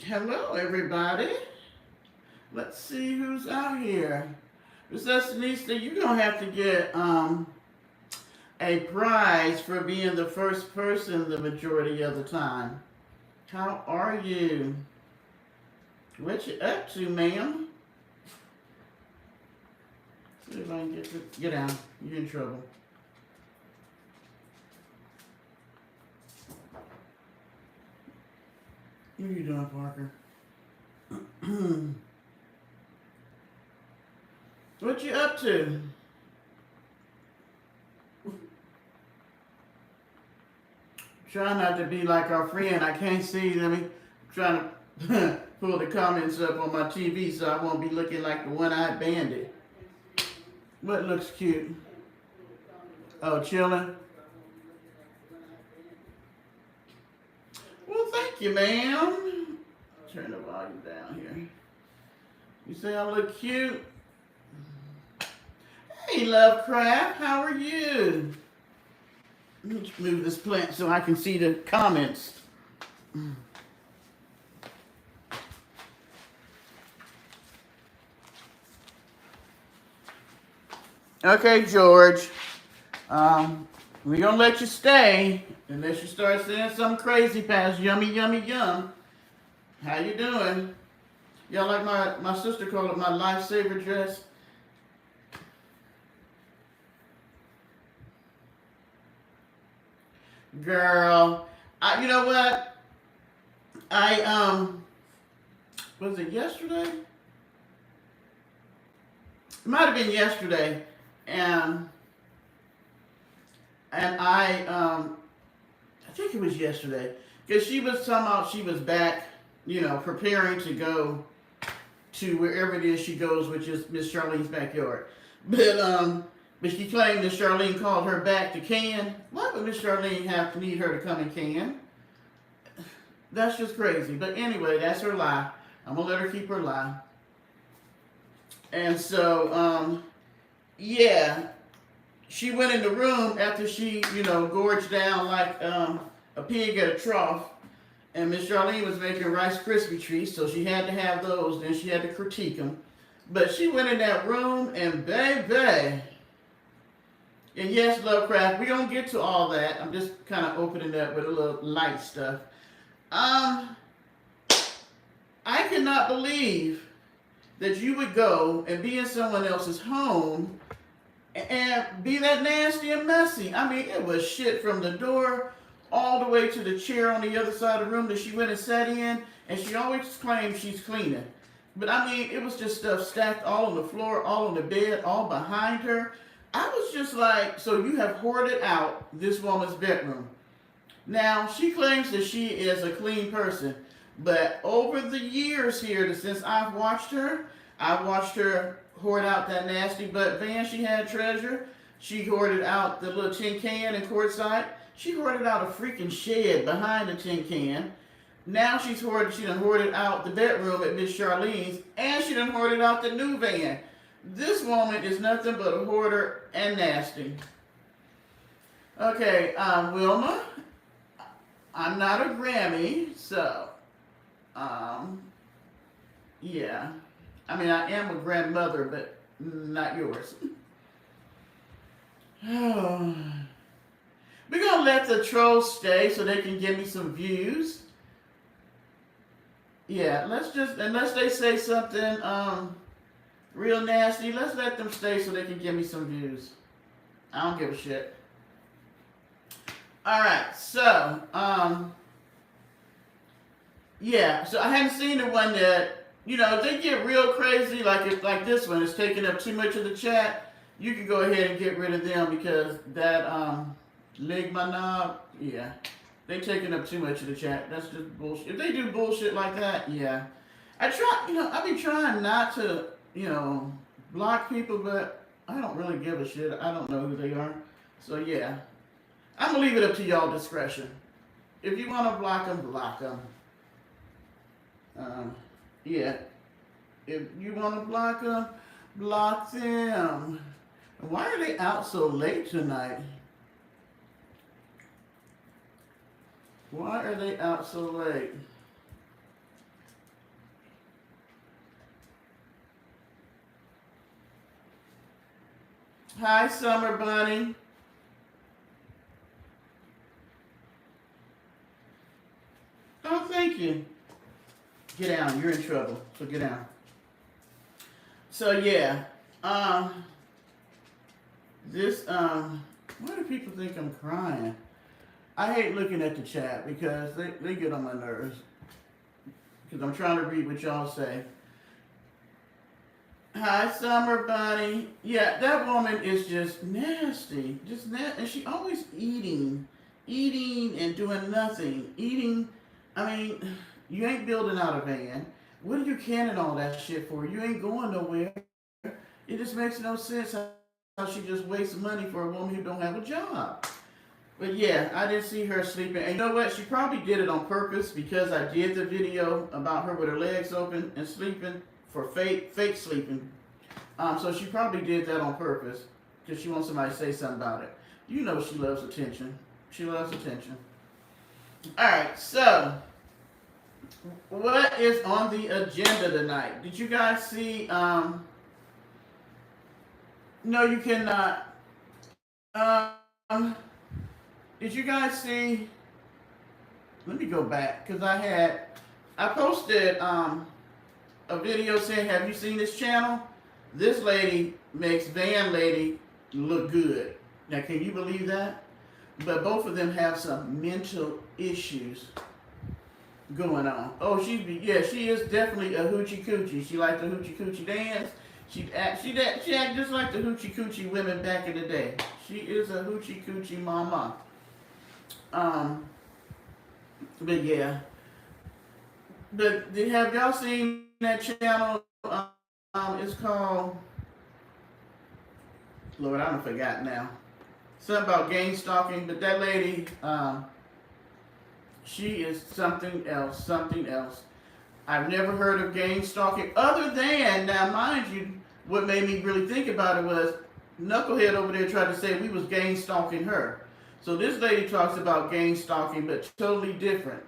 Hello, everybody. Let's see who's out here. Miss Estenista, you're gonna have to get a prize for being the first person the majority of the time. How are you? What you up to, ma'am? See if I can get down. You're in trouble. What are you doing, Parker? What you up to? Try not to be like our friend. I can't see them. Trying to pull the comments up on my TV so I won't be looking like the one-eyed bandit. What looks cute? Oh, chilling? Well, thank you, ma'am. Turn the volume down here. You say I look cute? Hey, Lovecraft, how are you? Let me move this plant so I can see the comments. Okay, George. We're gonna let you stay unless you start saying something crazy past yummy, yummy, yum. How you doing? Y'all like my sister called it my lifesaver dress? Girl, you know what? Was it yesterday? It might have been yesterday, and I think it was yesterday, because she was talking about she was back, preparing to go to wherever it is she goes, which is Miss Charlene's backyard. But she claimed that Charlene called her back to Can. Why would Miss Charlene need her to come in Can? That's just crazy. But anyway, that's her lie. I'm gonna let her keep her lie. And so, yeah, she went in the room after she, gorged down like a pig at a trough. And Miss Charlene was making Rice Krispie treats, so she had to have those. Then she had to critique them. But she went in that room and baby. And yes, Lovecraft, we don't get to all that. I'm just kind of opening up with a little light stuff. I cannot believe that you would go and be in someone else's home and be that nasty and messy. I mean, it was shit from the door all the way to the chair on the other side of the room that she went and sat in, and she always claims she's cleaning. But I mean, it was just stuff stacked all on the floor, all on the bed, all behind her. I was just like, so you have hoarded out this woman's bedroom. Now, she claims that she is a clean person, but over the years here, since I've watched her hoard out that nasty butt van she had treasure. She hoarded out the little tin can in courtside. She hoarded out a freaking shed behind the tin can. Now she done hoarded out the bedroom at Miss Charlene's, and she done hoarded out the new van. This woman is nothing but a hoarder and nasty. Okay, Wilma, I'm not a Grammy, so, yeah. I mean, I am a grandmother, but not yours. We're gonna let the trolls stay so they can give me some views. Yeah, unless they say something, real nasty, let's let them stay so they can give me some views. I don't give a shit. Alright, so, yeah, so I hadn't seen the one that, if they get real crazy, like this one is taking up too much of the chat, you can go ahead and get rid of them because that, Ligma knob, yeah, they taking up too much of the chat. That's just bullshit. If they do bullshit like that, yeah. I be trying not to, block people, but I don't really give a shit. I don't know who they are. So, yeah. I'm going to leave it up to y'all discretion. If you want to block them, block them. Yeah. If you want to block them, block them. Why are they out so late tonight? Why are they out so late? Hi, Summer Bunny. Oh, thank you. Get down. You're in trouble. So get down. So yeah. Um, why do people think I'm crying? I hate looking at the chat because they get on my nerves. Because I'm trying to read what y'all say. Hi, Summer Bunny. Yeah, that woman is just nasty. Just nasty. And she always eating and doing nothing. Eating, I mean, you ain't building out a van. What are you canning all that shit for? You ain't going nowhere. It just makes no sense how she just wastes money for a woman who don't have a job. But yeah, I didn't see her sleeping. And you know what? She probably did it on purpose because I did the video about her with her legs open and sleeping for fake sleeping. So she probably did that on purpose because she wants somebody to say something about it. You know she loves attention. She loves attention. All right, so what is on the agenda tonight? Did you guys see? No, you cannot. Um, did you guys see? Let me go back because I posted a video saying, "Have you seen this channel?" This lady makes Van Lady look good. Now, can you believe that? But both of them have some mental issues going on. Oh, she is definitely a hoochie coochie. She likes the hoochie coochie dance. She act just like the hoochie coochie women back in the day. She is a hoochie coochie mama. But yeah. But have y'all seen that channel? It's called, Lord, I don't forgot now. Something about gang stalking, but that lady, she is something else, something else. I've never heard of gang stalking, other than, now mind you, what made me really think about it was Knucklehead over there tried to say we was gang stalking her. So this lady talks about gang stalking, but totally different.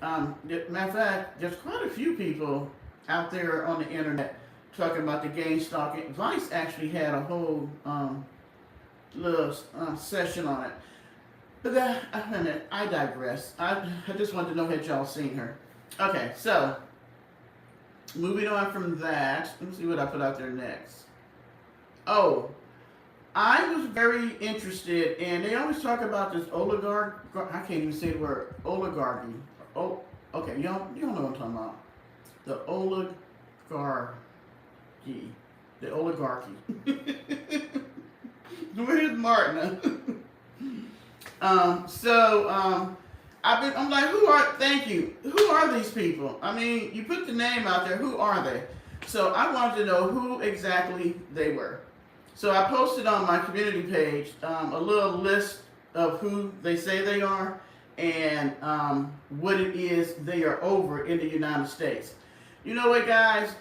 Matter of fact, there's quite a few people out there on the internet talking about the gang stalking. Vice actually had a whole little session on it. But I digress. I just wanted to know had y'all seen her. Okay, so moving on from that, let me see what I put out there next. Oh, I was very interested, and they always talk about this oligarch. I can't even say the word oligarchy. Oh, okay, y'all know what I'm talking about. The oligarchy. The oligarchy. Where's Martin? I'm like, thank you. Who are these people? I mean, you put the name out there, who are they? So I wanted to know who exactly they were. So I posted on my community page a little list of who they say they are and what it is they are over in the United States. You know what, guys?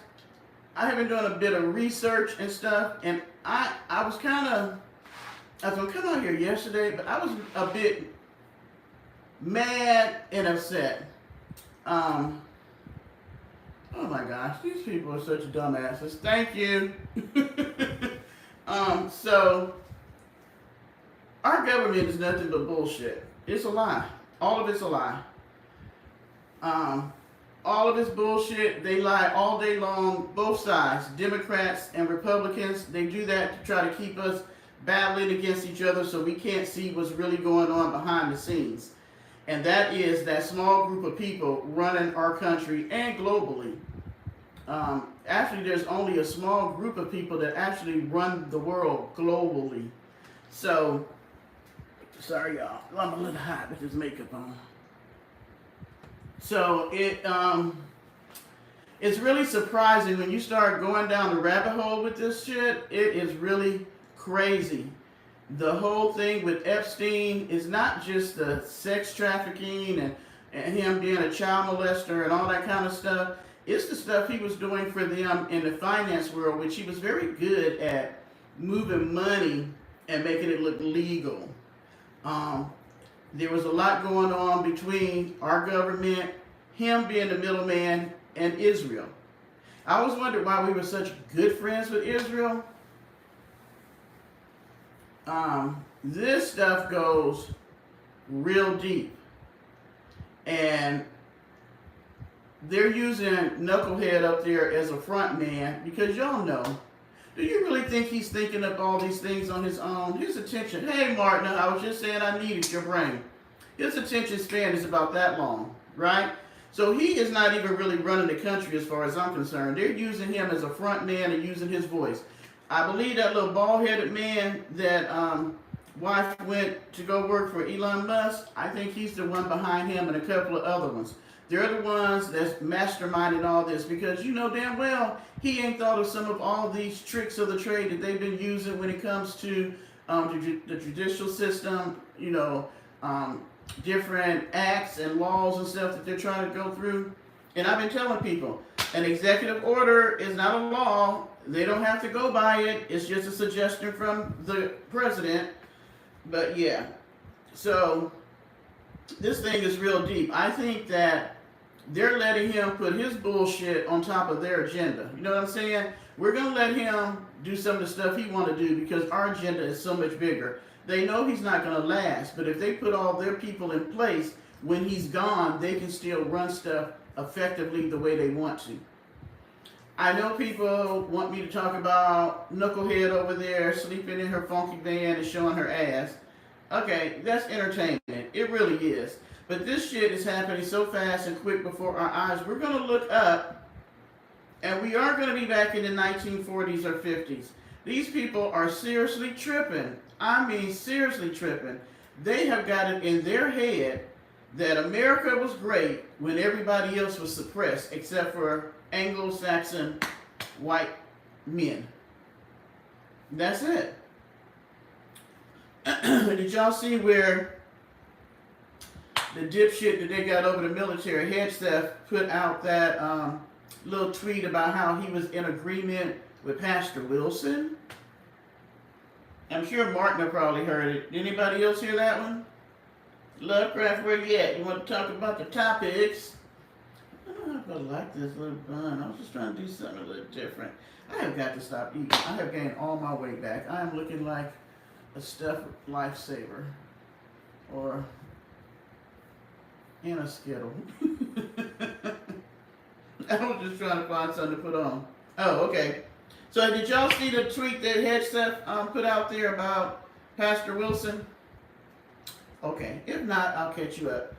I have been doing a bit of research and stuff, and I was going to come out here yesterday, but I was a bit mad and upset. Oh my gosh, these people are such dumbasses. Thank you. So our government is nothing but bullshit. It's a lie. All of it's a lie. All of it's bullshit. They lie all day long, both sides, Democrats and Republicans. They do that to try to keep us battling against each other so we can't see what's really going on behind the scenes. And that is that small group of people running our country and globally. Actually, there's only a small group of people that actually run the world globally. So, sorry y'all, I'm a little hot with this makeup on. So it's really surprising when you start going down the rabbit hole with this shit. It is really crazy. The whole thing with Epstein is not just the sex trafficking and him being a child molester and all that kind of stuff. It's the stuff he was doing for them in the finance world, which he was very good at moving money and making it look legal. There was a lot going on between our government, him being the middleman, and Israel. I always wondered why we were such good friends with Israel. This stuff goes real deep. And they're using Knucklehead up there as a front man because y'all know. Do you really think he's thinking up all these things on his own? His attention, hey Martin, I was just saying I needed your brain. His attention span is about that long, right? So he is not even really running the country as far as I'm concerned. They're using him as a front man and using his voice. I believe that little bald-headed man that wife went to go work for Elon Musk, I think he's the one behind him and a couple of other ones. They're the ones that's masterminding all this because you know damn well he ain't thought of some of all these tricks of the trade that they've been using when it comes to the judicial system, you know, different acts and laws and stuff that they're trying to go through. And I've been telling people, an executive order is not a law. They don't have to go by it. It's just a suggestion from the president. But yeah, so this thing is real deep. I think that they're letting him put his bullshit on top of their agenda. You know what I'm saying? We're going to let him do some of the stuff he want to do because our agenda is so much bigger. They know he's not going to last, but if they put all their people in place, when he's gone, they can still run stuff effectively the way they want to. I know people want me to talk about Knucklehead over there sleeping in her funky van and showing her ass. Okay, that's entertainment. It really is. But this shit is happening so fast and quick before our eyes. We're going to look up, and we are going to be back in the 1940s or 50s. These people are seriously tripping. I mean, seriously tripping. They have got it in their head that America was great when everybody else was suppressed, except for Anglo-Saxon white men. That's it. Did y'all see where the dipshit that they got over the military head staff put out that little tweet about how he was in agreement with Pastor Wilson? I'm sure Martin have probably heard it. Did anybody else hear that one? Lovecraft, where you at? You want to talk about the topics? I don't know if I like this little bun. I was just trying to do something a little different. I have got to stop eating. I have gained all my weight back. I am looking like a stuffed lifesaver. Or in a Skittle. I was just trying to find something to put on. Oh, okay. So did y'all see the tweet that Headstuff put out there about Pastor Wilson? Okay. If not, I'll catch you up.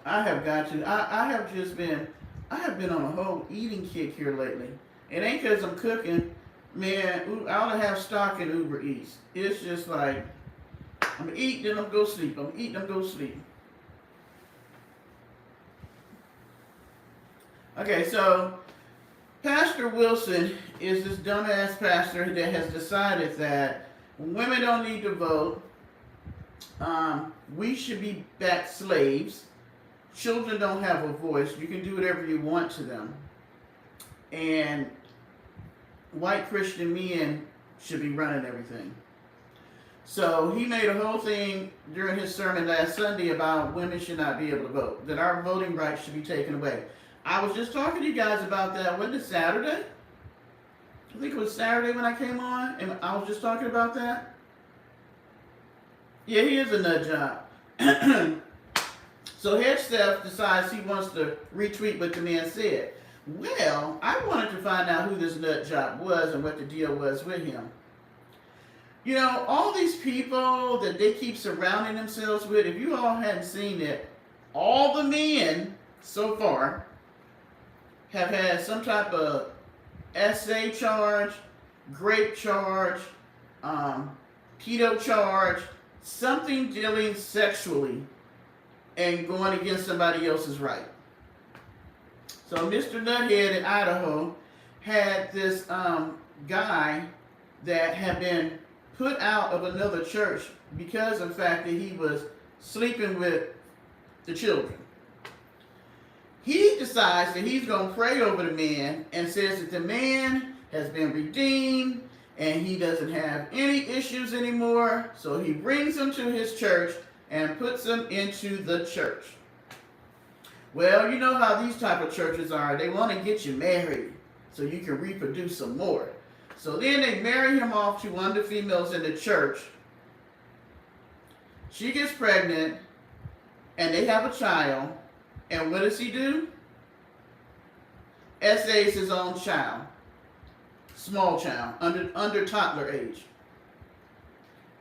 I have got to. I have been on a whole eating kick here lately. It ain't because I'm cooking. Man, I ought to have stock in Uber Eats. It's just like, I'm going to eat, then I'm going to go sleep. I'm going to eat, then I'm going to go sleep. Okay, so Pastor Wilson is this dumbass pastor that has decided that women don't need to vote. We should be back slaves. Children don't have a voice. You can do whatever you want to them. And white Christian men should be running everything. So he made a whole thing during his sermon last Sunday about women should not be able to vote, that our voting rights should be taken away. I was just talking to you guys about that. Wasn't it Saturday? I think it was Saturday when I came on, and I was just talking about that. Yeah, he is a nut job. So Headstuff decides he wants to retweet what the man said. Well, I wanted to find out who this nut job was and what the deal was with him. You know, all these people that they keep surrounding themselves with, if you all hadn't seen it, all the men so far have had some type of SA charge, grape charge, pedo charge, something dealing sexually and going against somebody else's right. So Mr. Nuthead in Idaho had this guy that had been put out of another church because of the fact that he was sleeping with the children. He decides that he's going to pray over the man and says that the man has been redeemed and he doesn't have any issues anymore. So he brings him to his church and puts him into the church. Well, you know how these type of churches are. They want to get you married. so you can reproduce some more. So then they marry him off to one of the females in the church. She gets pregnant, and they have a child. And what does he do? Essays his own child, small child, under toddler age.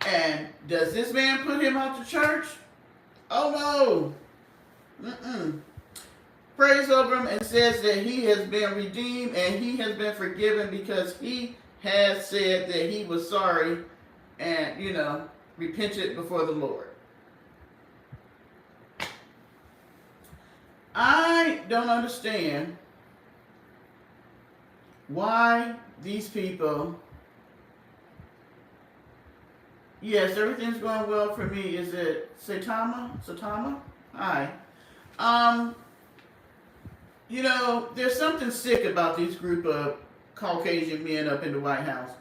And does this man put him out to church? Oh no. Prays over him and says that he has been redeemed and he has been forgiven because he has said that he was sorry and, repented before the Lord. I don't understand why these people. Yes, everything's going well for me. Is it Satama? Hi. There's something sick about this group of Caucasian men up in the White House.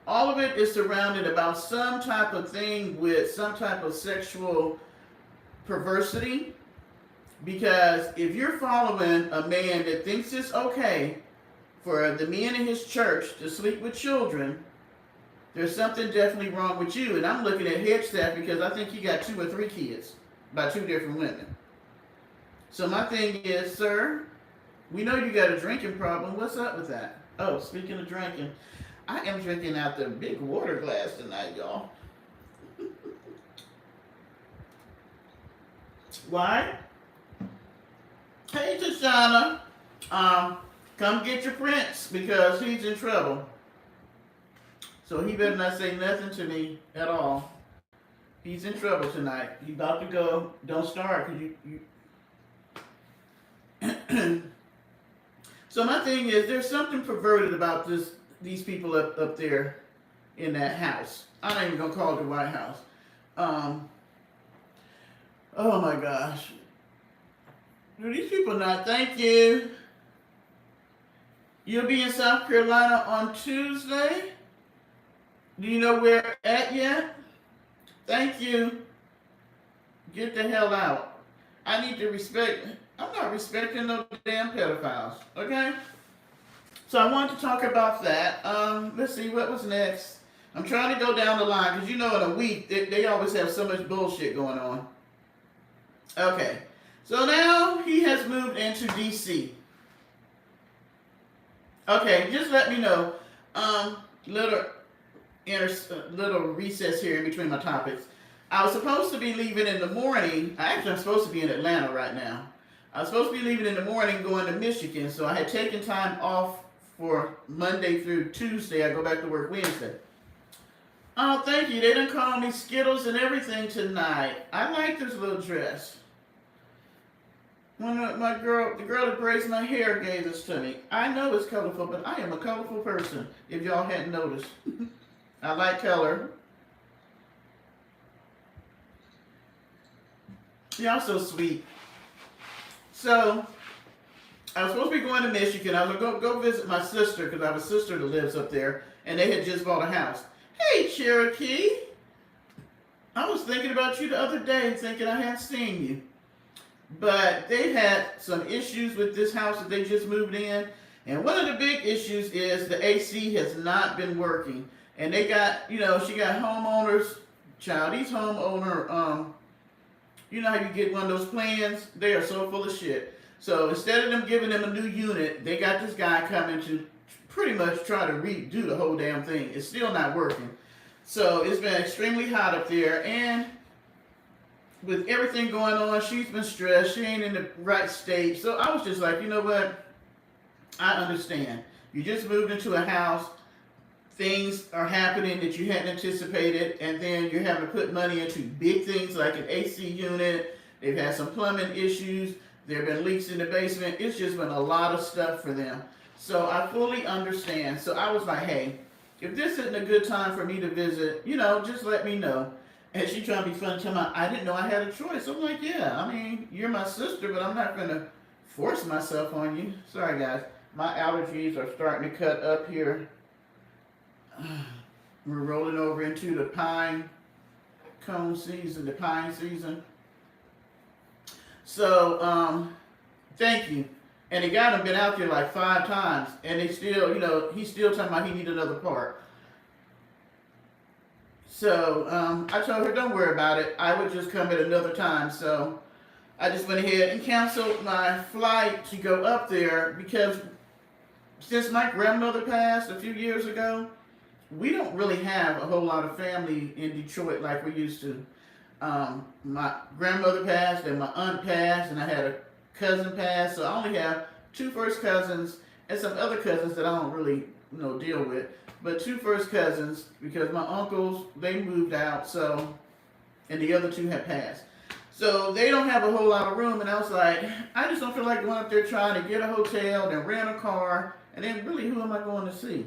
All of it is surrounded about some type of thing with some type of sexual perversity. Because if you're following a man that thinks it's okay for the men in his church to sleep with children, there's something definitely wrong with you. And I'm looking at head staff because I think he got 2 or 3 kids by 2 different women. So my thing is, sir, we know you got a drinking problem. What's up with that? Oh, speaking of drinking, I am drinking out the big water glass tonight, y'all. Why? Hey, Tashana, come get your prince because he's in trouble. So he better not say nothing to me at all. He's in trouble tonight. He's about to go. Don't start because you. So my thing is, there's something perverted about these people up there in that house. I'm not even gonna call it the White House. Oh my gosh. Do these people not? Thank you. You'll be in South Carolina on Tuesday. Do you know where at yet? Thank you. Get the hell out. I need to respect. I'm not respecting no damn pedophiles. Okay? So I wanted to talk about that. Let's see, what was next? I'm trying to go down the line because in a week they always have so much bullshit going on. Okay. So now he has moved into DC. Okay, just let me know. Little recess here in between my topics. I was supposed to be leaving in the morning. I'm supposed to be in Atlanta right now. I was supposed to be leaving in the morning going to Michigan, so I had taken time off for Monday through Tuesday. I go back to work Wednesday. Oh, thank you. They done call me Skittles and everything tonight. I like this little dress. When the girl that braids my hair gave this to me. I know it's colorful, but I am a colorful person, if y'all hadn't noticed. I like color. Y'all so sweet. So, I was supposed to be going to Michigan. I was going to go visit my sister, because I have a sister that lives up there, and they had just bought a house. Hey, Cherokee. I was thinking about you the other day, thinking I hadn't seen you. But they had some issues with this house that they just moved in. And one of the big issues is the AC has not been working. And they got, she got homeowners, these homeowner, you know how you get one of those plans? They are so full of shit. So instead of them giving them a new unit, they got this guy coming to pretty much try to redo the whole damn thing. It's still not working. So it's been extremely hot up there. And with everything going on, she's been stressed. She ain't in the right state. So I was just like, you know what? I understand. You just moved into a house. Things are happening that you hadn't anticipated. And then you're having to put money into big things like an AC unit. They've had some plumbing issues. There have been leaks in the basement. It's just been a lot of stuff for them. So I fully understand. So I was like, hey, if this isn't a good time for me to visit, just let me know. And she trying to be funny, telling me, I didn't know I had a choice. I'm like, yeah, I mean, you're my sister, but I'm not going to force myself on you. Sorry, guys. My allergies are starting to cut up here. We're rolling over into the pine cone season, the pine season. So, thank you. And the guy done been out there like 5 times, and they still, he's still talking about he need another part. So I told her, don't worry about it. I would just come at another time. So I just went ahead and canceled my flight to go up there because since my grandmother passed a few years ago, we don't really have a whole lot of family in Detroit like we used to. My grandmother passed, and my aunt passed, and I had a cousin pass. So I only have 2 first cousins and some other cousins that I don't really deal with. But 2 first cousins because my uncles, they moved out, so, and the other 2 had passed. So they don't have a whole lot of room, and I was like, I just don't feel like going up there trying to get a hotel, then rent a car, and then really who am I going to see?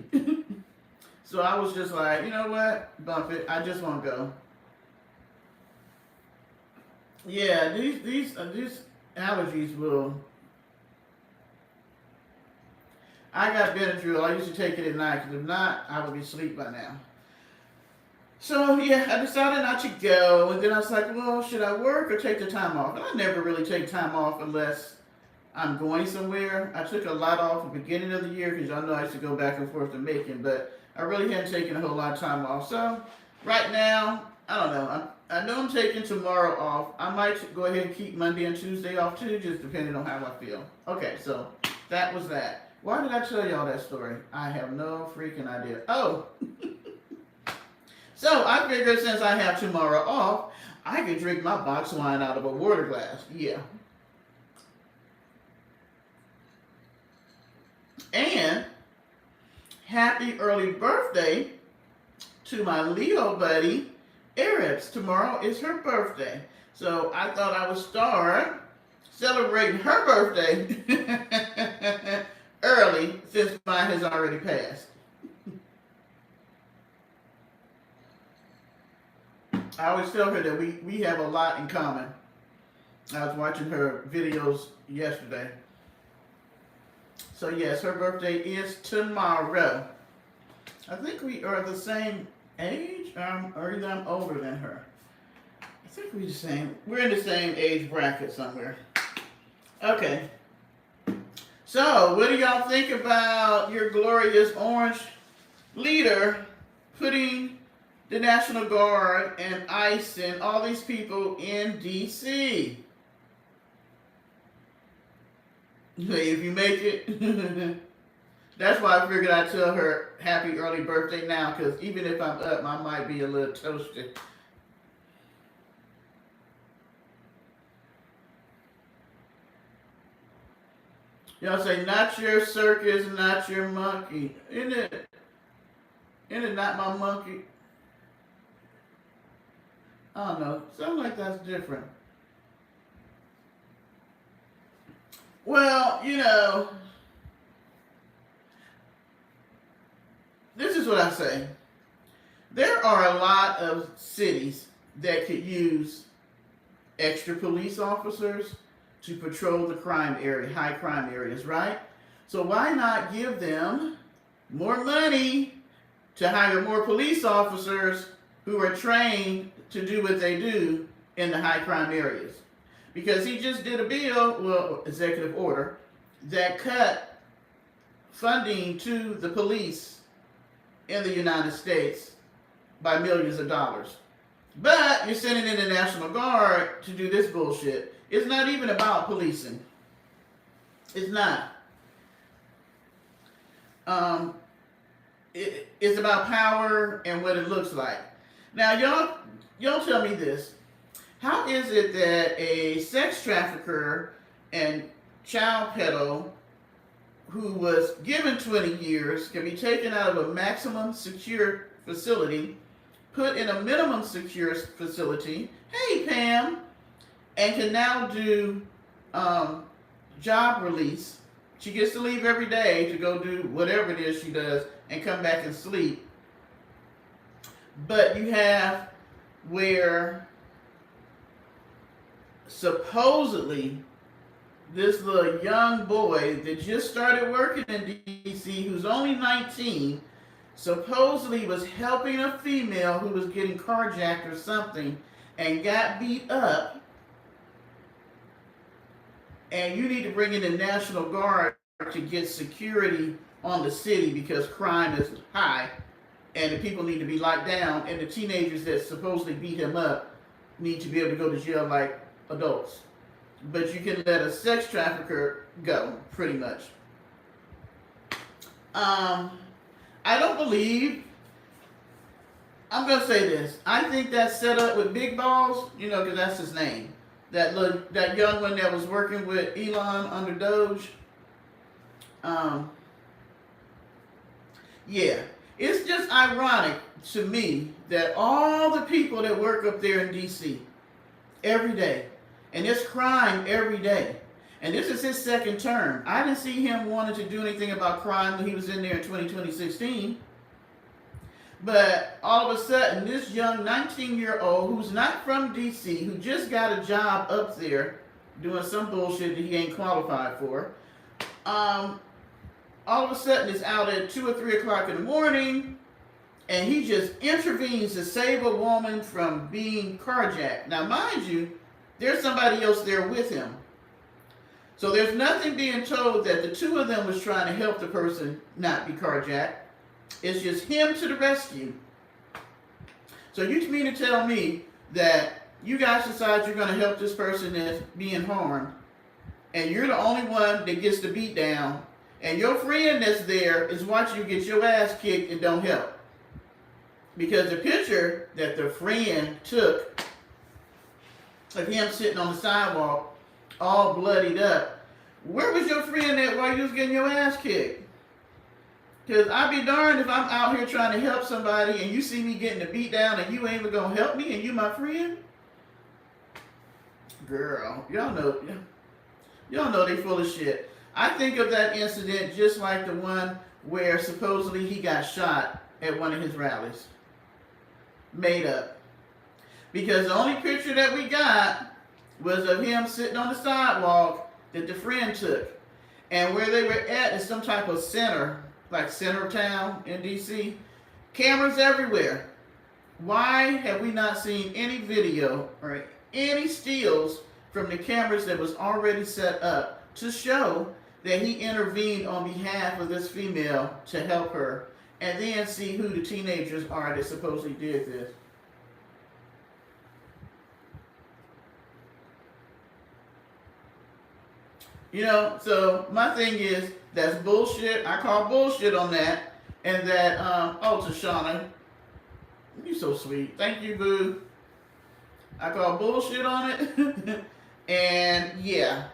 So I was just like, you know what, bump it, I just want to go. Yeah, these allergies will. I got Benadryl. I used to take it at night because if not, I would be asleep by now. So yeah, I decided not to go, and then I was like, well, should I work or take the time off? And I never really take time off unless I'm going somewhere. I took a lot off at the beginning of the year because y'all know I used to go back and forth to Macon, but I really hadn't taken a whole lot of time off. So right now, I don't know. I know I'm taking tomorrow off. I might go ahead and keep Monday and Tuesday off too, just depending on how I feel. Okay, so that was that. Why did I tell y'all that story? I have no freaking idea. Oh, so I figured since I have tomorrow off, I could drink my box wine out of a water glass. Yeah. And happy early birthday to my Leo buddy, Eris. Tomorrow is her birthday. So I thought I would start celebrating her birthday early since mine has already passed. I always tell her that we have a lot in common. I was watching her videos yesterday. So yes, her birthday is tomorrow. I think we are the same age, or either I'm older than her. I think we're the same. We're in the same age bracket somewhere. Okay. So, what do y'all think about your glorious orange leader putting the National Guard and ICE and all these people in D.C.? If you make it, that's why I figured I'd tell her happy early birthday now, because even if I'm up, I might be a little toasted. Y'all say, not your circus, not your monkey. Isn't it not my monkey? I don't know. Something like that's different. Well, this is what I say. There are a lot of cities that could use extra police officers to patrol the crime area, high crime areas, right? So why not give them more money to hire more police officers who are trained to do what they do in the high crime areas? Because he just did a bill, well, executive order, that cut funding to the police in the United States by millions of dollars. But you're sending in the National Guard to do this bullshit. It's not even about policing. It's not. It's about power and what it looks like. Now, y'all tell me this. How is it that a sex trafficker and child pedo who was given 20 years can be taken out of a maximum secure facility, put in a minimum secure facility, hey Pam, and can now do job release? She gets to leave every day to go do whatever it is she does and come back and sleep. But you have where supposedly this little young boy that just started working in D.C., who's only 19, supposedly was helping a female who was getting carjacked or something and got beat up. and you need to bring in the National Guard to get security on the city because crime is high and the people need to be locked down, and the teenagers that supposedly beat him up need to be able to go to jail like adults. But you can let a sex trafficker go, pretty much. I don't believe, I'm going to say this, I think that set up with Big Balls, you know, because that's his name. That young one that was working with Elon under Doge. Yeah, it's just ironic to me that all the people that work up there in D.C. every day, and there's crime every day, and this is his second term. I didn't see him wanting to do anything about crime when he was in there in 2016. But all of a sudden, this young 19-year-old who's not from D.C., who just got a job up there doing some bullshit that he ain't qualified for, all of a sudden is out at 2 or 3 o'clock in the morning, and he just intervenes to save a woman from being carjacked. Now, mind you, there's somebody else there with him. So there's nothing being told that the two of them was trying to help the person not be carjacked. It's just him to the rescue. So you mean to tell me that you guys decide you're going to help this person that's being harmed, and you're the only one that gets the beat down, and your friend that's there is watching you get your ass kicked and don't help? Because the picture that the friend took of him sitting on the sidewalk, all bloodied up, where was your friend at while you was getting your ass kicked? Because I'd be darned if I'm out here trying to help somebody and you see me getting the beat down and you ain't even going to help me and you my friend? Girl, y'all know they full of shit. I think of that incident just like the one where supposedly he got shot at one of his rallies. Made up. Because the only picture that we got was of him sitting on the sidewalk that the friend took. And where they were at is some type of center, like center of town in D.C. Cameras everywhere. Why have we not seen any video or any stills from the cameras that was already set up to show that he intervened on behalf of this female to help her, and then see who the teenagers are that supposedly did this? You know, so my thing is, that's bullshit. I call bullshit on that. And that, oh, Tashana, you're so sweet. Thank you, boo. I call bullshit on it. And yeah,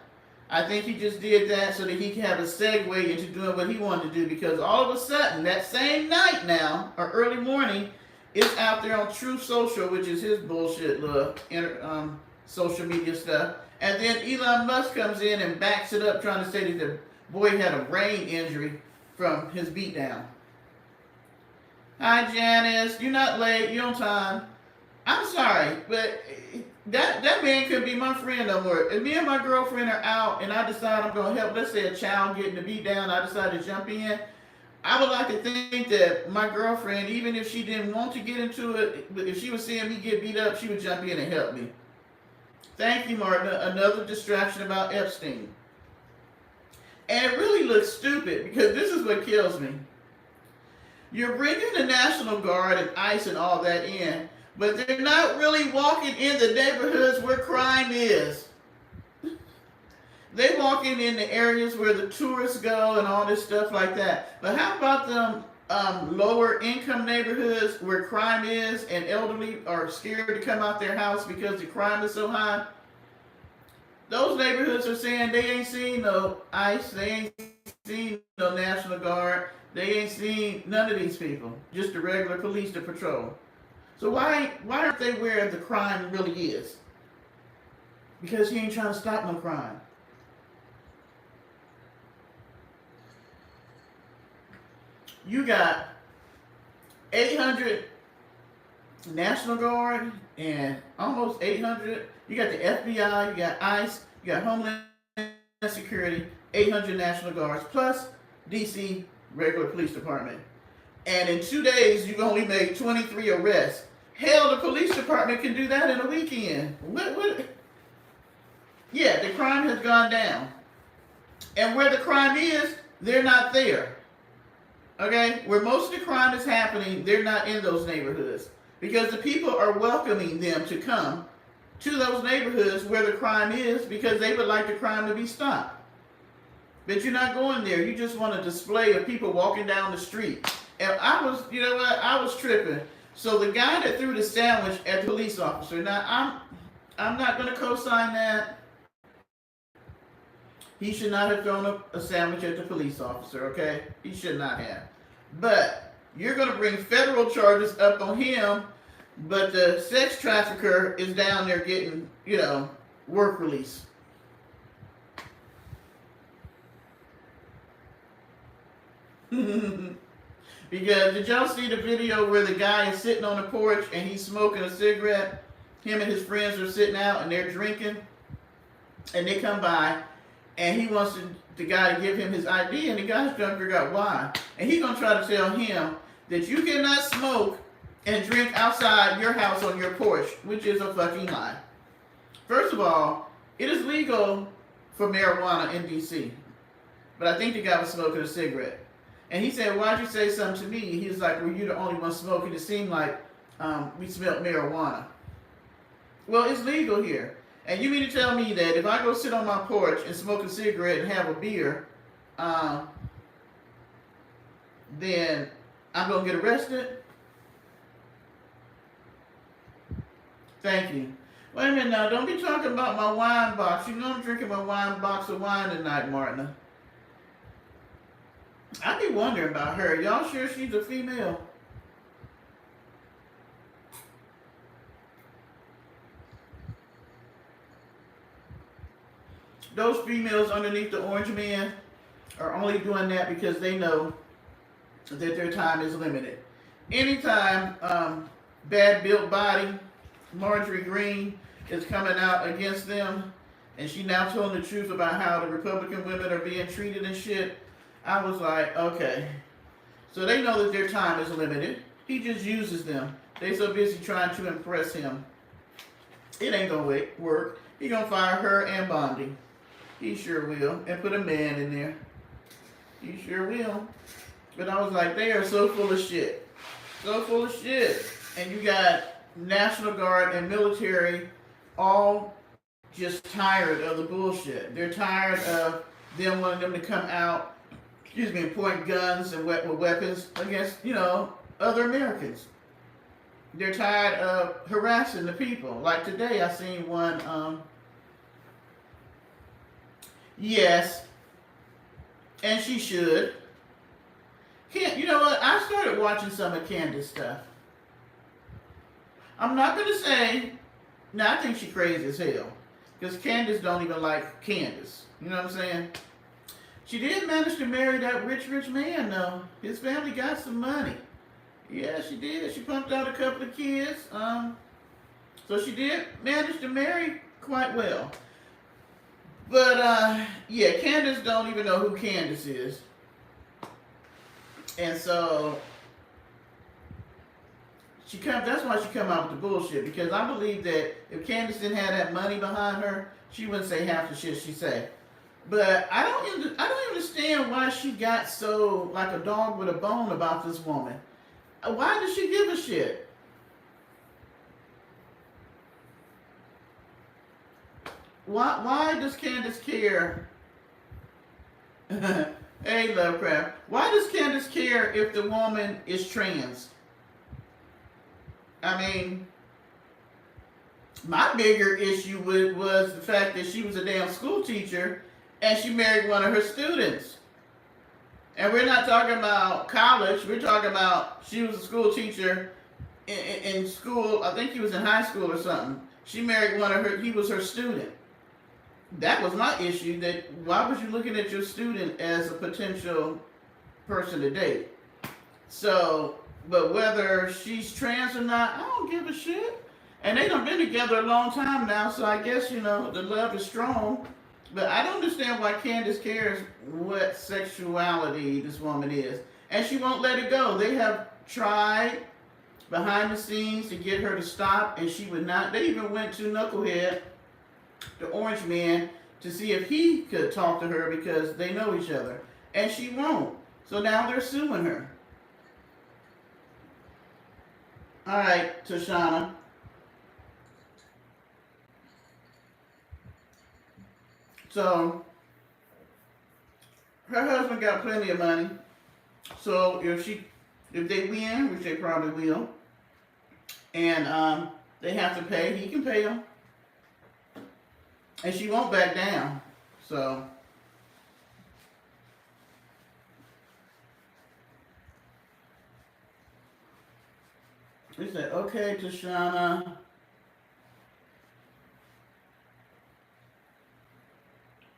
I think he just did that so that he can have a segue into doing what he wanted to do, because all of a sudden, that same night now, or early morning, it's out there on Truth Social, which is his bullshit little social media stuff. And then Elon Musk comes in and backs it up, trying to say that the boy had a brain injury from his beatdown. Hi, Janice. You're not late. You're on time. I'm sorry, but that man could be my friend no more. If me and my girlfriend are out and I decide I'm going to help, let's say a child getting the beat down, I decide to jump in, I would like to think that my girlfriend, even if she didn't want to get into it, if she was seeing me get beat up, she would jump in and help me. Thank you, Martin. Another distraction about Epstein. And it really looks stupid, because this is what kills me. You're bringing the National Guard and ICE and all that in, but they're not really walking in the neighborhoods where crime is. They walking in the areas where the tourists go and all this stuff like that. But how about them lower income neighborhoods where crime is and elderly are scared to come out their house because the crime is so high? Those neighborhoods are saying they ain't seen no ICE, they ain't seen no National Guard, they ain't seen none of these people, just the regular police to patrol. So why aren't they where the crime really is? Because he ain't trying to stop no crime. You got 800 National Guard and almost 800. You got the FBI, you got ICE, you got Homeland Security, 800 National Guards, plus DC regular police department. And in 2 days, you've only made 23 arrests. Hell, the police department can do that in a weekend. What? Yeah, the crime has gone down. And where the crime is, they're not there. Okay? Where most of the crime is happening, they're not in those neighborhoods. Because the people are welcoming them to come to those neighborhoods where the crime is because they would like the crime to be stopped. But you're not going there. You just want a display of people walking down the street. And I was, you know what? I was tripping. So the guy that threw the sandwich at the police officer. Now I'm not going to co-sign that. He should not have thrown a sandwich at the police officer. Okay, he should not have. But you're going to bring federal charges up on him. But the sex trafficker is down there getting, work release. Because did y'all see the video where the guy is sitting on the porch and he's smoking a cigarette? Him and his friends are sitting out and they're drinking. And they come by and he wants the guy to give him his ID and the guy's trying to figure out why. And he's going to try to tell him that you cannot smoke and drink outside your house on your porch, which is a fucking lie. First of all, it is legal for marijuana in D.C. But I think the guy was smoking a cigarette. And he said, why'd you say something to me? He was like, well, you're the only one smoking. It seemed like we smelled marijuana. Well, it's legal here. And you mean to tell me that if I go sit on my porch and smoke a cigarette and have a beer, then I'm going to get arrested? Thank you. Wait a minute now. Don't be talking about my wine box. You know I'm drinking my wine box of wine tonight, Martina. I be wondering about her. Y'all sure she's a female? Those females underneath the orange man are only doing that because they know that their time is limited. Anytime bad built body Marjorie Greene is coming out against them and she now telling the truth about how the Republican women are being treated and shit, I was like, okay. So they know that their time is limited. He just uses them. They so busy trying to impress him. It ain't gonna work. He gonna fire her and Bondi. He sure will. And put a man in there. He sure will. But I was like, they are so full of shit. So full of shit. And you got National Guard and military all just tired of the bullshit. They're tired of them wanting them to come out, and point guns and weapons against, other Americans. They're tired of harassing the people. Like today, I seen one, yes, and she should. You know what? I started watching some of Candace stuff. I'm not going to say, I think she crazy as hell. Because Candace don't even like Candace. You know what I'm saying? She did manage to marry that rich man, though. His family got some money. Yeah, she did. She pumped out a couple of kids. So she did manage to marry quite well. But, yeah, Candace don't even know who Candace is. And so that's why she come out with the bullshit. Because I believe that if Candace didn't have that money behind her, she wouldn't say half the shit she say. But I don't understand why she got so like a dog with a bone about this woman. Why does she give a shit? Why does Candace care? Hey, Lovecraft. Why does Candace care if the woman is trans? I mean, my bigger issue was the fact that she was a damn school teacher and she married one of her students. And we're not talking about college. We're talking about she was a school teacher in school. I think he was in high school or something. She married he was her student. That was my issue. That why was you looking at your student as a potential person to date? So, but whether she's trans or not, I don't give a shit. And they done been together a long time now, so I guess, the love is strong. But I don't understand why Candace cares what sexuality this woman is. And she won't let it go. They have tried behind the scenes to get her to stop, and she would not. They even went to Knucklehead the orange man to see if he could talk to her because they know each other. And she won't. So now they're suing her. All right, Tashana. So her husband got plenty of money. So if they win, which they probably will, and they have to pay, he can pay them, and she won't back down. So he said, "Okay, Tashana."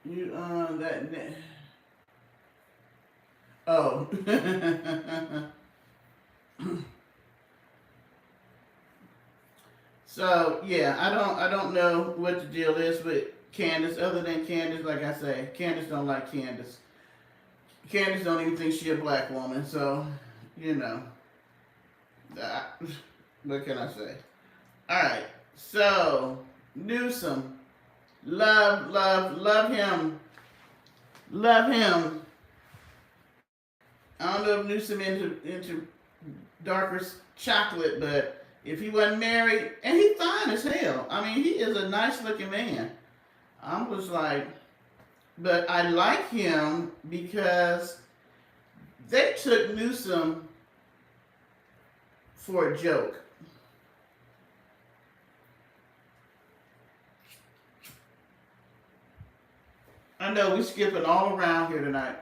You that. Oh. So yeah, I don't know what the deal is with Candace, other than Candace, like I say, Candace don't like Candace. Candace don't even think she a black woman, so you know. Uh, what can I say? Alright, so Newsom. Love him. Love him. I don't know if Newsom into darker chocolate, but if he wasn't married, and he fine as hell. I mean, he is a nice looking man. I was like, but I like him because they took Newsom for a joke. I know we're skipping all around here tonight.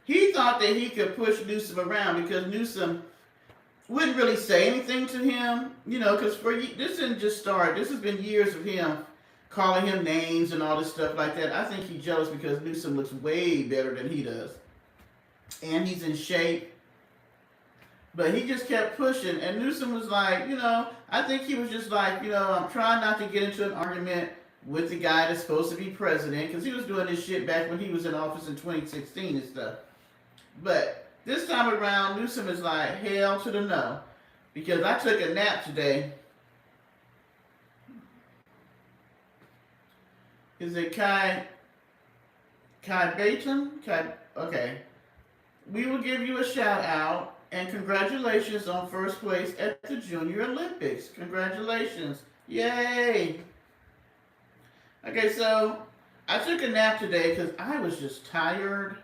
He thought that he could push Newsom around because Newsom wouldn't really say anything to him, you know, because this didn't just start. This has been years of him calling him names and all this stuff like that. I think he's jealous because Newsom looks way better than he does. And he's in shape. But he just kept pushing. And Newsom was like, you know, I think he was just like, you know, I'm trying not to get into an argument with the guy that's supposed to be president, because he was doing this shit back when he was in office in 2016 and stuff. But this time around, Newsom is like, hell to the no. Because I took a nap today. Is it Kai Baton? Okay. We will give you a shout out and congratulations on first place at the Junior Olympics. Congratulations. Yay. Okay, so I took a nap today because I was just tired.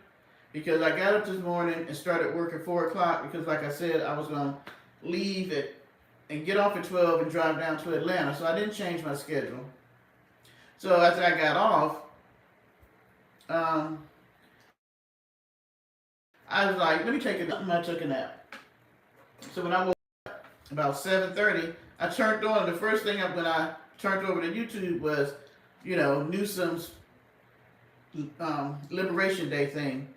Because I got up this morning and started work at 4 o'clock because, like I said, I was going to leave and get off at 12 and drive down to Atlanta. So I didn't change my schedule. So after I got off, I was like, let me take a nap. I took a nap. So when I woke up about 7:30, I turned on. The first thing when I turned over to YouTube was, you know, Newsom's Liberation Day thing.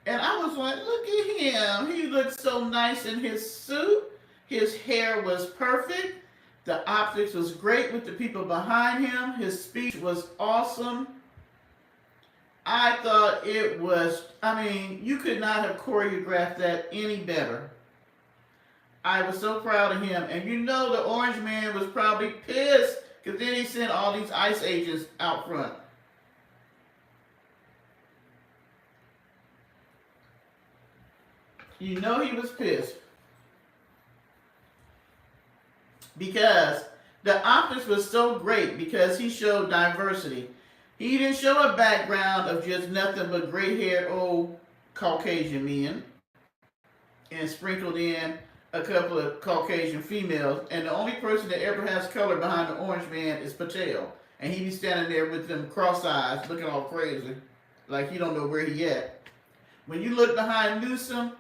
And I was like, look at him. He looked so nice in his suit. His hair was perfect. The optics was great with the people behind him. His speech was awesome. I thought it was, I mean, you could not have choreographed that any better. I was so proud of him. And you know the orange man was probably pissed because then he sent all these ICE agents out front. You know he was pissed. Because the optics was so great because he showed diversity. He didn't show a background of just nothing but gray-haired old Caucasian men and sprinkled in a couple of Caucasian females. And the only person that ever has color behind the orange man is Patel. And he be standing there with them cross-eyes looking all crazy like he don't know where he at. When you look behind Newsom,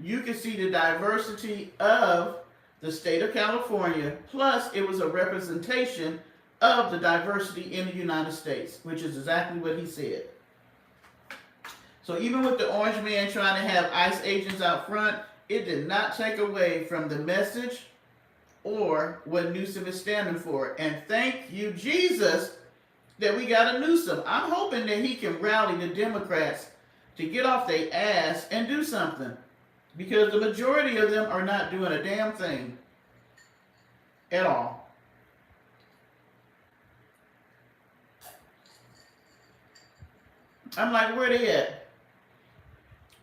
you can see the diversity of the state of California, plus it was a representation of the diversity in the United States, which is exactly what he said. So even with the orange man trying to have ICE agents out front, it did not take away from the message or what Newsom is standing for. And thank you, Jesus, that we got a Newsom. I'm hoping that he can rally the Democrats to get off their ass and do something. Because the majority of them are not doing a damn thing at all. I'm like, where they at?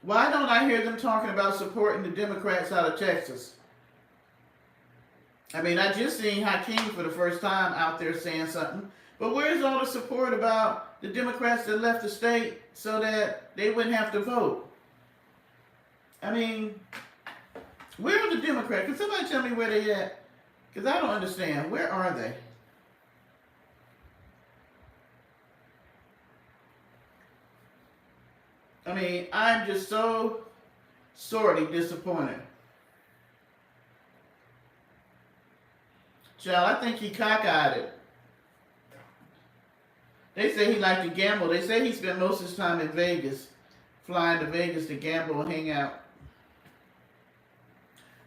Why don't I hear them talking about supporting the Democrats out of Texas? I mean, I just seen Hakeem for the first time out there saying something. But where's all the support about the Democrats that left the state so that they wouldn't have to vote? I mean, where are the Democrats? Can somebody tell me where they at? Because I don't understand. Where are they? I mean, I'm just so sorely disappointed. Child, I think he cockeyed it. They say he liked to gamble. They say he spent most of his time in Vegas, flying to Vegas to gamble and hang out.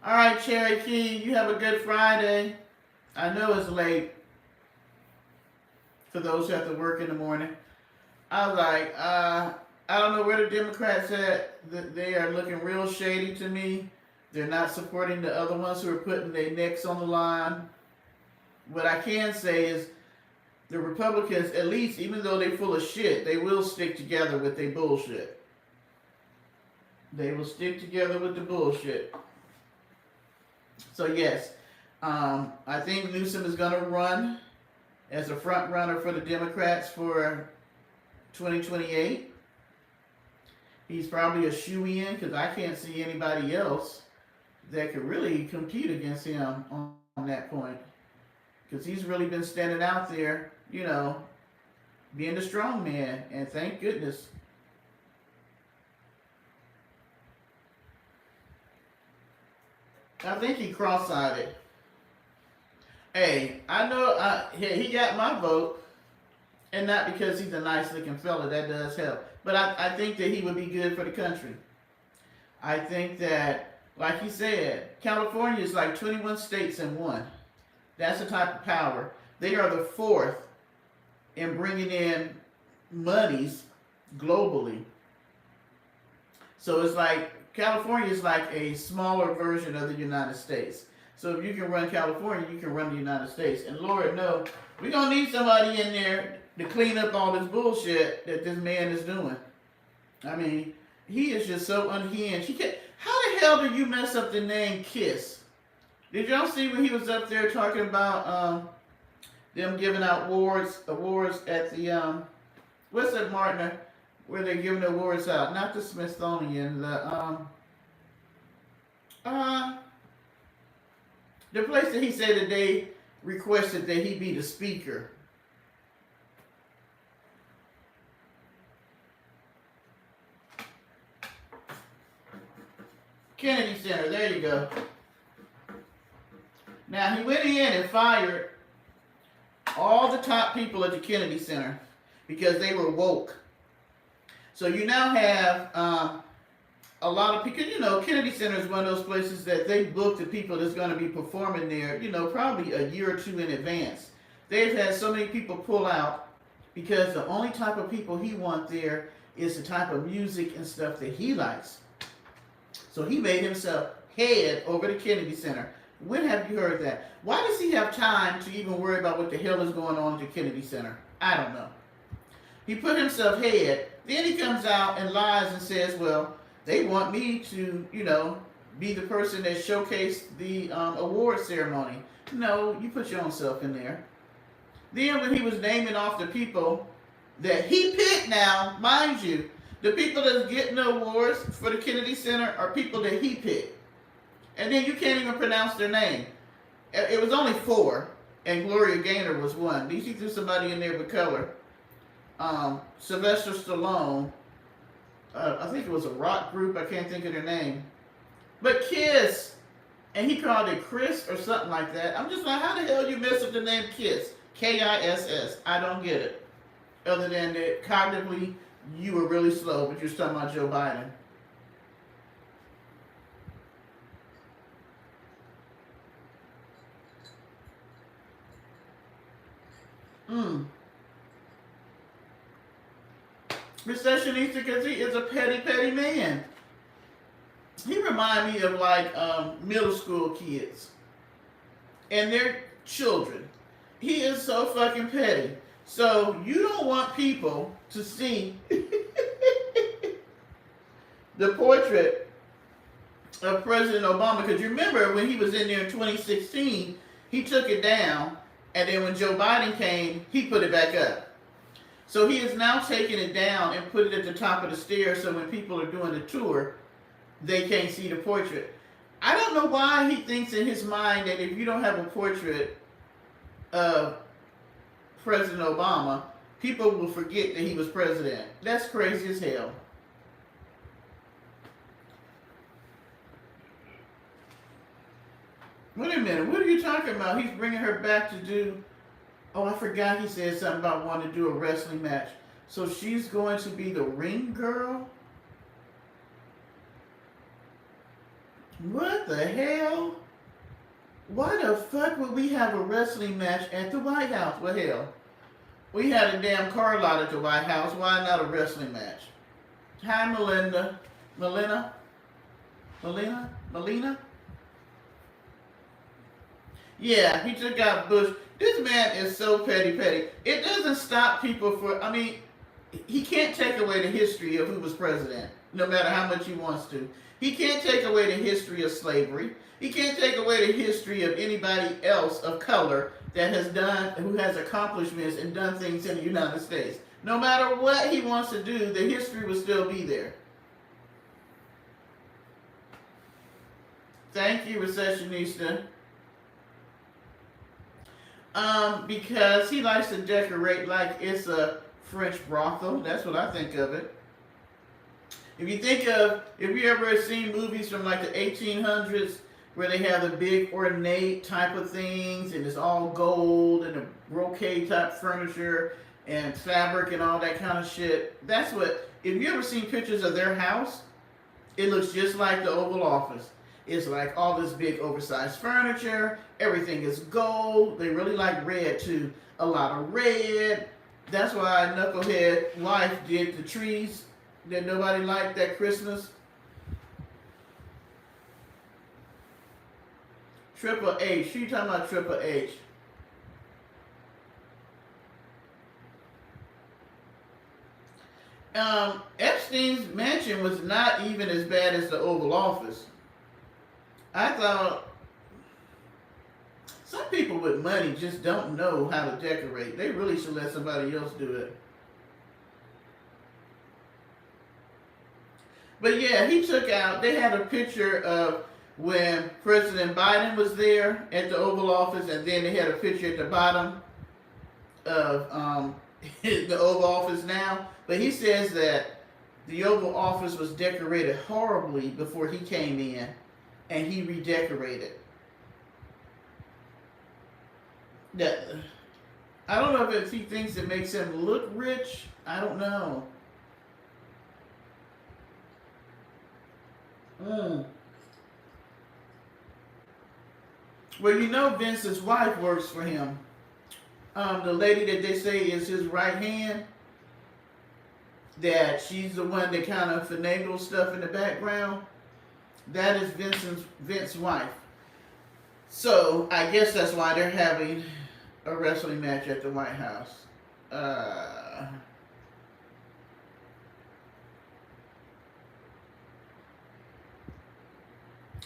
All right, Cherry Key, you have a good Friday. I know it's late for those who have to work in the morning. I was like, I don't know where the Democrats at. They are looking real shady to me. They're not supporting the other ones who are putting their necks on the line. What I can say is the Republicans, at least, even though they're full of shit, they will stick together with their bullshit. They will stick together with the bullshit. So yes, I think Newsom is going to run as a front runner for the Democrats for 2028. He's probably a shoo-in because I can't see anybody else that could really compete against him on that point. Because he's really been standing out there, you know, being the strong man, and thank goodness. I think he cross-eyed it. Hey, I know he got my vote, and not because he's a nice-looking fella. That does help. But I think that he would be good for the country. I think that, like he said, California is like 21 states in one. That's the type of power. They are the fourth in bringing in monies globally. So it's like California is like a smaller version of the United States. So if you can run California, you can run the United States. And Lord, no, we're going to need somebody in there to clean up all this bullshit that this man is doing. I mean, he is just so unhinged. How the hell do you mess up the name Kiss? Did y'all see when he was up there talking about them giving out awards at the, what's that, Martin, where they're giving the awards out? Not the Smithsonian, the place that he said that they requested that he be the speaker. Kennedy Center, there you go. Now, he went in and fired all the top people at the Kennedy Center because they were woke. So you now have a lot of people, you know, Kennedy Center is one of those places that they book the people that's going to be performing there, you know, probably a year or two in advance. They've had so many people pull out because the only type of people he wants there is the type of music and stuff that he likes. So he made himself head over the Kennedy Center. When have you heard that? Why does he have time to even worry about what the hell is going on at the Kennedy Center? I don't know. He put himself head. Then he comes out and lies and says, well, they want me to, you know, be the person that showcased the award ceremony. No, you put your own self in there. Then when he was naming off the people that he picked now, mind you, the people that's getting the awards for the Kennedy Center are people that he picked. And then you can't even pronounce their name. It was only 4, and Gloria Gaynor was one. At least he threw somebody in there with color. Sylvester Stallone. I think it was a rock group. I can't think of their name. But Kiss. And he called it Chris or something like that. I'm just like, how the hell you mess up the name Kiss? Kiss. I don't get it. Other than that, cognitively, you were really slow, but you're talking about Joe Biden. Recessionista because he is a petty, petty man. He reminds me of like middle school kids and their children. He is so fucking petty. So you don't want people to see the portrait of President Obama, because you remember when he was in there in 2016, he took it down, and then when Joe Biden came, he put it back up. So he is now taking it down and put it at the top of the stairs, so when people are doing the tour, they can't see the portrait. I don't know why he thinks in his mind that if you don't have a portrait of President Obama, people will forget that he was president. That's crazy as hell. Wait a minute, what are you talking about? He's bringing her back to do... Oh, I forgot he said something about wanting to do a wrestling match. So she's going to be the ring girl? What the hell? Why the fuck would we have a wrestling match at the White House? Well, hell, we had a damn car lot at the White House. Why not a wrestling match? Hi, Melinda. Melina? Yeah, he took out Bush. This man is so petty. It doesn't stop people for, I mean, he can't take away the history of who was president, no matter how much he wants to. He can't take away the history of slavery. He can't take away the history of anybody else of color that has done, who has accomplishments and done things in the United States. No matter what he wants to do, the history will still be there. Thank you, Recessionista. Because he likes to decorate like it's a French brothel. That's what I think of it. If you ever seen movies from like the 1800s where they have the big ornate type of things and it's all gold and the brocade type furniture and fabric and all that kind of shit. That's what, if you ever seen pictures of their house, it looks just like the Oval Office. It's like all this big oversized furniture. Everything is gold. They really like red too. A lot of red. That's why Knucklehead wife did the trees that nobody liked that Christmas. Triple H. She talking about Triple H. Epstein's mansion was not even as bad as the Oval Office. I thought some people with money just don't know how to decorate. They really should let somebody else do it. But yeah, he took out, they had a picture of when President Biden was there at the Oval Office, and then they had a picture at the bottom of the Oval Office now. But he says that the Oval Office was decorated horribly before he came in, and he redecorated. That, I don't know if he thinks it makes him look rich. I don't know. Well, you know Vince's wife works for him. The lady that they say is his right hand, that she's the one that kind of finagles stuff in the background. That is Vince's wife. So I guess that's why they're having a wrestling match at the White House.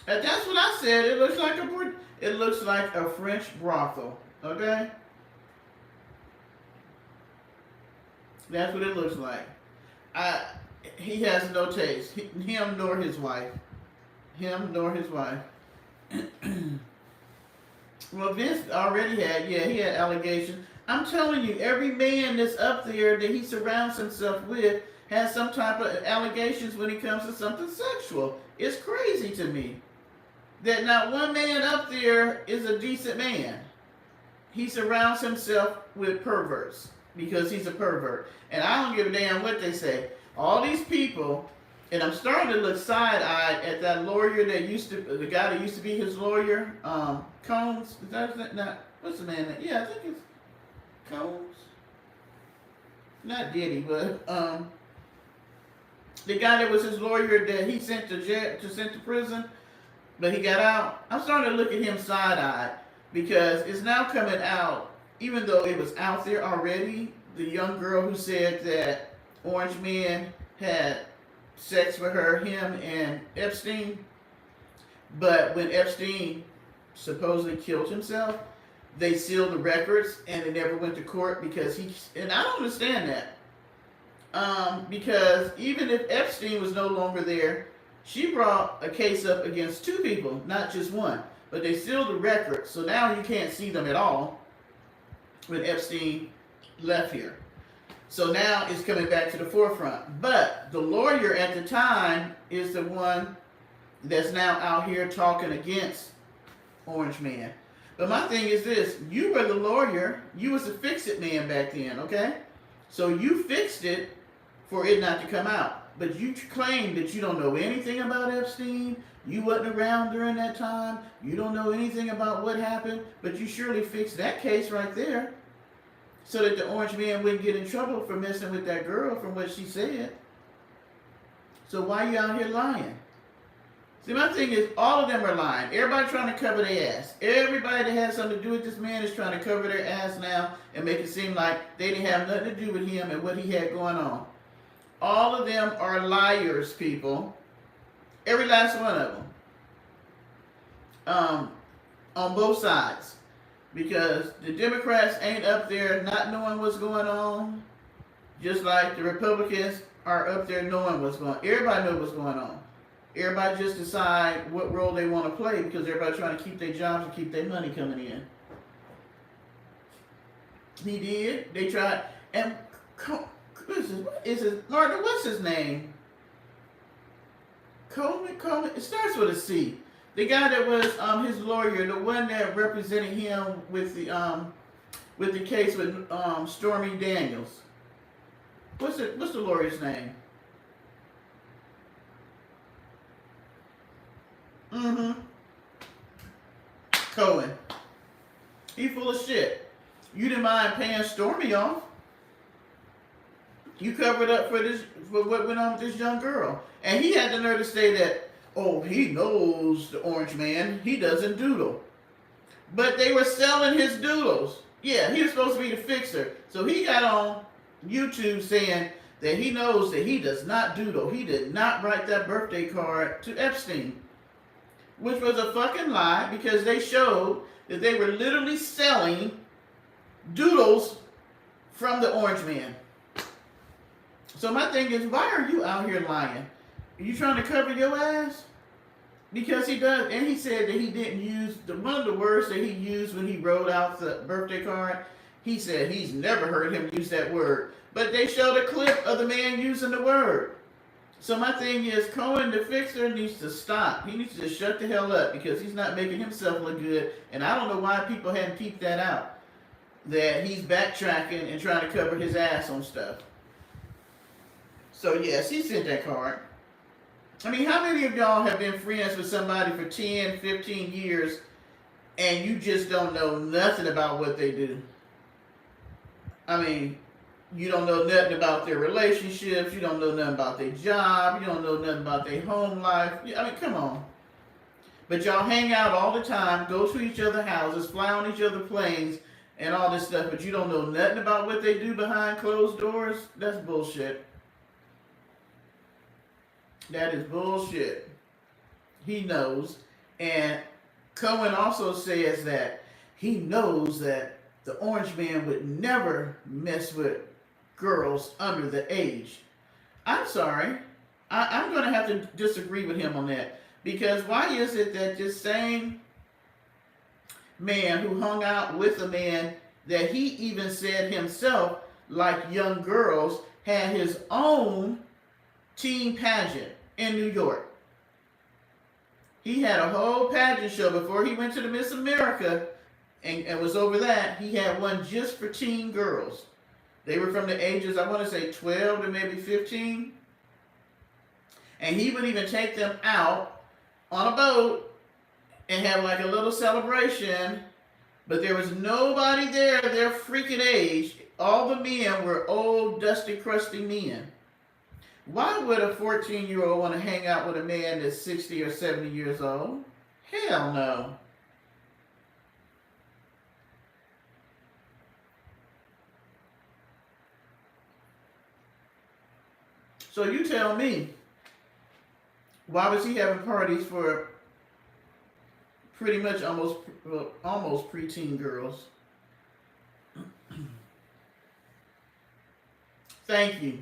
And that's what I said. It looks like a French brothel. Okay? That's what it looks like. He has no taste. Him nor his wife. Well, Vince already had, he had allegations. I'm telling you, every man that's up there that he surrounds himself with has some type of allegations when it comes to something sexual. It's crazy to me that not one man up there is a decent man. He surrounds himself with perverts because he's a pervert. And I don't give a damn what they say. All these people, and I'm starting to look side-eyed at that lawyer that the guy that used to be his lawyer, Combs. Is that not, what's the man that, I think it's Combs. Not Diddy, but the guy that was his lawyer that he sent to prison, but he got out. I'm starting to look at him side-eyed because it's now coming out even though it was out there already, the young girl who said that Orange Man had sex with her, him and Epstein, but when Epstein supposedly killed himself, they sealed the records and it never went to court because and I don't understand that. Because even if Epstein was no longer there, she brought a case up against two people, not just one. But they sealed the record, so now you can't see them at all when Epstein left here. So now it's coming back to the forefront. But the lawyer at the time is the one that's now out here talking against Orange Man. But my thing is this, you were the lawyer, you was a fix-it man back then, okay? So you fixed it for it not to come out. But you claim that you don't know anything about Epstein, you wasn't around during that time, you don't know anything about what happened, but you surely fixed that case right there so that the Orange Man wouldn't get in trouble for messing with that girl from what she said. So why are you out here lying? See, my thing is, all of them are lying. Everybody trying to cover their ass. Everybody that has something to do with this man is trying to cover their ass now and make it seem like they didn't have nothing to do with him and what he had going on. All of them are liars, people. Every last one of them. On both sides. Because the Democrats ain't up there not knowing what's going on, just like the Republicans are up there knowing what's going on. Everybody knows what's going on. Everybody just decide what role they want to play because everybody's trying to keep their jobs and keep their money coming in. He did. They tried. And what is it? Martin, what's his name? Coleman? It starts with a C. The guy that was his lawyer, the one that represented him with the case with Stormy Daniels. What's the lawyer's name? Cohen. He full of shit. You didn't mind paying Stormy off. You covered up for what went on with this young girl. And he had the nerve to say that, oh, he knows the Orange Man. He doesn't doodle. But they were selling his doodles. Yeah, he was supposed to be the fixer. So he got on YouTube saying that he knows that he does not doodle. He did not write that birthday card to Epstein. Which was a fucking lie because they showed that they were literally selling doodles from the Orange Man. So my thing is, why are you out here lying? Are you trying to cover your ass? Because he does, and he said that he didn't use, one of the words that he used when he wrote out the birthday card, he said he's never heard him use that word. But they showed a clip of the man using the word. So my thing is, Cohen the fixer needs to stop. He needs to just shut the hell up because he's not making himself look good. And I don't know why people hadn't peeped that out. That he's backtracking and trying to cover his ass on stuff. So yes, he sent that card. I mean, how many of y'all have been friends with somebody for 10, 15 years and you just don't know nothing about what they do? I mean, you don't know nothing about their relationships. You don't know nothing about their job. You don't know nothing about their home life. I mean, come on. But y'all hang out all the time, go to each other's houses, fly on each other's planes, and all this stuff, but you don't know nothing about what they do behind closed doors? That's bullshit. That is bullshit. He knows. And Cohen also says that he knows that the Orange Man would never mess with girls under the age. I'm sorry. I'm going to have to disagree with him on that. Because why is it that this same man who hung out with a man that he even said himself, like young girls, had his own teen pageant in New York? He had a whole pageant show before he went to the Miss America and was over that. He had one just for teen girls. They were from the ages, I want to say 12 to maybe 15. And he would even take them out on a boat and have like a little celebration. But there was nobody there their freaking age. All the men were old, dusty, crusty men. Why would a 14-year-old want to hang out with a man that's 60 or 70 years old? Hell no. So you tell me, why was he having parties for pretty much almost preteen girls? Thank you.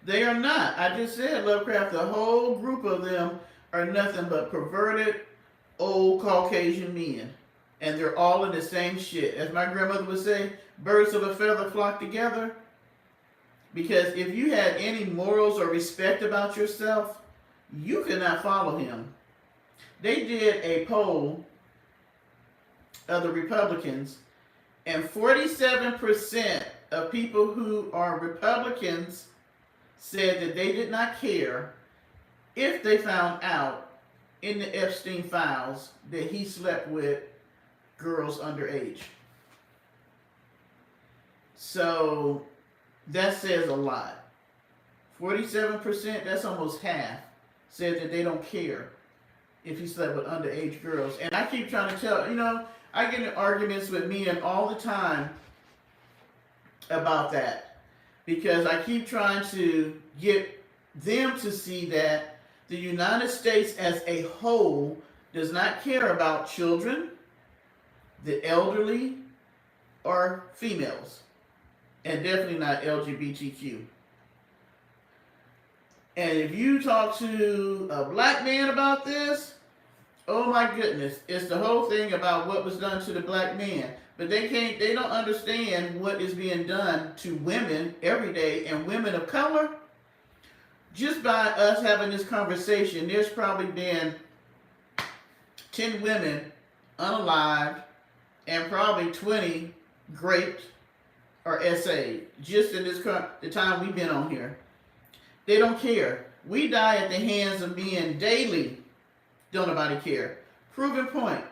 They are not. I just said, Lovecraft, the whole group of them are nothing but perverted old Caucasian men. And they're all in the same shit. As my grandmother would say, birds of a feather flock together. Because if you had any morals or respect about yourself, you could not follow him. They did a poll of the Republicans, and 47% of people who are Republicans said that they did not care if they found out in the Epstein files that he slept with girls underage. So that says a lot. 47%, that's almost half, said that they don't care if he slept with underage girls. And I keep trying to tell, I get in arguments with men all the time about that, because I keep trying to get them to see that the United States as a whole does not care about children, the elderly, or females, and definitely not LGBTQ. And if you talk to a black man about this, oh my goodness, it's the whole thing about what was done to the black man. But they don't understand what is being done to women every day, and women of color. Just by us having this conversation, there's probably been 10 women unalived and probably 20 raped or essayed just in the time we've been on here. They don't care. We die at the hands of men daily. Don't nobody care. Proven point.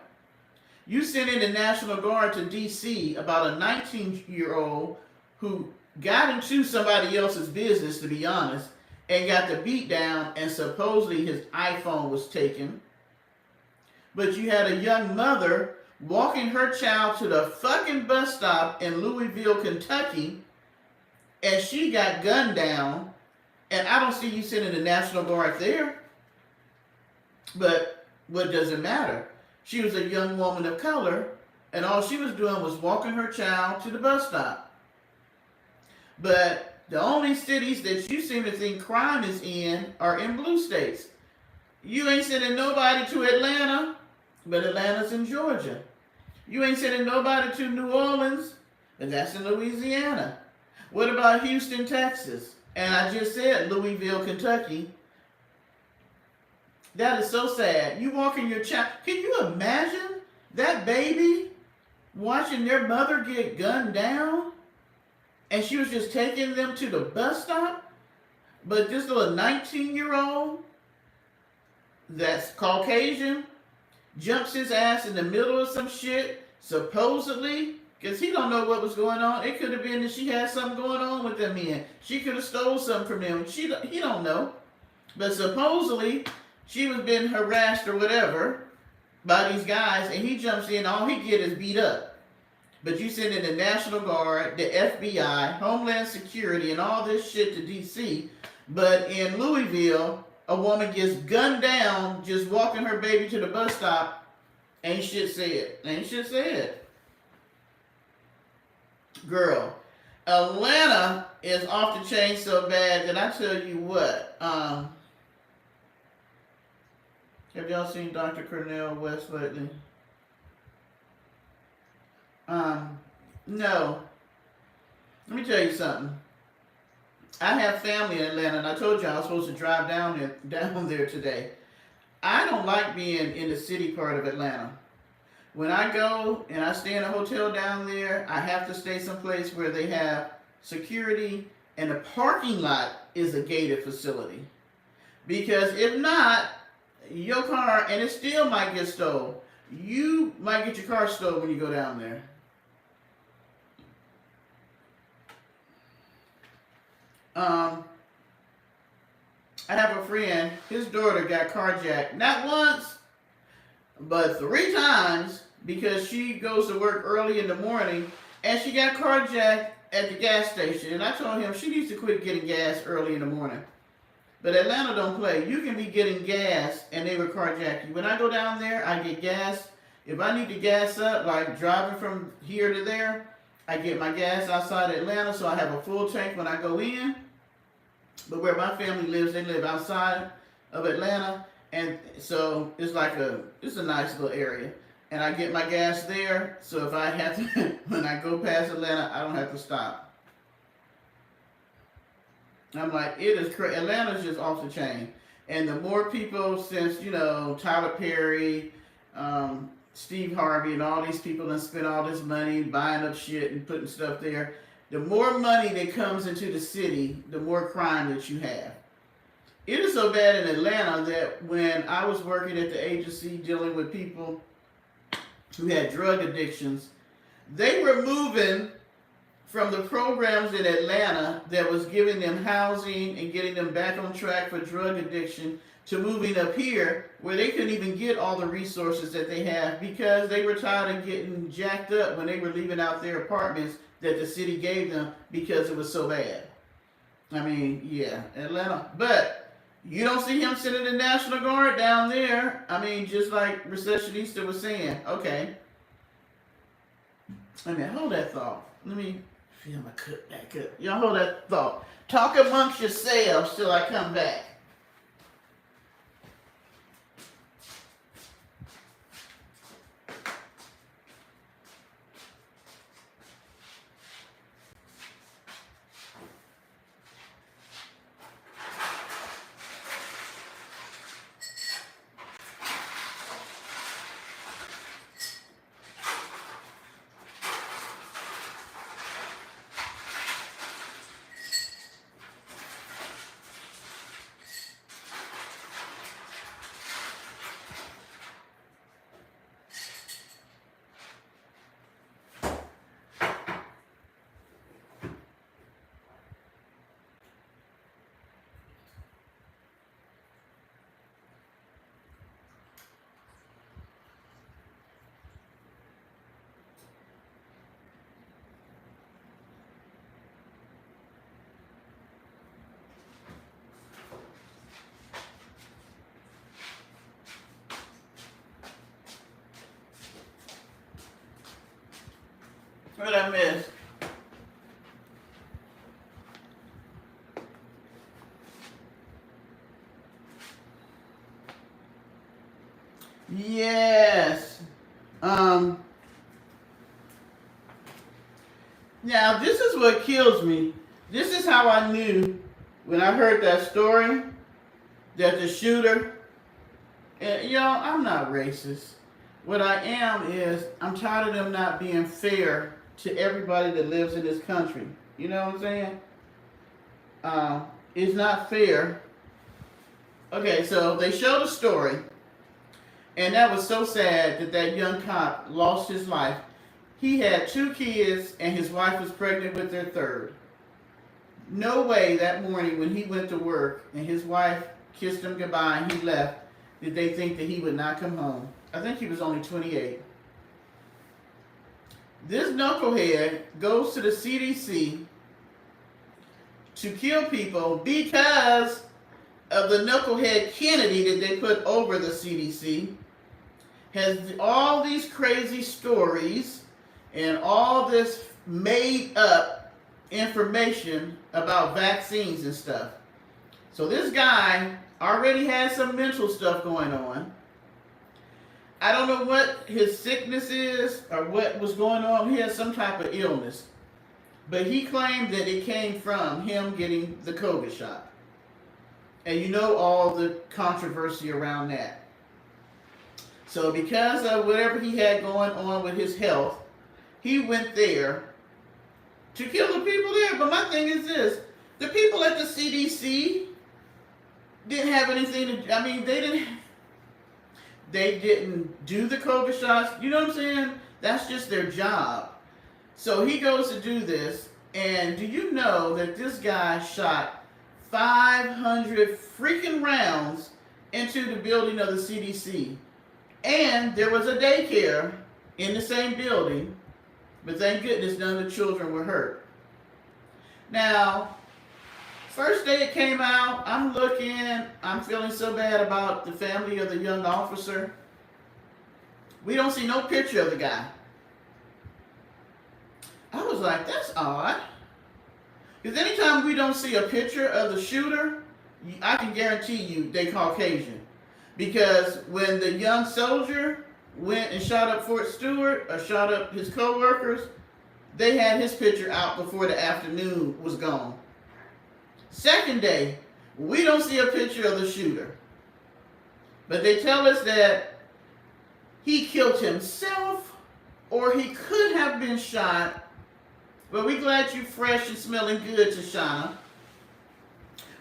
You sent in the National Guard to D.C. about a 19-year-old who got into somebody else's business, to be honest, and got the beat down, and supposedly his iPhone was taken. But you had a young mother walking her child to the fucking bus stop in Louisville, Kentucky, and she got gunned down, and I don't see you sending the National Guard there. But what does it matter? She was a young woman of color, and all she was doing was walking her child to the bus stop. But the only cities that you seem to think crime is in are in blue states. You ain't sending nobody to Atlanta, but Atlanta's in Georgia. You ain't sending nobody to New Orleans, but that's in Louisiana. What about Houston, Texas? And I just said Louisville, Kentucky. That is so sad. You walking your child. Can you imagine that baby watching their mother get gunned down? And she was just taking them to the bus stop? But this little 19-year-old that's Caucasian jumps his ass in the middle of some shit, supposedly, because he don't know what was going on. It could have been that she had something going on with them men. She could have stole something from them. He don't know. But supposedly, she was being harassed or whatever by these guys, and he jumps in, all he get is beat up. But you send in the National Guard, the FBI, Homeland Security, and all this shit to D.C., but in Louisville, a woman gets gunned down just walking her baby to the bus stop. Ain't shit said. Ain't shit said. Girl, Atlanta is off the chain so bad that I tell you what, have y'all seen Dr. Cornel West lately? No. Let me tell you something. I have family in Atlanta, and I told you I was supposed to drive down there today. I don't like being in the city part of Atlanta. When I go and I stay in a hotel down there, I have to stay someplace where they have security, and the parking lot is a gated facility. Because if not, your car, and it still might get stolen. You might get your car stolen when you go down there. I have a friend, his daughter got carjacked, not once, but 3 times, because she goes to work early in the morning, and she got carjacked at the gas station. And I told him she needs to quit getting gas early in the morning. But Atlanta don't play. You can be getting gas and they will carjack you. When I go down there, I get gas. If I need to gas up, like driving from here to there, I get my gas outside Atlanta, so I have a full tank when I go in. But where my family lives, they live outside of Atlanta, and so it's a nice little area. And I get my gas there, so if I have to, when I go past Atlanta, I don't have to stop. I'm like, it is crazy. Atlanta's just off the chain. And the more people, since, you know, Tyler Perry, Steve Harvey, and all these people that spend all this money buying up shit and putting stuff there, the more money that comes into the city, the more crime that you have. It is so bad in Atlanta that when I was working at the agency dealing with people who had drug addictions, they were moving from the programs in Atlanta that was giving them housing and getting them back on track for drug addiction to moving up here where they couldn't even get all the resources that they have because they were tired of getting jacked up when they were leaving out their apartments that the city gave them because it was so bad. I mean, yeah, Atlanta. But you don't see him sending the National Guard down there. I mean, just like Recessionista was saying. Okay. I mean, hold that thought. Let me feel my cup back up. Y'all hold that thought. Talk amongst yourselves till I come back. What I missed? Yes. Now this is what kills me. This is how I knew when I heard that story that the shooter, and y'all, I'm not racist. What I am is I'm tired of them not being fair to everybody that lives in this country. You know what I'm saying? It's not fair. Okay, so they showed a story, and that was so sad that that young cop lost his life. He had 2 kids, and his wife was pregnant with their third. No way that morning when he went to work and his wife kissed him goodbye and he left, did they think that he would not come home. I think he was only 28. This knucklehead goes to the CDC to kill people because of the knucklehead Kennedy that they put over the CDC, has all these crazy stories and all this made up information about vaccines and stuff. So this guy already had some mental stuff going on. I don't know what his sickness is or what was going on. He had some type of illness. But he claimed that it came from him getting the COVID shot. And you know all the controversy around that. So because of whatever he had going on with his health, he went there to kill the people there. But my thing is this. The people at the CDC didn't have anything to, I mean, they didn't do the COVID shots. You know what I'm saying? That's just their job. So he goes to do this, and do you know that this guy shot 500 freaking rounds into the building of the CDC? And there was a daycare in the same building, but thank goodness none of the children were hurt. Now, First day it came out, I'm looking, I'm feeling so bad about the family of the young officer. We don't see no picture of the guy. I was like, that's odd. Because anytime we don't see a picture of the shooter, I can guarantee you they Caucasian. Because when the young soldier went and shot up Fort Stewart or shot up his co-workers, they had his picture out before the afternoon was gone. Second day, we don't see a picture of the shooter. But they tell us that he killed himself or he could have been shot. But we're glad you fresh and smelling good, Tashana.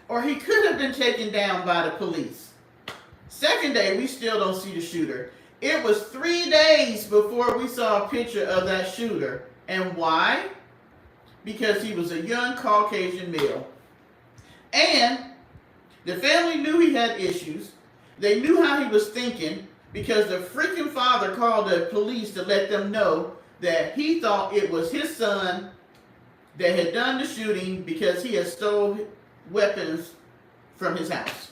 Or he could have been taken down by the police. Second day, we still don't see the shooter. It was 3 days before we saw a picture of that shooter. And why? Because he was a young Caucasian male. And the family knew he had issues. They knew how he was thinking because the freaking father called the police to let them know that he thought it was his son that had done the shooting because he had stole weapons from his house.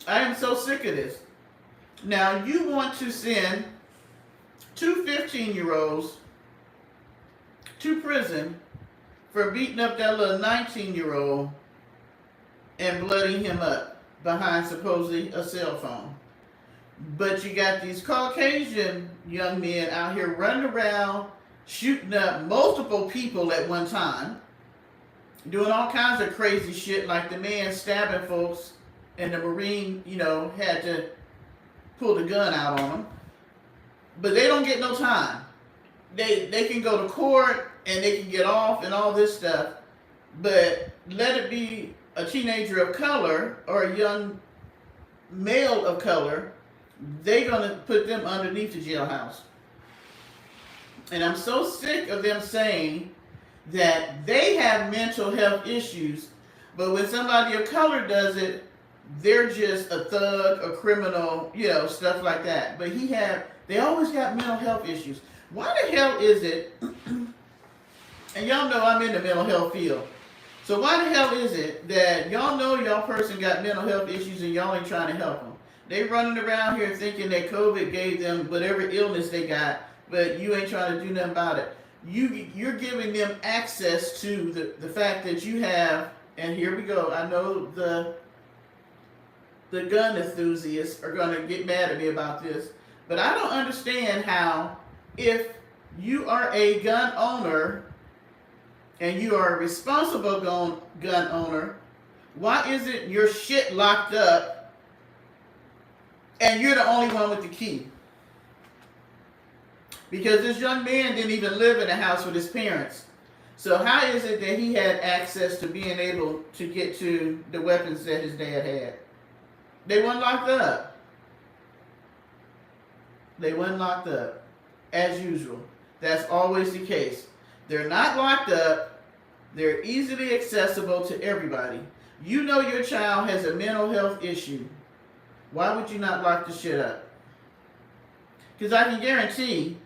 I am so sick of this. Now, you want to send two 15-year-olds to prison for beating up that little 19-year-old and blooding him up behind supposedly a cell phone. But you got these Caucasian young men out here running around, shooting up multiple people at one time, doing all kinds of crazy shit, like the man stabbing folks and the Marine, had to pull the gun out on him. But they don't get no time. They can go to court and they can get off and all this stuff. But let it be a teenager of color or a young male of color, they're going to put them underneath the jailhouse. And I'm so sick of them saying that they have mental health issues, but when somebody of color does it, they're just a thug, a criminal, stuff like that. But they always got mental health issues. Why the hell is it, and y'all know I'm in the mental health field, so why the hell is it that y'all know y'all person got mental health issues and y'all ain't trying to help them? They running around here thinking that COVID gave them whatever illness they got, but you ain't trying to do nothing about it. You're giving them access to the fact that you have, and here we go, I know the gun enthusiasts are going to get mad at me about this, but I don't understand how, if you are a gun owner and you are a responsible gun owner, why isn't your shit locked up and you're the only one with the key? Because this young man didn't even live in the house with his parents. So how is it that he had access to being able to get to the weapons that his dad had? They weren't locked up. They weren't locked up. As usual. That's always the case. They're not locked up. They're easily accessible to everybody. You know your child has a mental health issue. Why would you not lock the shit up? Because I can guarantee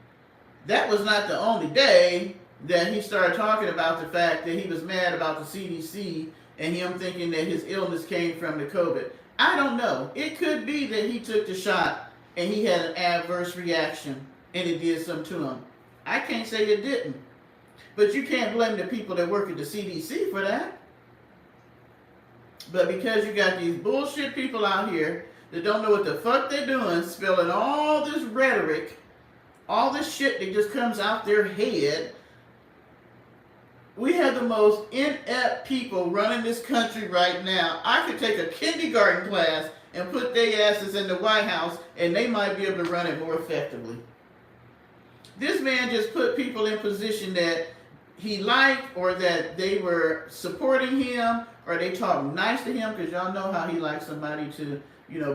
that was not the only day that he started talking about the fact that he was mad about the CDC and him thinking that his illness came from the COVID. I don't know. It could be that he took the shot and he had an adverse reaction and it did something to him. I can't say it didn't. But you can't blame the people that work at the CDC for that. But because you got these bullshit people out here that don't know what the fuck they're doing, spilling all this rhetoric, all this shit that just comes out their head, we have the most inept people running this country right now. I could take a kindergarten class and put their asses in the White House and they might be able to run it more effectively. This man just put people in position that he liked, or that they were supporting him, or they talk nice to him, because y'all know how he likes somebody to,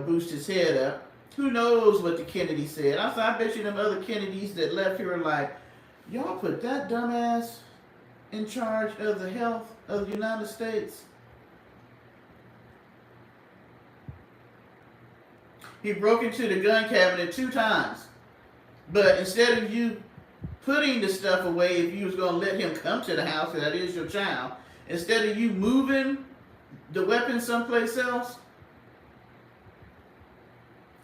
boost his head up. Who knows what the Kennedy said? I bet you them other Kennedys that left here are like, y'all put that dumbass in charge of the health of the United States. He broke into the gun cabinet 2 times. But instead of you putting the stuff away, if you was going to let him come to the house, that is your child, instead of you moving the weapon someplace else,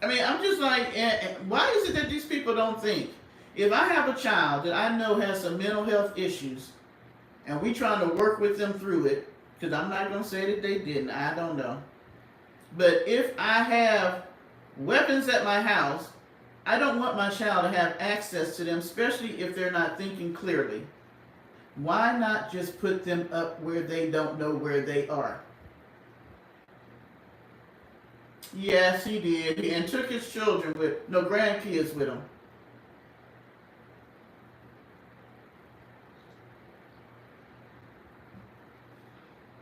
I mean, I'm just like, why is it that these people don't think, if I have a child that I know has some mental health issues, and we trying to work with them through it, because I'm not going to say that they didn't, I don't know. But if I have weapons at my house, I don't want my child to have access to them, especially if they're not thinking clearly. Why not just put them up where they don't know where they are? Yes, he did. And took his children with, no, grandkids with him.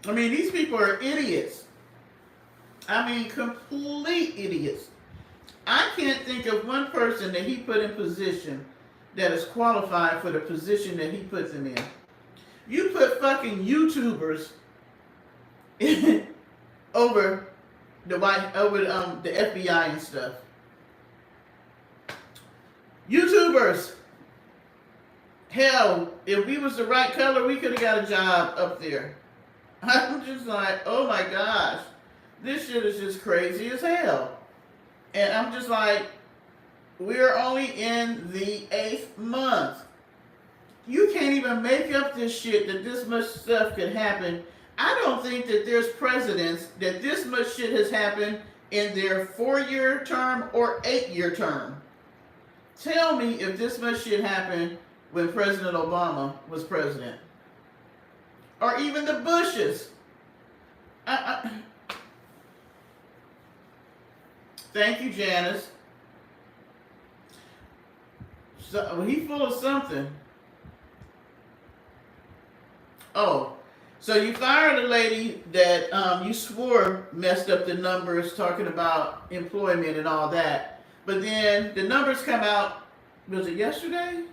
I mean, these people are idiots. I mean, complete idiots. I can't think of one person that he put in position that is qualified for the position that he puts them in. You put fucking YouTubers over the FBI and stuff. YouTubers. Hell, if we was the right color, we could have got a job up there. I'm just like, oh my gosh, this shit is just crazy as hell. And I'm just like, we're only in the 8th month. You can't even make up this shit that this much stuff could happen. I don't think that there's presidents that this much shit has happened in their 4-year term or 8-year term. Tell me if this much shit happened when President Obama was president. Or even the Bushes. Thank you, Janice. So, he full of something. Oh, so you fired a lady that you swore messed up the numbers talking about employment and all that. But then the numbers come out, was it yesterday?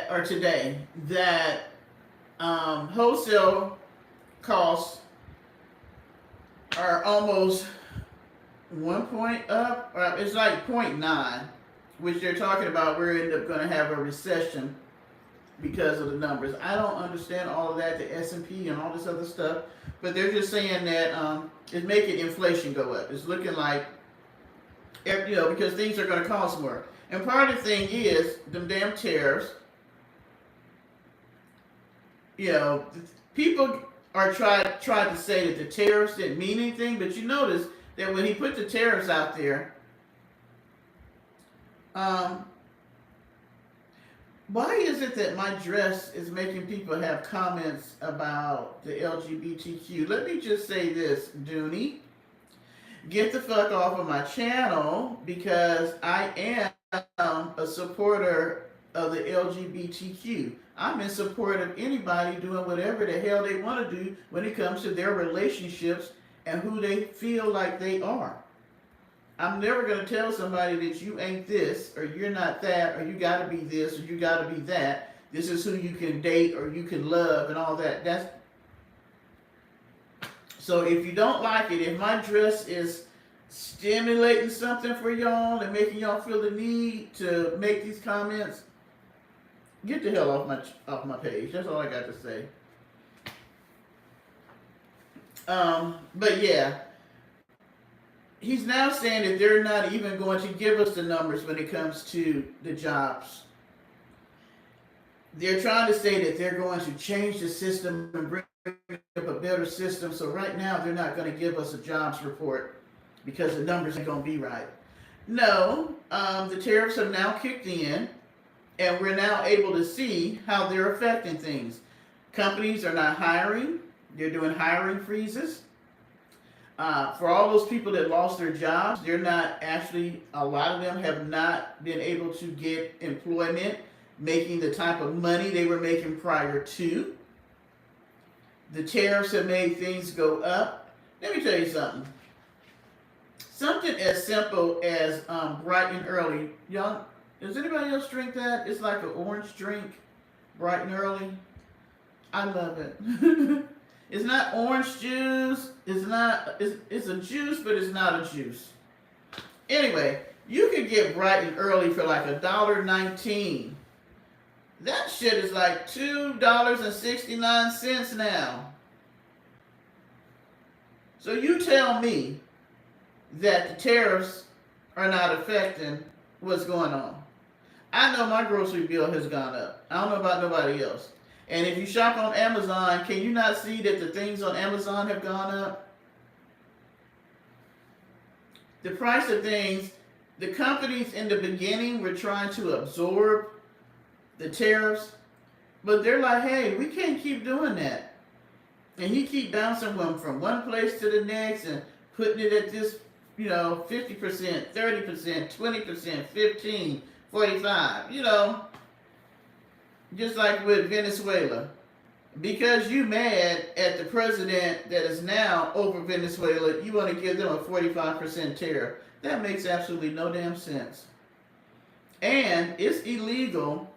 Or today, that wholesale costs are almost 1 point up. It's like 0.9, which they're talking about we're end up going to have a recession because of the numbers. I don't understand all of that, the S&P and all this other stuff, but they're just saying that it's making inflation go up. It's looking like, because things are going to cost more. And part of the thing is them damn tariffs. People are trying to say that the tariffs didn't mean anything, but you notice that when he put the tariffs out there, why is it that my dress is making people have comments about the LGBTQ? Let me just say this, Dooney. Get the fuck off of my channel, because I am a supporter of the LGBTQ. I'm in support of anybody doing whatever the hell they want to do when it comes to their relationships and who they feel like they are. I'm never going to tell somebody that you ain't this, or you're not that, or you got to be this, or you got to be that. This is who you can date or you can love and all that. So if you don't like it, if my dress is stimulating something for y'all and making y'all feel the need to make these comments, get the hell off my page. That's all I got to say. But yeah, he's now saying that they're not even going to give us the numbers when it comes to the jobs. They're trying to say that they're going to change the system and bring up a better system. So right now they're not going to give us a jobs report because the numbers ain't going to be right. No, the tariffs have now kicked in, and we're now able to see how they're affecting things. Companies are not hiring. They're doing hiring freezes. For all those people that lost their jobs, they're not actually, a lot of them have not been able to get employment making the type of money they were making prior to. The tariffs have made things go up. Let me tell you something. Something as simple as bright and early. Y'all, does anybody else drink that? It's like an orange drink, bright and early. I love it. It's not orange juice. It's a juice, but it's not a juice. Anyway, you could get bright and early for like $1.19. That shit is like $2.69 now. So you tell me that the tariffs are not affecting what's going on. I know my grocery bill has gone up. I don't know about nobody else. And if you shop on Amazon, can you not see that the things on Amazon have gone up? The price of things, the companies in the beginning were trying to absorb the tariffs, but they're like, hey, we can't keep doing that. And he keep bouncing them from one place to the next and putting it at this, 50%, 30%, 20%, 15, 45, just like with Venezuela. Because you mad at the president that is now over Venezuela, you want to give them a 45% tariff. That makes absolutely no damn sense. And it's illegal,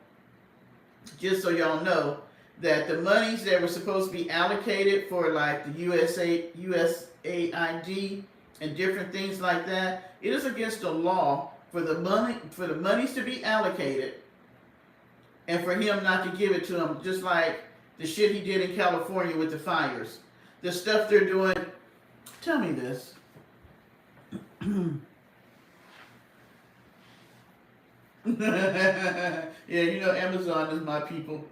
just so y'all know, that the monies that were supposed to be allocated for like the USAID and different things like that, it is against the law for the monies to be allocated and for him not to give it to them, just like the shit he did in California with the fires. The stuff they're doing. Tell me this. Yeah, Amazon is my people.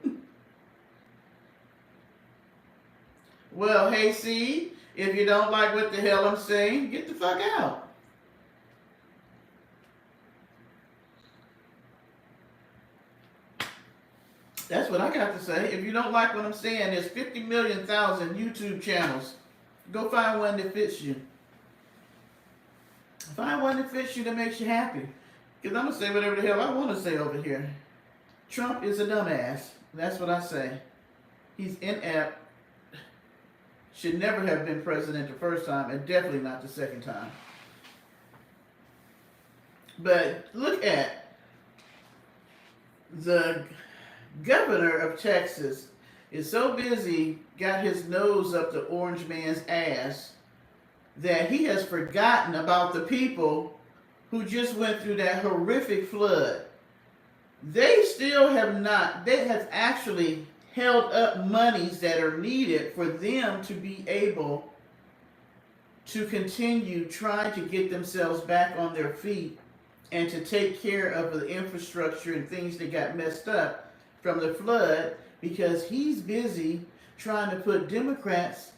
Well, hey, see, if you don't like what the hell I'm saying, get the fuck out. That's what I got to say. If you don't like what I'm saying, there's 50 million thousand YouTube channels. Go find one that fits you. Find one that fits you that makes you happy. Because I'm going to say whatever the hell I want to say over here. Trump is a dumbass. That's what I say. He's inept. Should never have been president the first time, and definitely not the second time. But look at the governor of Texas is so busy, got his nose up the orange man's ass, that he has forgotten about the people who just went through that horrific flood. They still have not, they have actually held up monies that are needed for them to be able to continue trying to get themselves back on their feet and to take care of the infrastructure and things that got messed up from the flood, because he's busy trying to put Democrats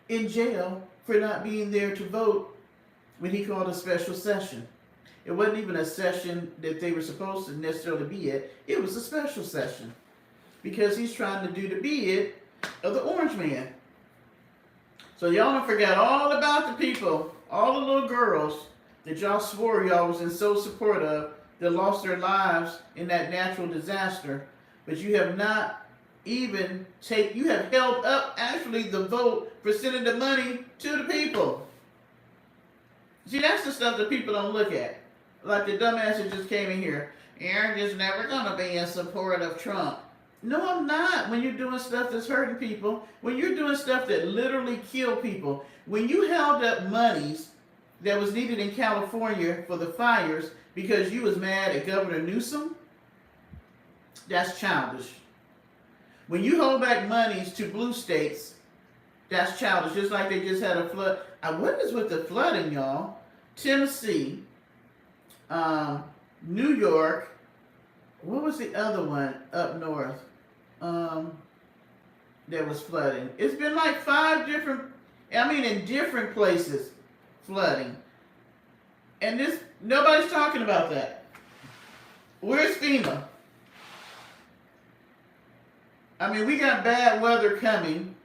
in jail for not being there to vote when he called a special session. It wasn't even a session that they were supposed to necessarily be at. It was a special session because he's trying to do the bid of the orange man. So y'all don't forget all about the people, all the little girls that y'all swore y'all was in so support of that lost their lives in that natural disaster. But you have not even you have held up actually the vote for sending the money to the people. See, that's the stuff that people don't look at. Like the dumbass that just came in here. You're just never going to be in support of Trump. No, I'm not. When you're doing stuff that's hurting people, when you're doing stuff that literally kill people, when you held up monies that was needed in California for the fires because you was mad at Governor Newsom, that's childish. When you hold back monies to blue states, that's childish. Just like they just had a flood. What is with the flooding, y'all? Tennessee, New York, what was the other one up north that was flooding? It's been like 5 different, in different places, flooding. And nobody's talking about that. Where's FEMA? We got bad weather coming.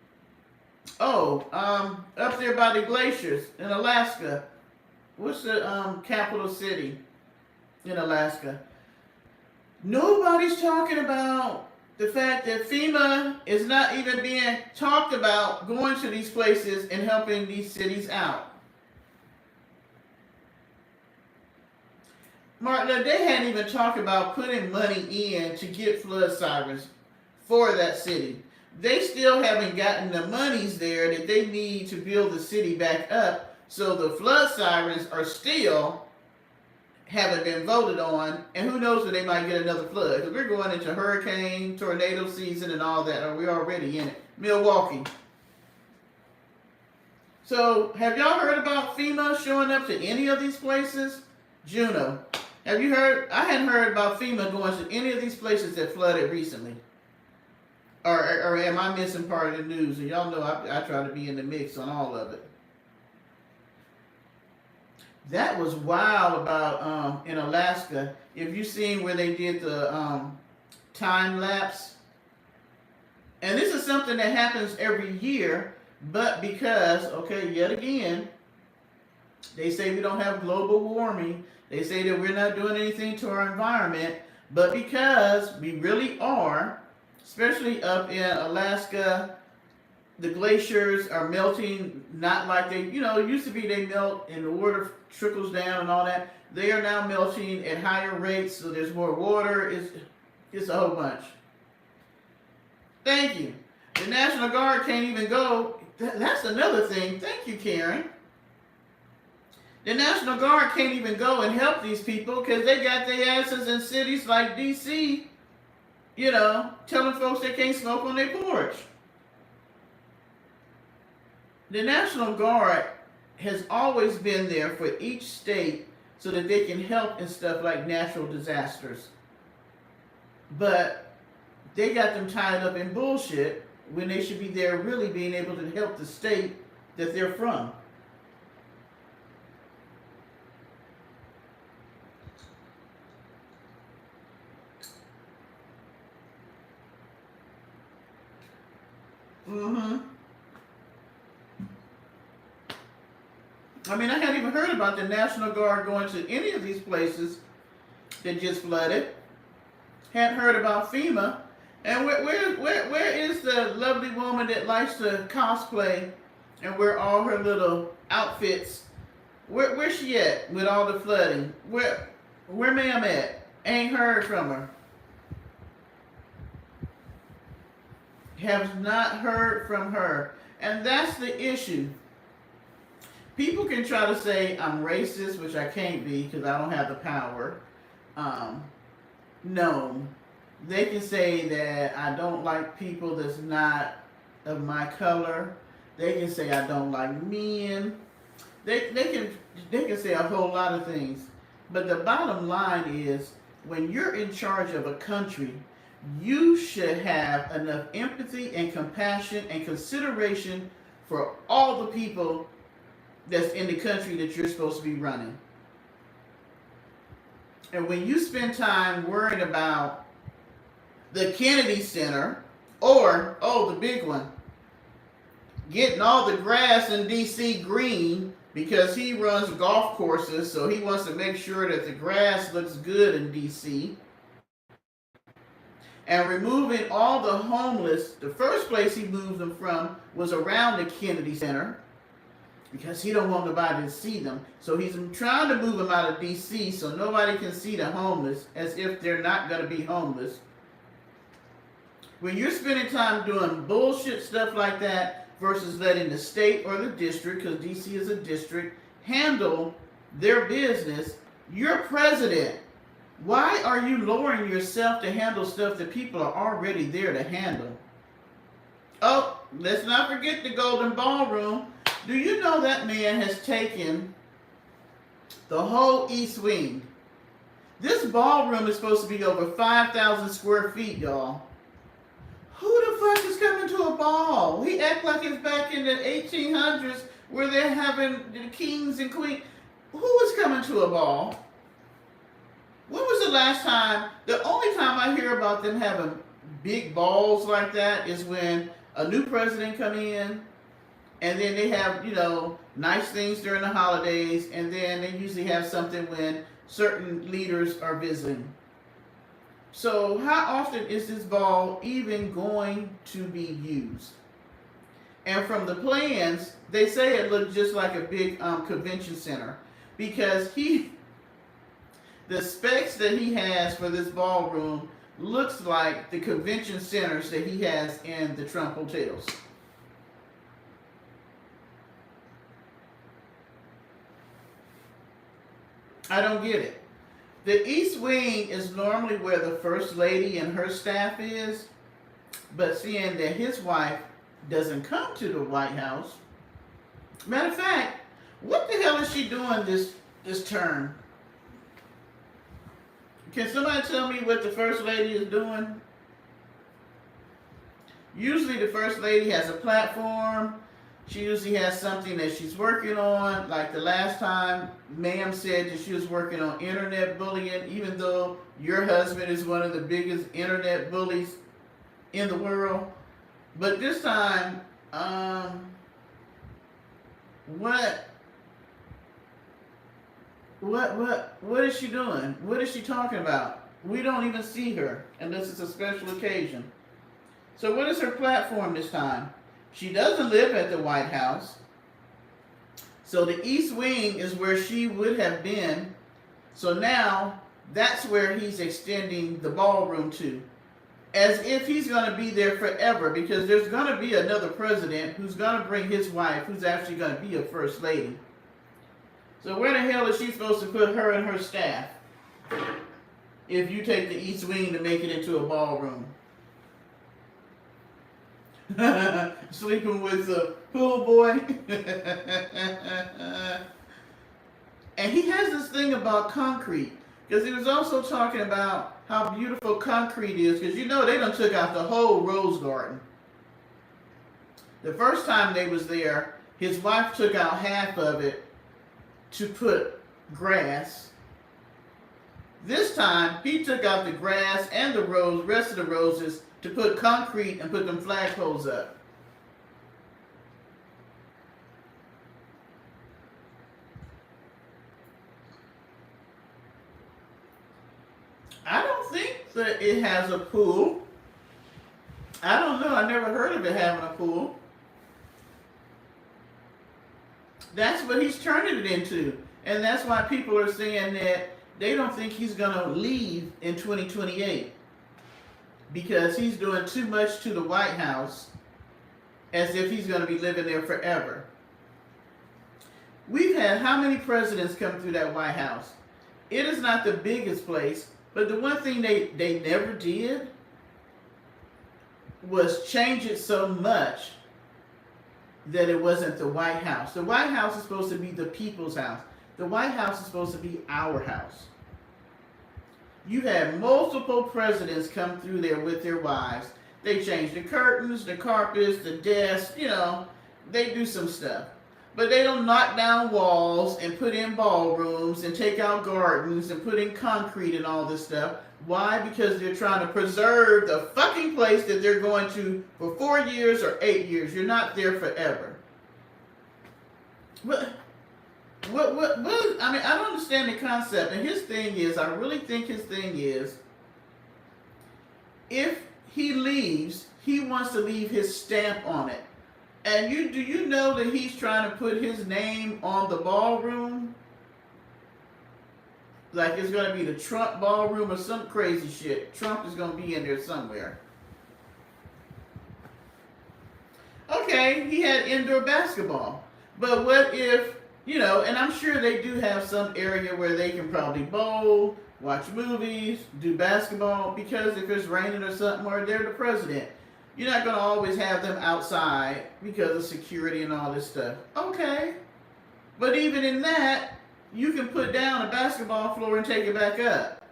Up there by the glaciers in Alaska. What's the capital city in Alaska? Nobody's talking about the fact that FEMA is not even being talked about going to these places and helping these cities out. Martin, they hadn't even talked about putting money in to get flood sirens for that city. They still haven't gotten the monies there that they need to build the city back up. So the flood sirens are still haven't been voted on, and who knows when they might get another flood. Because we're going into hurricane, tornado season, and all that, or we're already in it. Milwaukee. So, have y'all heard about FEMA showing up to any of these places? Juno. Have you heard? I hadn't heard about FEMA going to any of these places that flooded recently. Or am I missing part of the news? And y'all know I try to be in the mix on all of it. That was wild about in Alaska. If you seen where they did the time lapse, and this is something that happens every year, but because, okay, yet again, they say we don't have global warming. They say that we're not doing anything to our environment, but because we really are, especially up in Alaska, the glaciers are melting, not like they, it used to be they melt and the water trickles down and all that. They are now melting at higher rates, so there's more water. It's a whole bunch. Thank you. The National Guard can't even go. That's another thing. Thank you, Karen. The National Guard can't even go and help these people because they got their asses in cities like D.C., telling folks they can't smoke on their porch. The National Guard has always been there for each state so that they can help in stuff like natural disasters. But they got them tied up in bullshit when they should be there really being able to help the state that they're from. I mean, I hadn't even heard about the National Guard going to any of these places that just flooded. Hadn't heard about FEMA. And where is the lovely woman that likes to cosplay and wear all her little outfits? Where's she at with all the flooding? Where ma'am at? Ain't heard from her. Have not heard from her. And that's the issue. People can try to say I'm racist, which I can't be because I don't have the power. No. They can say that I don't like people that's not of my color. They can say I don't like men. They can say a whole lot of things. But the bottom line is, when you're in charge of a country, you should have enough empathy and compassion and consideration for all the people that's in the country that you're supposed to be running. And when you spend time worrying about the Kennedy Center, or, the big one, getting all the grass in D.C. green because he runs golf courses, so he wants to make sure that the grass looks good in D.C., and removing all the homeless. The first place he moved them from was around the Kennedy Center because he don't want nobody to see them. So he's trying to move them out of D.C. so nobody can see the homeless, as if they're not going to be homeless. When you're spending time doing bullshit stuff like that versus letting the state or the district, because D.C. is a district, handle their business, you're president. Why are you lowering yourself to handle stuff that people are already there to handle? Oh, let's not forget the Golden Ballroom. Do you know that man has taken the whole East Wing? This ballroom is supposed to be over 5,000 square feet, y'all. Who the fuck is coming to a ball? He act like it's back in the 1800s where they're having the kings and queens. Who is coming to a ball? When was the last time? The only time I hear about them having big balls like that is when a new president come in, and then they have, nice things during the holidays, and then they usually have something when certain leaders are visiting. So how often is this ball even going to be used? And from the plans, they say it looked just like a big convention center, because the specs that he has for this ballroom looks like the convention centers that he has in the Trump hotels. I don't get it. The East Wing is normally where the First Lady and her staff is, but seeing that his wife doesn't come to the White House. Matter of fact, what the hell is she doing this term? Can somebody tell me what the First Lady is doing? Usually the First Lady has a platform. She usually has something that she's working on. Like the last time, ma'am said that she was working on internet bullying, even though your husband is one of the biggest internet bullies in the world. But this time, what is she doing? What is she talking about? We don't even see her unless it's a special occasion. So what is her platform this time? She doesn't live at the White House. So the East Wing is where she would have been. So now that's where he's extending the ballroom to. As if he's going to be there forever, because there's going to be another president who's going to bring his wife, who's actually going to be a First Lady. So where the hell is she supposed to put her and her staff if you take the East Wing to make it into a ballroom? Sleeping with the pool boy. And he has this thing about concrete, because he was also talking about how beautiful concrete is, because you know they done took out the whole rose garden. The first time they was there, his wife took out half of it to put grass. This time, he took out the grass and the rest of the roses to put concrete and put them flagpoles up. I don't think that it has a pool. I don't know. I never heard of it having a pool. That's what he's turning it into. And that's why people are saying that they don't think he's going to leave in 2028. Because he's doing too much to the White House, as if he's going to be living there forever. We've had how many presidents come through that White House? It is not the biggest place, but the one thing they never did was change it so much that it wasn't the White House. The White House is supposed to be the people's house. The White House is supposed to be our house. You've had multiple presidents come through there with their wives. They change the curtains, the carpets, the desks, they do some stuff. But they don't knock down walls and put in ballrooms and take out gardens and put in concrete and all this stuff. Why? Because they're trying to preserve the fucking place that they're going to for 4 years or 8 years. You're not there forever. What? I mean, I don't understand the concept. And his thing is, I really think his thing is, if he leaves, he wants to leave his stamp on it. And do you know that he's trying to put his name on the ballroom? Like it's going to be the Trump ballroom or some crazy shit. Trump is going to be in there somewhere. Okay, he had indoor basketball. But what if, and I'm sure they do have some area where they can probably bowl, watch movies, do basketball, because if it's raining or something, or they're the president. You're not going to always have them outside because of security and all this stuff. Okay. But even in that, you can put down a basketball floor and take it back up.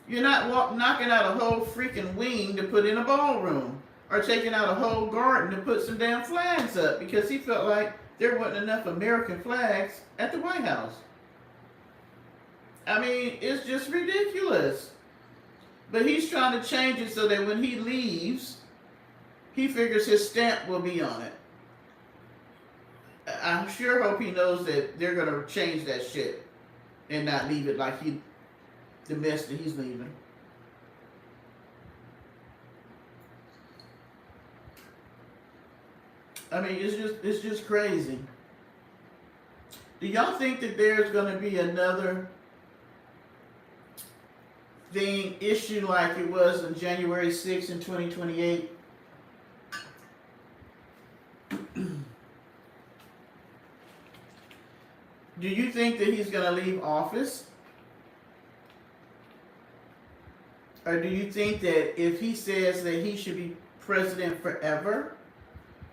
You're not knocking out a whole freaking wing to put in a ballroom, or taking out a whole garden to put some damn flags up, because he felt like there wasn't enough American flags at the White House. I mean, it's just ridiculous. But he's trying to change it so that when he leaves, he figures his stamp will be on it. I sure hope he knows that they're going to change that shit and not leave it like the mess that he's leaving. I mean, it's just crazy. Do y'all think that there's going to be another issue like it was on January 6th in 2028? Do you think that he's going to leave office? Or do you think that if he says that he should be president forever,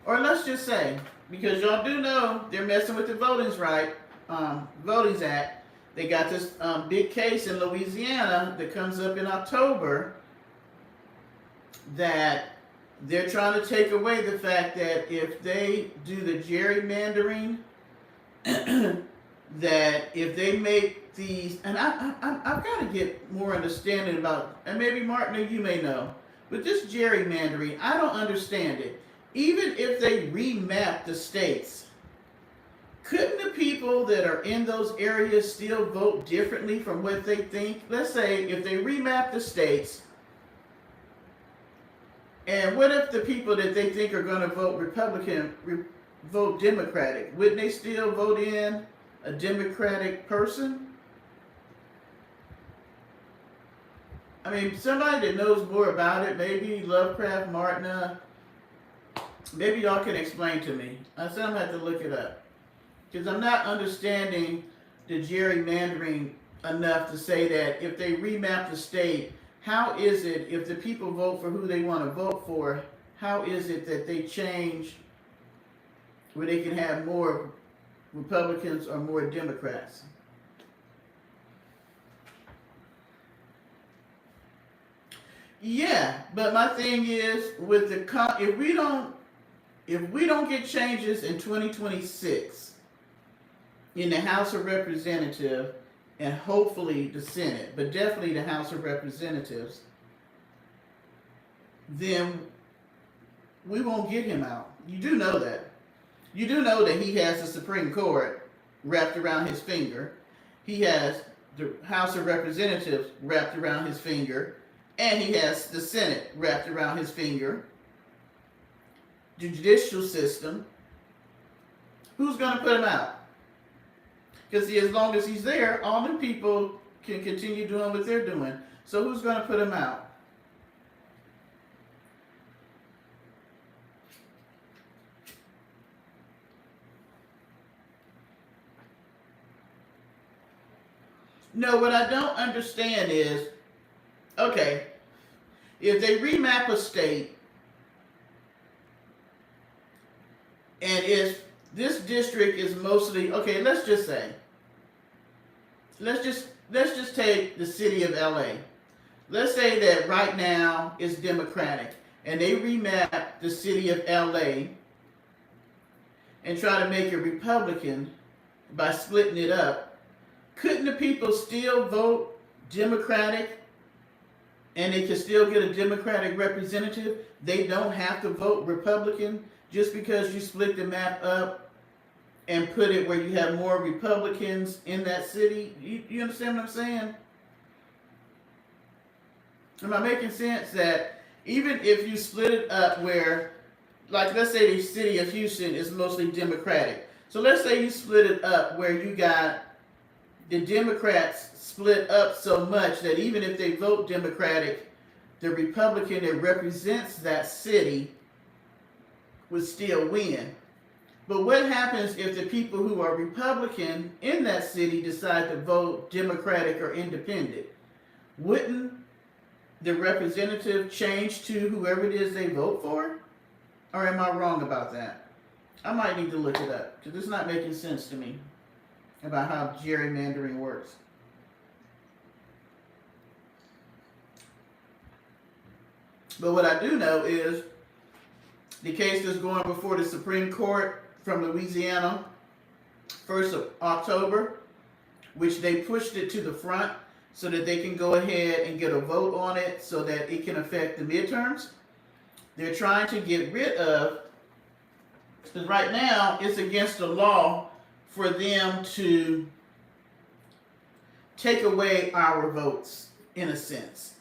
or let's just say, because y'all do know they're messing with the Votings Act. They got this big case in Louisiana that comes up in October that they're trying to take away the fact that if they do the gerrymandering, that if they make these, and I've got to get more understanding about, and maybe Martin, you may know, but this gerrymandering, I don't understand it. Even if they remap the states, couldn't the people that are in those areas still vote differently from what they think? Let's say if they remap the states, and what if the people that they think are going to vote Republican vote Democratic? Wouldn't they still vote in a Democratic person? I mean, somebody that knows more about it, maybe Lovecraft, Martin, maybe y'all can explain to me. I said I'm going to have to look it up. Because I'm not understanding the gerrymandering enough to say that if they remap the state, how is it if the people vote for who they want to vote for, how is it that they change where they can have more Republicans or more Democrats? Yeah, but my thing is with the if we don't get changes in 2026 in the House of Representatives and hopefully the Senate, but definitely the House of Representatives, then we won't get him out. You do know that. You do know that he has the Supreme Court wrapped around his finger. He has the House of Representatives wrapped around his finger. And he has the Senate wrapped around his finger. The judicial system. Who's going to put him out? Because as long as he's there, all the people can continue doing what they're doing. So who's going to put him out? No, what I don't understand is, okay, if they remap a state, and if this district is mostly, okay, let's just take the city of LA. Let's say that right now it's Democratic, and they remap the city of LA and try to make it Republican by splitting it up. Couldn't the people still vote Democratic and they can still get a Democratic representative? They don't have to vote Republican just because you split the map up and put it where you have more Republicans in that city. You understand what I'm saying? Am I making sense? That even if you split it up where, like let's say the city of Houston is mostly Democratic. So let's say you split it up where you got the Democrats split up so much that even if they vote Democratic, the Republican that represents that city would still win. But what happens if the people who are Republican in that city decide to vote Democratic or Independent? Wouldn't the representative change to whoever it is they vote for? Or am I wrong about that? I might need to look it up because it's not making sense to me about how gerrymandering works. But what I do know is the case that's going before the Supreme Court from Louisiana, 1st of October, which they pushed it to the front so that they can go ahead and get a vote on it so that it can affect the midterms. They're trying to get rid of, because right now it's against the law for them to take away our votes, in a sense.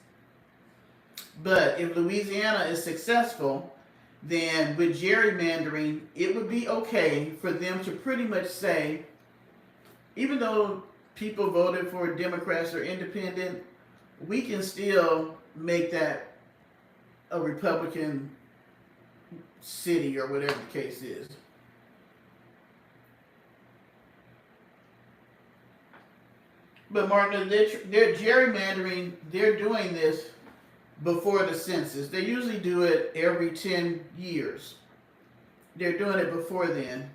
But if Louisiana is successful, then with gerrymandering, it would be okay for them to pretty much say, even though people voted for Democrats or Independent, we can still make that a Republican city or whatever the case is. But Martin, they're gerrymandering, they're doing this before the census. They usually do it every 10 years. They're doing it before then.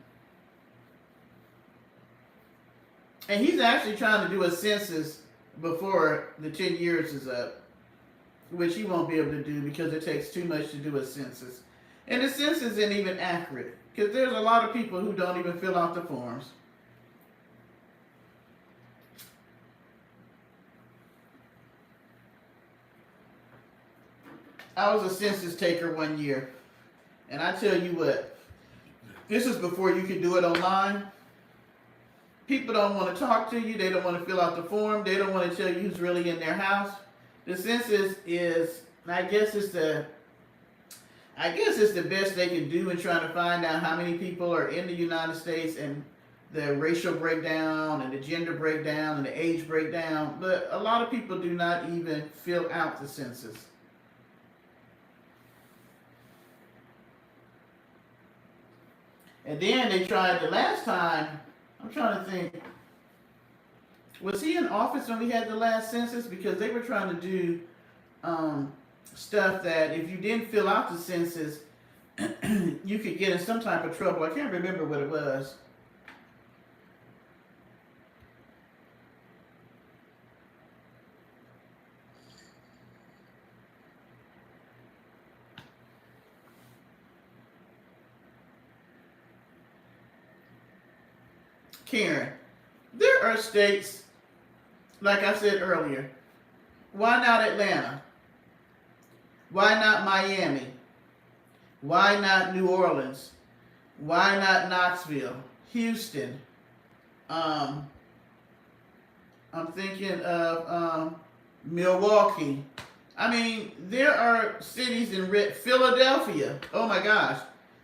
And he's actually trying to do a census before the 10 years is up, which he won't be able to do because it takes too much to do a census. And the census isn't even accurate because there's a lot of people who don't even fill out the forms. I was a census taker one year, and I tell you what, this is before you could do it online. People don't want to talk to you. They don't want to fill out the form. They don't want to tell you who's really in their house. The census is, I guess it's the best they can do in trying to find out how many people are in the United States and the racial breakdown and the gender breakdown and the age breakdown. But a lot of people do not even fill out the census. And then they tried the last time, I'm trying to think, was he in office when we had the last census? Because they were trying to do stuff that if you didn't fill out the census, you could get in some type of trouble. I can't remember what it was. Karen, there are states, like I said earlier, why not Atlanta? Why not Miami? Why not New Orleans? Why not Knoxville? Houston? I'm thinking of Milwaukee. I mean, there are cities in Philadelphia. Oh my gosh.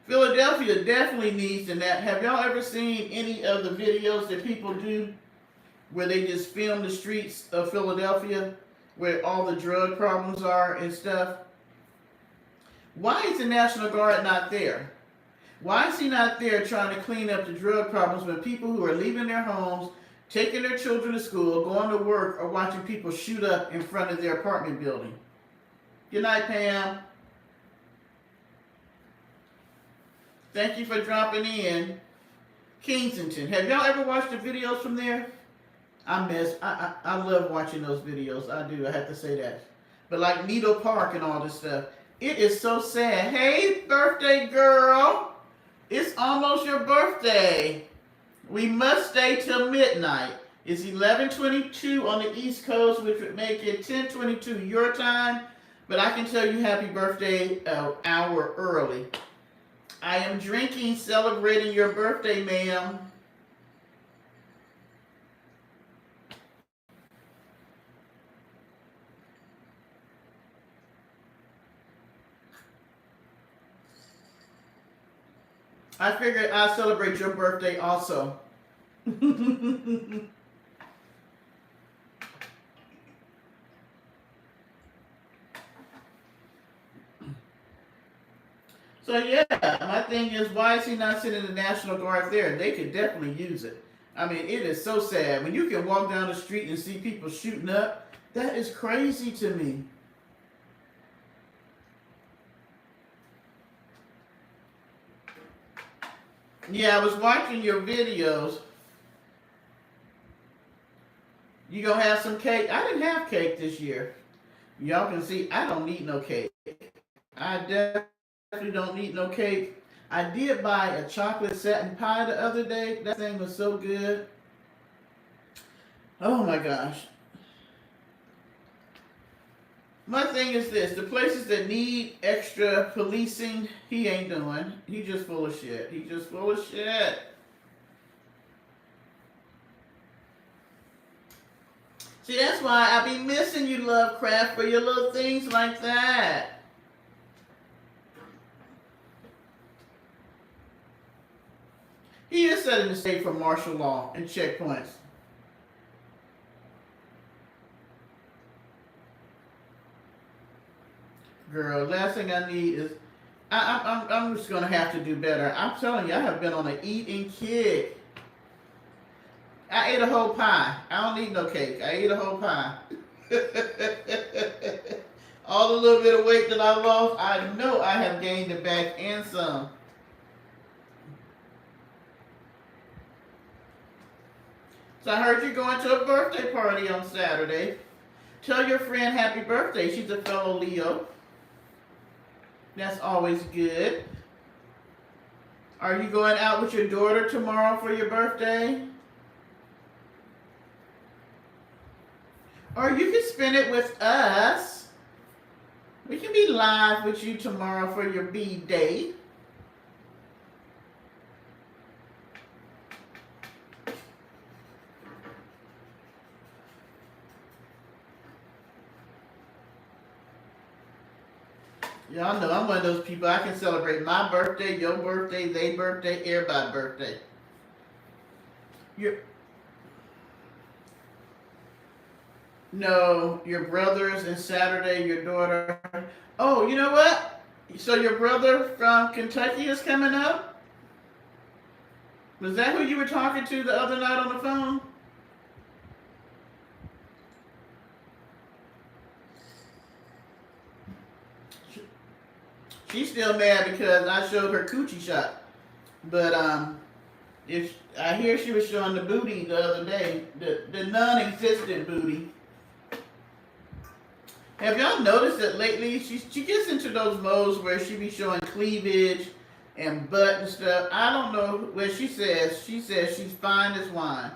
Philadelphia definitely needs that. Have y'all ever seen any of the videos that people do where they just film the streets of Philadelphia where all the drug problems are and stuff? Why is the National Guard not there? Why is he not there trying to clean up the drug problems when people who are leaving their homes, taking their children to school, going to work, or watching people shoot up in front of their apartment building? Good night, Pam. Thank you for dropping in. Kensington. Have y'all ever watched the videos from there? I love watching those videos. I do. I have to say that. But like Needle Park and all this stuff. It is so sad. Hey, birthday girl. It's almost your birthday. We must stay till midnight. It's 11:22 on the East Coast, which would make it 10:22 your time. But I can tell you happy birthday an hour early. I am drinking, celebrating your birthday, ma'am. I figured I'd celebrate your birthday also. So yeah, my thing is, why is he not sending the National Guard there? They could definitely use it. I mean, it is so sad. When you can walk down the street and see people shooting up, that is crazy to me. Yeah, I was watching your videos. You gonna have some cake? I didn't have cake this year. Y'all can see I don't need no cake. I definitely don't need no cake. I did buy a chocolate satin pie the other day. That thing was so good. Oh my gosh. My thing is this, the places that need extra policing, he ain't doing. He just full of shit. He just full of shit. See, that's why I be missing you, Lovecraft, for your little things like that. He is setting the stage for martial law and checkpoints. Girl, last thing I need is, I'm just going to have to do better. I'm telling you, I have been on an eating kick. I ate a whole pie. I don't need no cake. I ate a whole pie. All the little bit of weight that I lost, I know I have gained it back and some. So I heard you're going to a birthday party on Saturday. Tell your friend happy birthday. She's a fellow Leo. That's always good. Are you going out with your daughter tomorrow for your birthday? Or you can spend it with us. We can be live with you tomorrow for your B-Day. Y'all know I'm one of those people. I can celebrate my birthday, your birthday, their birthday, everybody's birthday. No, your brothers and Saturday, your daughter. Oh, you know what? So your brother from Kentucky is coming up? Was that who you were talking to the other night on the phone? She's still mad because I showed her coochie shot. But if I hear she was showing the booty the other day, the non-existent booty. Have y'all noticed that lately she gets into those modes where she be showing cleavage and butt and stuff? I don't know what she says. She says she's fine as wine.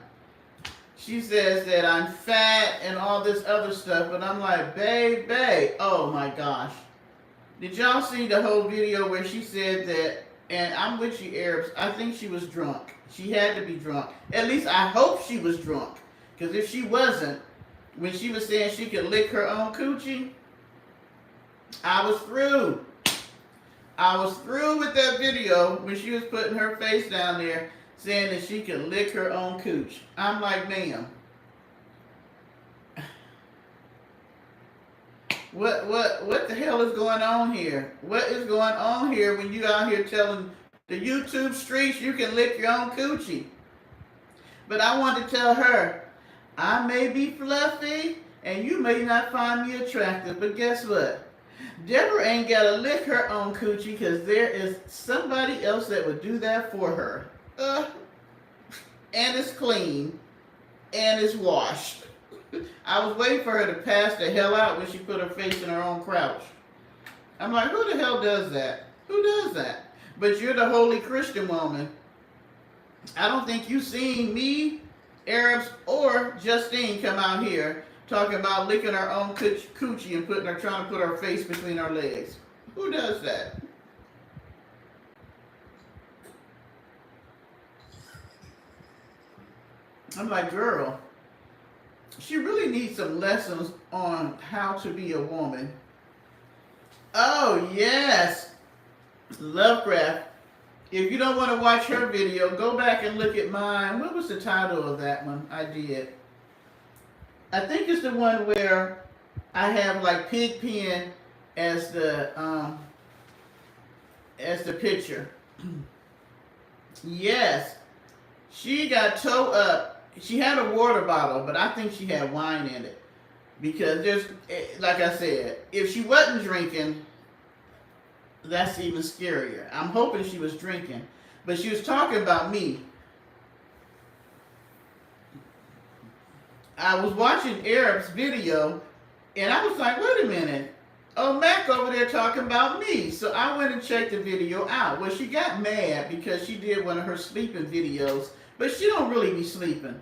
She says that I'm fat and all this other stuff, but I'm like, babe, oh my gosh. Did y'all see the whole video where she said that, and I'm with you Arabs, I think she was drunk. She had to be drunk. At least I hope she was drunk. Because if she wasn't, when she was saying she could lick her own coochie, I was through. I was through with that video when she was putting her face down there saying that she could lick her own cooch. I'm like, ma'am. What the hell is going on here? What is going on here when you out here telling the YouTube streets you can lick your own coochie? But I want to tell her, I may be fluffy and you may not find me attractive, but guess what? Deborah ain't got to lick her own coochie because there is somebody else that would do that for her. And it's clean and it's washed. I was waiting for her to pass the hell out when she put her face in her own crouch. I'm like, who the hell does that? Who does that? But you're the holy Christian woman. I don't think you've seen me, Arabs, or Justine come out here talking about licking her own coochie and trying to put her face between her legs. Who does that? I'm like, girl, she really needs some lessons on how to be a woman. Oh, yes. Lovecraft. If you don't want to watch her video, go back and look at mine. What was the title of that one I did? I think it's the one where I have like Pigpen as the picture. Yes. She got toe up. She had a water bottle, but I think she had wine in it. Because there's, like I said, if she wasn't drinking, that's even scarier. I'm hoping she was drinking. But she was talking about me. I was watching Arab's video, and I was like, wait a minute. Oh, Mac over there talking about me. So I went and checked the video out. Well, she got mad because she did one of her sleeping videos. But she don't really be sleeping.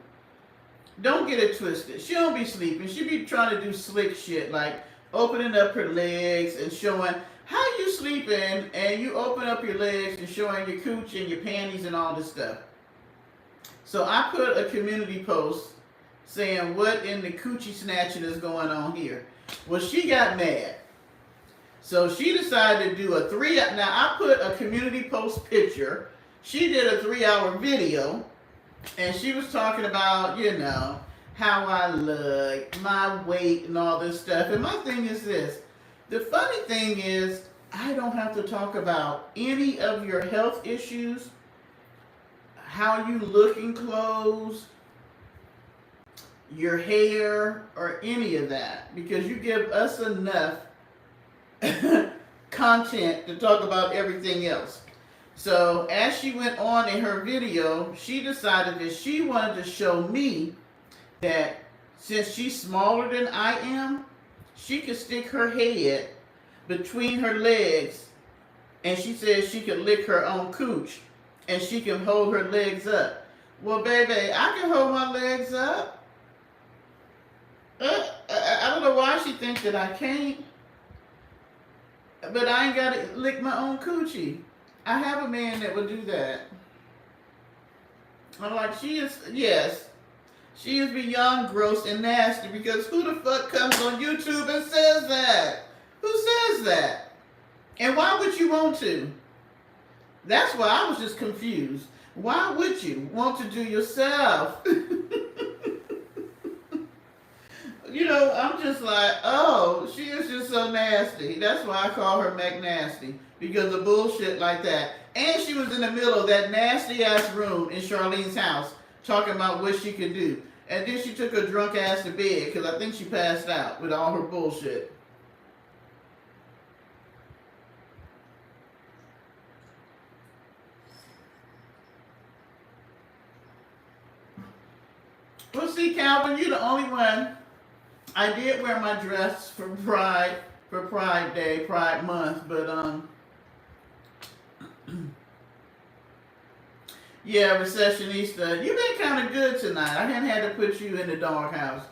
Don't get it twisted. She don't be sleeping. She be trying to do slick shit like opening up her legs and showing how you sleeping and you open up your legs and showing your cooch and your panties and all this stuff. So I put a community post saying what in the coochie snatching is going on here. Well, she got mad. So she decided to do now I put a community post picture. She did a 3-hour video. And she was talking about, how I look, my weight and all this stuff. And my thing is this. The funny thing is, I don't have to talk about any of your health issues, how you look in clothes, your hair, or any of that. Because you give us enough content to talk about everything else. So as she went on in her video, she decided that she wanted to show me that since she's smaller than I am, she could stick her head between her legs, and she said she could lick her own cooch and she can hold her legs up. Well, baby, I can hold my legs up. I don't know why she thinks that I can't, but I ain't got to lick my own coochie. I have a man that would do that. I'm like, yes, she is beyond gross and nasty, because who the fuck comes on YouTube and says that? Who says that? And why would you want to? That's why I was just confused. Why would you want to do yourself? You know, I'm just like, oh, she is just so nasty. That's why I call her McNasty, because of bullshit like that. And she was in the middle of that nasty ass room in Charlene's house talking about what she could do. And then she took her drunk ass to bed because I think she passed out with all her bullshit. Well, see, Calvin, you're the only one. I did wear my dress for Pride Day, Pride Month, but yeah, Recessionista, you've been kind of good tonight. I hadn't had to put you in the doghouse.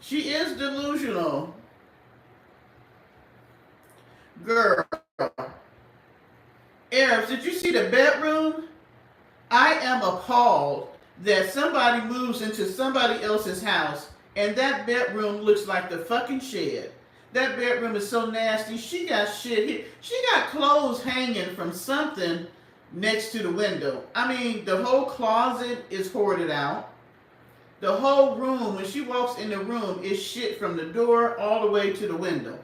She is delusional. Girl. Arabs, did you see the bedroom? I am appalled that somebody moves into somebody else's house and that bedroom looks like the fucking shed. That bedroom is so nasty. She got shit here. She got clothes hanging from something next to the window. I mean, the whole closet is hoarded out. The whole room, when she walks in the room, is shit from the door all the way to the window.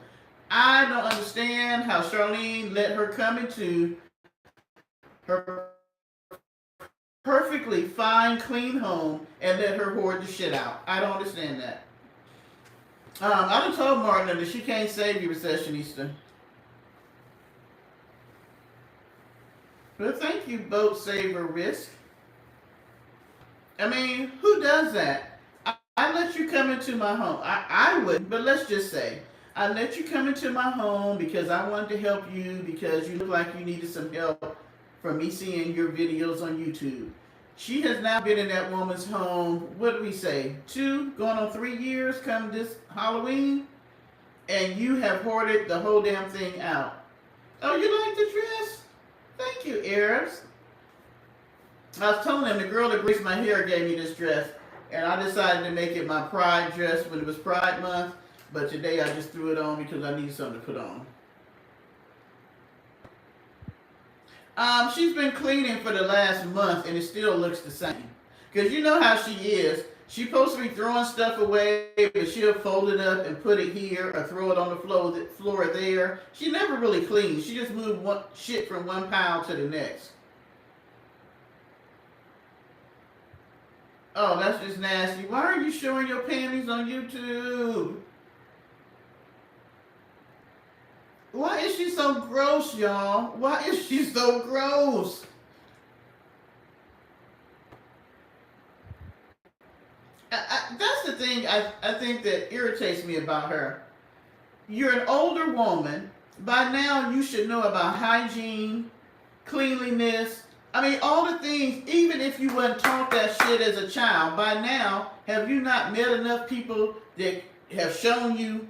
I don't understand how Charlene let her come into her perfectly fine, clean home and let her hoard the shit out. I don't understand that. I done told Martin that she can't save you, Recessionista. But thank you, Boat Saver Risk. I mean, who does that? I let you come into my home. I wouldn't, but let's just say, I let you come into my home because I wanted to help you, because you look like you needed some help from me seeing your videos on YouTube. She has now been in that woman's home, what do we say, 2, going on 3 years come this Halloween, and you have hoarded the whole damn thing out. Oh, you like the dress? Thank you, Arabs. I was telling them the girl that greased my hair gave me this dress, and I decided to make it my Pride dress when it was Pride Month, but today I just threw it on because I needed something to put on. She's been cleaning for the last month and it still looks the same. Because you know how she is. She's supposed to be throwing stuff away, but she'll fold it up and put it here or throw it on the floor there. She never really cleans. She just moves shit from one pile to the next. Oh, that's just nasty. Why are you showing your panties on YouTube? Why is she so gross, y'all? Why is she so gross? That's the thing I think that irritates me about her. You're an older woman. By now, you should know about hygiene, cleanliness. I mean, all the things, even if you wasn't taught that shit as a child, by now, have you not met enough people that have shown you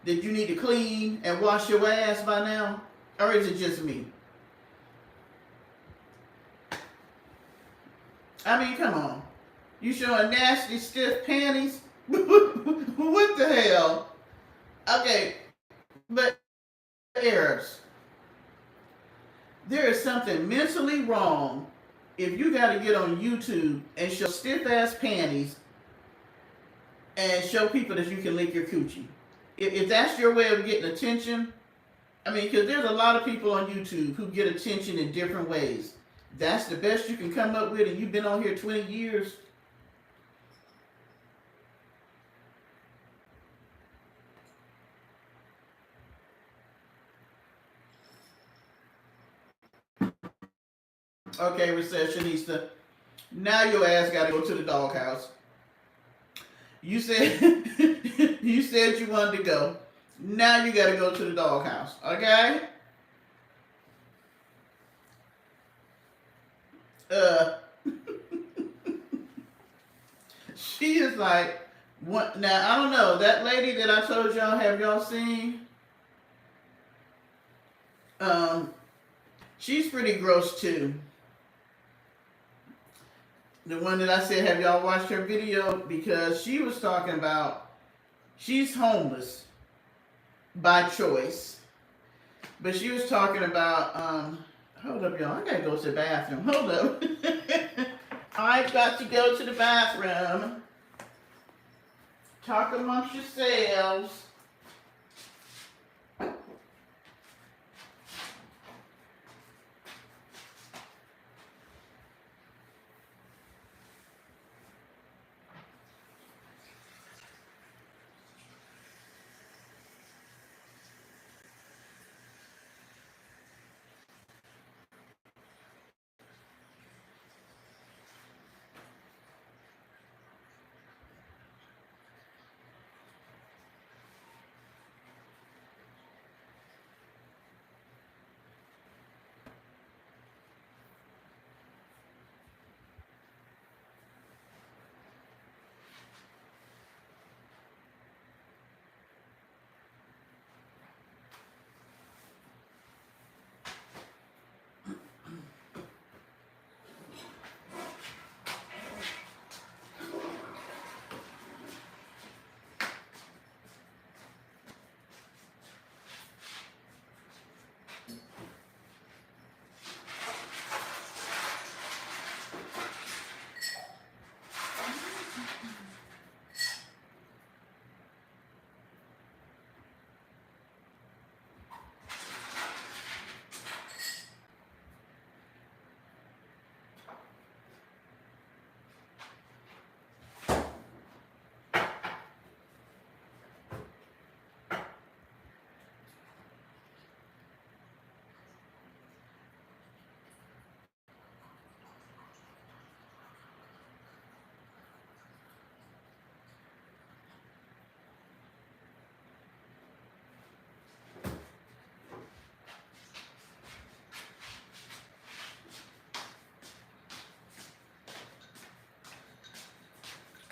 that you need to clean and wash your ass by now? Or is it just me? I mean, come on. You showing nasty, stiff panties? What the hell? Okay, but Arabs, there is something mentally wrong if you got to get on YouTube and show stiff ass panties and show people that you can lick your coochie. If that's your way of getting attention, I mean, because there's a lot of people on YouTube who get attention in different ways. That's the best you can come up with, and you've been on here 20 years. Okay, recessionista. Now your ass gotta go to the doghouse. You said you said you wanted to go. Now you gotta go to the doghouse. Okay? Uh she is like what now I don't know. That lady that I told y'all, have y'all seen? Um she's pretty gross too. The one that I said, have y'all watched her video? Because she was talking about she's homeless by choice. But she was talking about, hold up, y'all. I gotta go to the bathroom. Hold up. I've got to go to the bathroom. Talk amongst yourselves.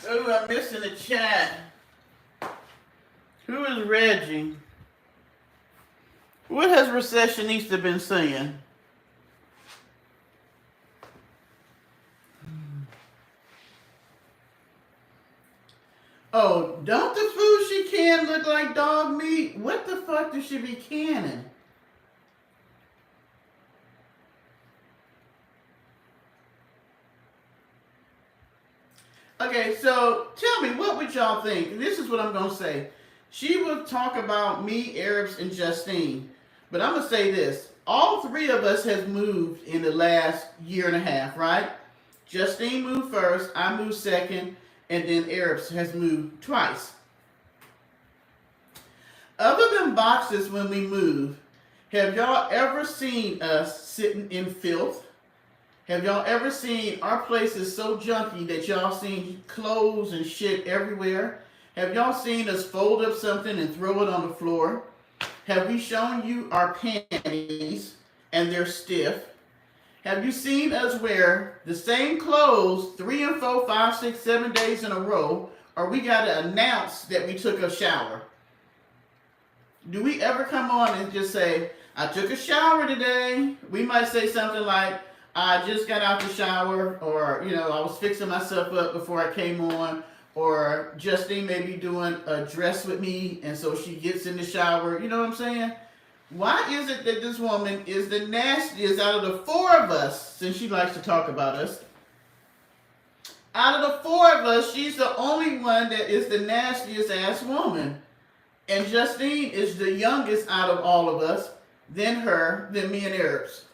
Oh, I'm missing the chat. Who is Reggie? What has Recessionista been saying? Oh, don't the food she can look like dog meat? What the fuck does she be canning? Okay, so tell me, what would y'all think? This is what I'm going to say. She would talk about me, Arabs, and Justine. But I'm going to say this. All three of us has moved in the last year and a half, right? Justine moved first, I moved second, and then Arabs has moved twice. Other than boxes when we move, have y'all ever seen us sitting in filth? Have y'all ever seen our place is so junky that y'all seen clothes and shit everywhere? Have y'all seen us fold up something and throw it on the floor? Have we shown you our panties and they're stiff? Have you seen us wear the same clothes 3 and 4, 5, 6, 7 days in a row, or we gotta announce that we took a shower? Do we ever come on and just say, I took a shower today? We might say something like, I just got out the shower, or, I was fixing myself up before I came on, or Justine may be doing a dress with me, and so she gets in the shower. You know what I'm saying? Why is it that this woman is the nastiest out of the 4 of us, since she likes to talk about us? Out of the 4 of us, she's the only one that is the nastiest ass woman. And Justine is the youngest out of all of us, then her, then me and Arabs.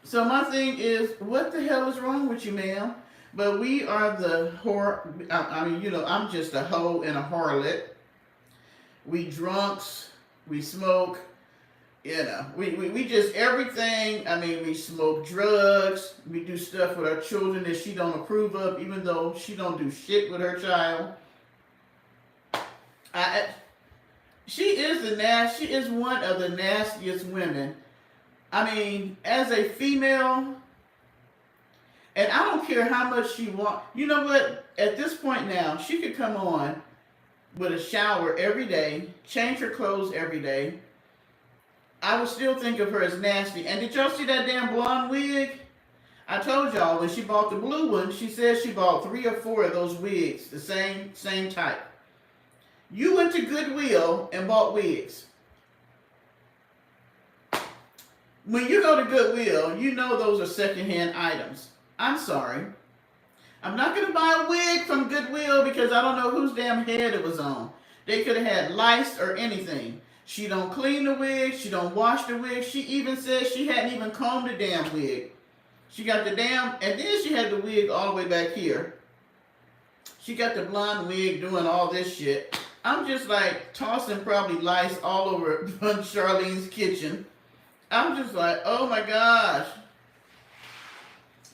So my thing is, what the hell is wrong with you, ma'am? But we are the whore. I'm just a hoe and a harlot. We drunks, we smoke. You know, we just everything. I mean, we smoke drugs. We do stuff with our children that she don't approve of, even though she don't do shit with her child. I, she is she is one of the nastiest women. I mean, as a female, and I don't care how much she wants. You know what? At this point now, she could come on with a shower every day, change her clothes every day. I would still think of her as nasty. And did y'all see that damn blonde wig? I told y'all when she bought the blue one, she said she bought 3 or 4 of those wigs, the same type. You went to Goodwill and bought wigs. When you go to Goodwill, you know those are secondhand items. I'm sorry. I'm not going to buy a wig from Goodwill because I don't know whose damn head it was on. They could have had lice or anything. She don't clean the wig. She don't wash the wig. She even said she hadn't even combed the damn wig. She got the damn, and then she had the wig all the way back here. She got the blonde wig doing all this shit. I'm just like tossing probably lice all over Charlene's kitchen. I'm just like, oh my gosh.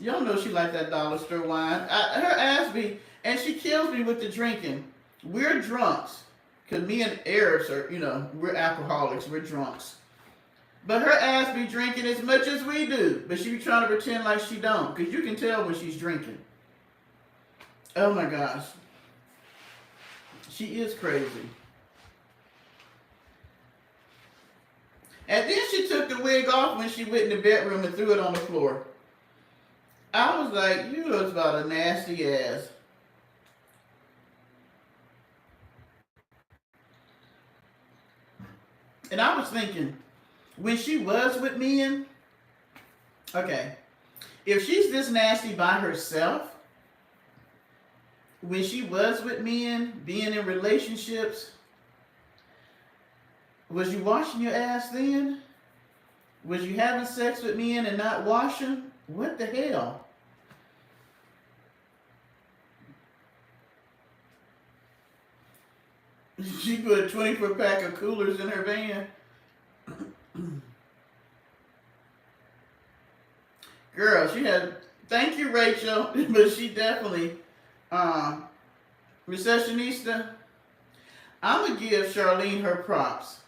Y'all know she like that dollar store wine. Her ass be, and she kills me with the drinking. We're drunks. Because me and Arabs are, you know, we're alcoholics. We're drunks. But her ass be drinking as much as we do. But she be trying to pretend like she don't. Because you can tell when she's drinking. Oh my gosh. She is crazy. And then she took the wig off when she went in the bedroom and threw it on the floor. I was like, you was about a nasty ass. And I was thinking, when she was with men, okay, if she's this nasty by herself, when she was with men, being in relationships, was you washing your ass then? Was you having sex with men and not washing? What the hell? She put a 24 pack of coolers in her van. Girl, she had, thank you, Rachel, but she definitely, recessionista. I'm going to give Charlene her props.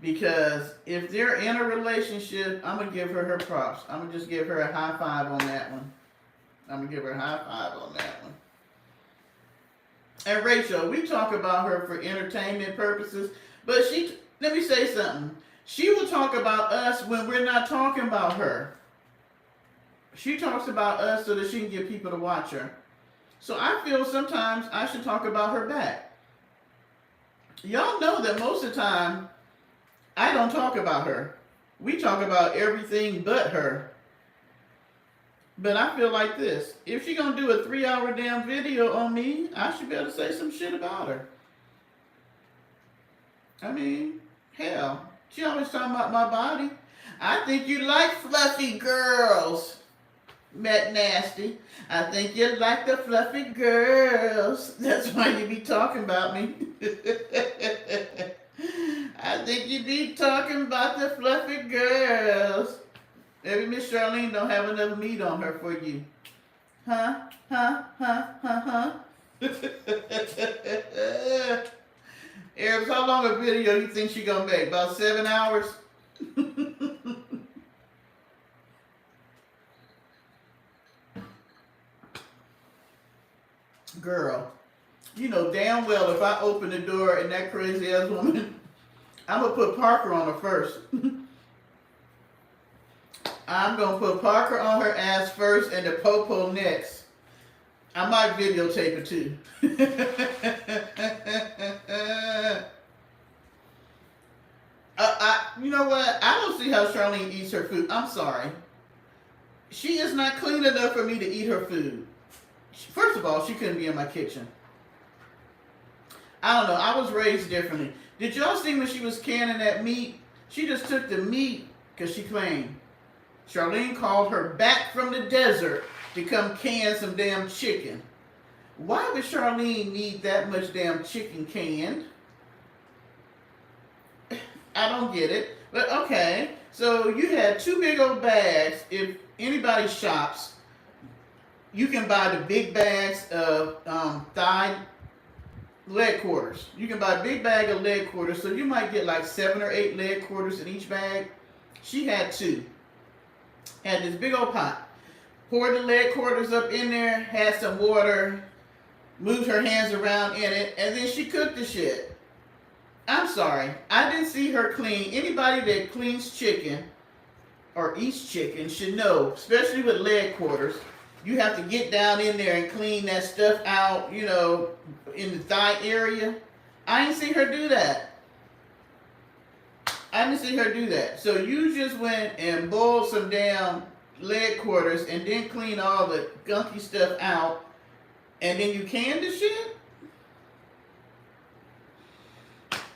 Because if they're in a relationship, I'm going to give her props. I'm going to just give her a high five on that one. I'm going to give her a high five on that one. And Rachel, we talk about her for entertainment purposes, but let me say something. She will talk about us when we're not talking about her. She talks about us so that she can get people to watch her. So I feel sometimes I should talk about her back. Y'all know that most of the time, I don't talk about her. We talk about everything but her. But I feel like this. If she's going to do a 3-hour damn video on me, I should be able to say some shit about her. I mean, hell. She always talking about my body. I think you like fluffy girls, Matt Nasty. I think you like the fluffy girls. That's why you be talking about me. I think you be talking about the fluffy girls. Maybe Miss Charlene don't have enough meat on her for you. Huh? Arabs, how long a video you think she gonna make? About 7 hours? Girl, you know damn well if I open the door and that crazy ass woman, I'm gonna put Parker on her first. I'm going to put Parker on her ass first and the popo next. I might videotape it too. You know what? I don't see how Charlene eats her food. I'm sorry. She is not clean enough for me to eat her food. First of all, she couldn't be in my kitchen. I don't know. I was raised differently. Did y'all see when she was canning that meat? She just took the meat because she claimed Charlene called her back from the desert to come can some damn chicken. Why would Charlene need that much damn chicken canned? I don't get it. But okay, so you had two big old bags. If anybody shops, you can buy the big bags of thigh leg quarters. You can buy a big bag of leg quarters, so you might get like 7 or 8 leg quarters in each bag. She had 2. Had this big old pot. Poured the leg quarters up in there, had some water, moved her hands around in it, and then she cooked the shit. I'm sorry, I didn't see her clean. Anybody that cleans chicken or eats chicken should know, especially with leg quarters, you have to get down in there and clean that stuff out, you know, in the thigh area. I didn't see her do that. So you just went and boiled some damn leg quarters and then clean all the gunky stuff out, and then you canned the shit?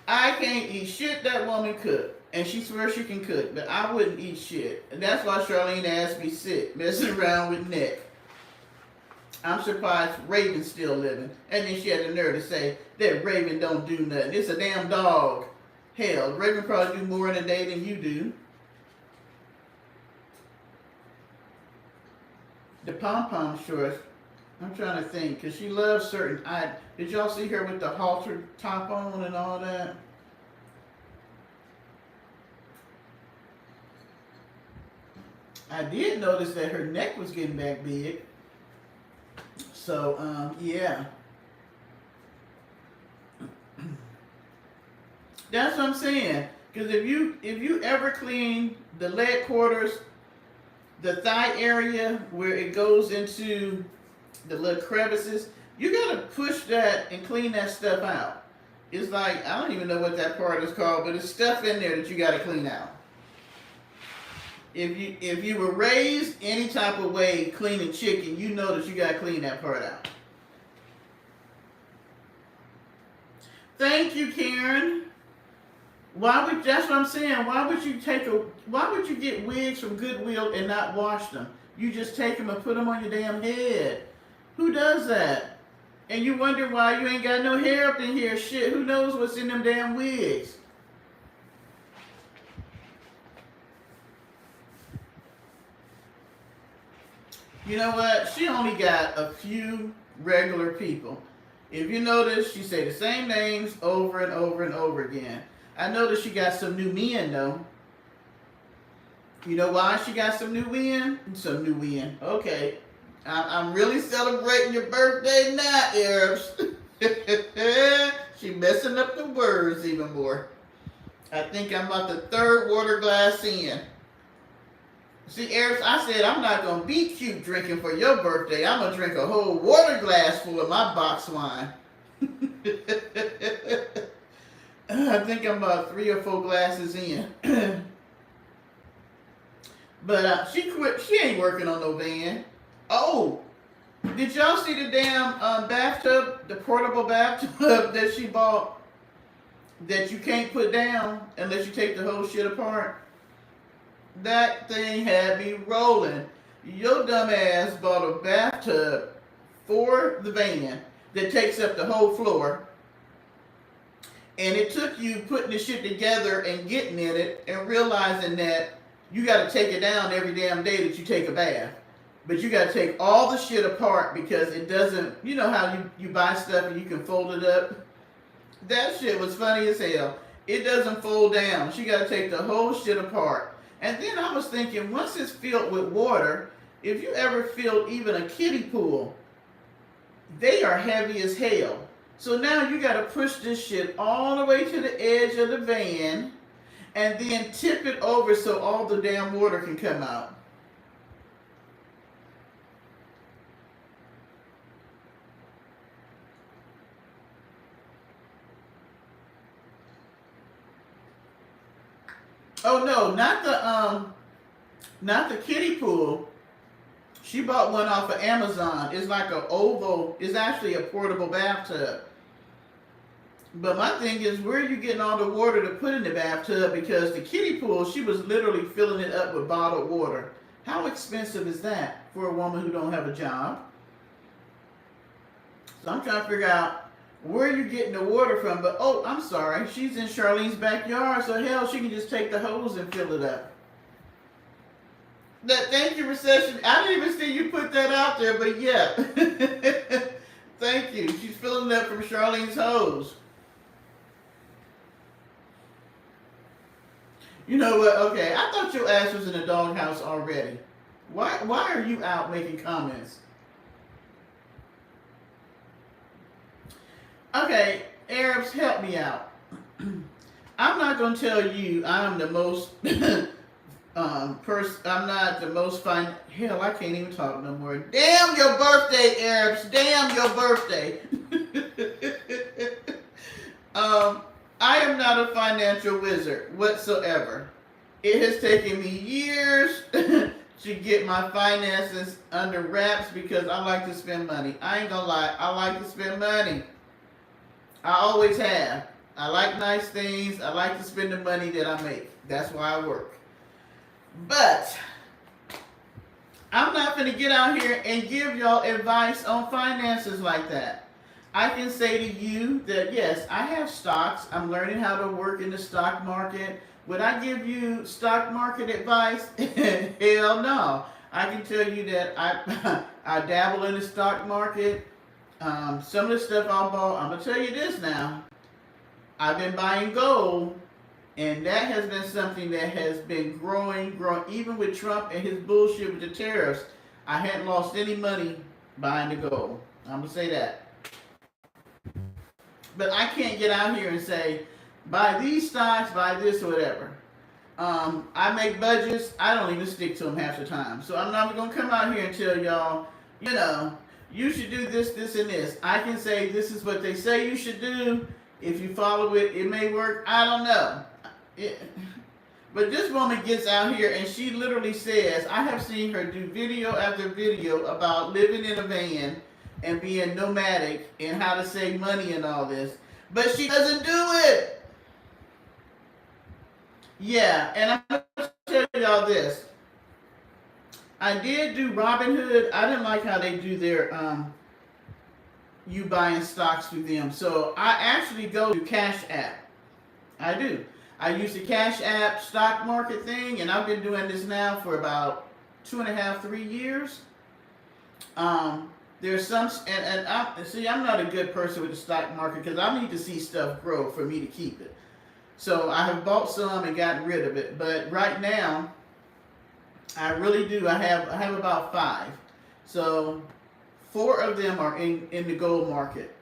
I can't eat shit that woman cooked. And she swears she can cook, but I wouldn't eat shit. And that's why Charlene asked me sick, messing around with Nick. I'm surprised Raven's still living. And then she had the nerve to say that Raven don't do nothing. It's a damn dog. Hell, Raven probably do more in a day than you do. The pom-pom shorts, I'm trying to think, because she loves certain... Did y'all see her with the halter top on and all that? I did notice that her neck was getting back big. So, yeah. That's what I'm saying. Because if you ever clean the leg quarters, the thigh area where it goes into the little crevices, you gotta push that and clean that stuff out. It's like, I don't even know what that part is called, but it's stuff in there that you gotta clean out. If you were raised any type of way cleaning chicken, you know that you gotta clean that part out. Thank you, Karen. That's what I'm saying. Why would you get wigs from Goodwill and not wash them? You just take them and put them on your damn head. Who does that? And you wonder why you ain't got no hair up in here. Shit, who knows what's in them damn wigs? You know what? She only got a few regular people. If you notice, she say the same names over and over and over again. I noticed she got some new men, though. You know why she got some new men? Some new men. Okay. I'm really celebrating your birthday now, Arabs. She messing up the words even more. I think I'm about the 3rd water glass in. See, Arabs, I said I'm not going to be cute drinking for your birthday. I'm going to drink a whole water glass full of my box wine. I think I'm about 3 or 4 glasses in. But she quit. She ain't working on no van. Oh, did y'all see the damn bathtub, the portable bathtub that she bought that you can't put down unless you take the whole shit apart? That thing had me rolling. Your dumb ass bought a bathtub for the van that takes up the whole floor. And it took you putting the shit together and getting in it and realizing that you got to take it down every damn day that you take a bath. But you got to take all the shit apart because it doesn't, you know how you buy stuff and you can fold it up? That shit was funny as hell. It doesn't fold down. She got to take the whole shit apart. And then I was thinking, once it's filled with water, if you ever filled even a kiddie pool, they are heavy as hell. So now you got to push this shit all the way to the edge of the van and then tip it over so all the damn water can come out. Oh no, not the kiddie pool. She bought one off of Amazon. It's like an oval. It's actually a portable bathtub. But my thing is, where are you getting all the water to put in the bathtub? Because the kiddie pool, she was literally filling it up with bottled water. How expensive is that for a woman who don't have a job? So I'm trying to figure out where you're getting the water from. But oh, I'm sorry, she's in Charlene's backyard, so hell, she can just take the hose and fill it up. Thank you, recession. I didn't even see you put that out there, but yeah. Thank you. She's filling it up from Charlene's hose. You know what? Okay, I thought your ass was in a doghouse already. Why are you out making comments? Okay, Arabs, help me out. I'm not gonna tell you I'm the most I'm not the most fine. Hell, I can't even talk no more. Damn your birthday, Arabs. Damn your birthday. I am not a financial wizard whatsoever. It has taken me years to get my finances under wraps because I like to spend money. I ain't gonna lie, I like to spend money. I always have. I like nice things. I like to spend the money that I make. That's why I work. But I'm not going to get out here and give y'all advice on finances like that. I can say to you that yes, I have stocks. I'm learning how to work in the stock market. Would I give you stock market advice? Hell no. I can tell you that I dabble in the stock market. Some of the stuff I bought, I'm going to tell you this now. I've been buying gold, and that has been something that has been growing. Even with Trump and his bullshit with the tariffs, I hadn't lost any money buying the gold. I'm going to say that. But I can't get out here and say, buy these stocks, buy this, or whatever. I make budgets. I don't even stick to them half the time. So I'm not going to come out here and tell y'all, you know, you should do this, this, and this. I can say this is what they say you should do. If you follow it, it may work. I don't know. But this woman gets out here and she literally says, I have seen her do video after video about living in a van and being nomadic and how to save money and all this. But she doesn't do it. Yeah, and I'm going to tell y'all this. I did do Robinhood. I didn't like how they do their you buying stocks through them. So I actually go to Cash App. I do. I use the Cash App stock market thing, and I've been doing this now for about 2.5, 3 years. There's some, and I'm not a good person with the stock market because I need to see stuff grow for me to keep it. So I have bought some and gotten rid of it, but right now, I really do. I have about 5. So 4 of them are in the gold market,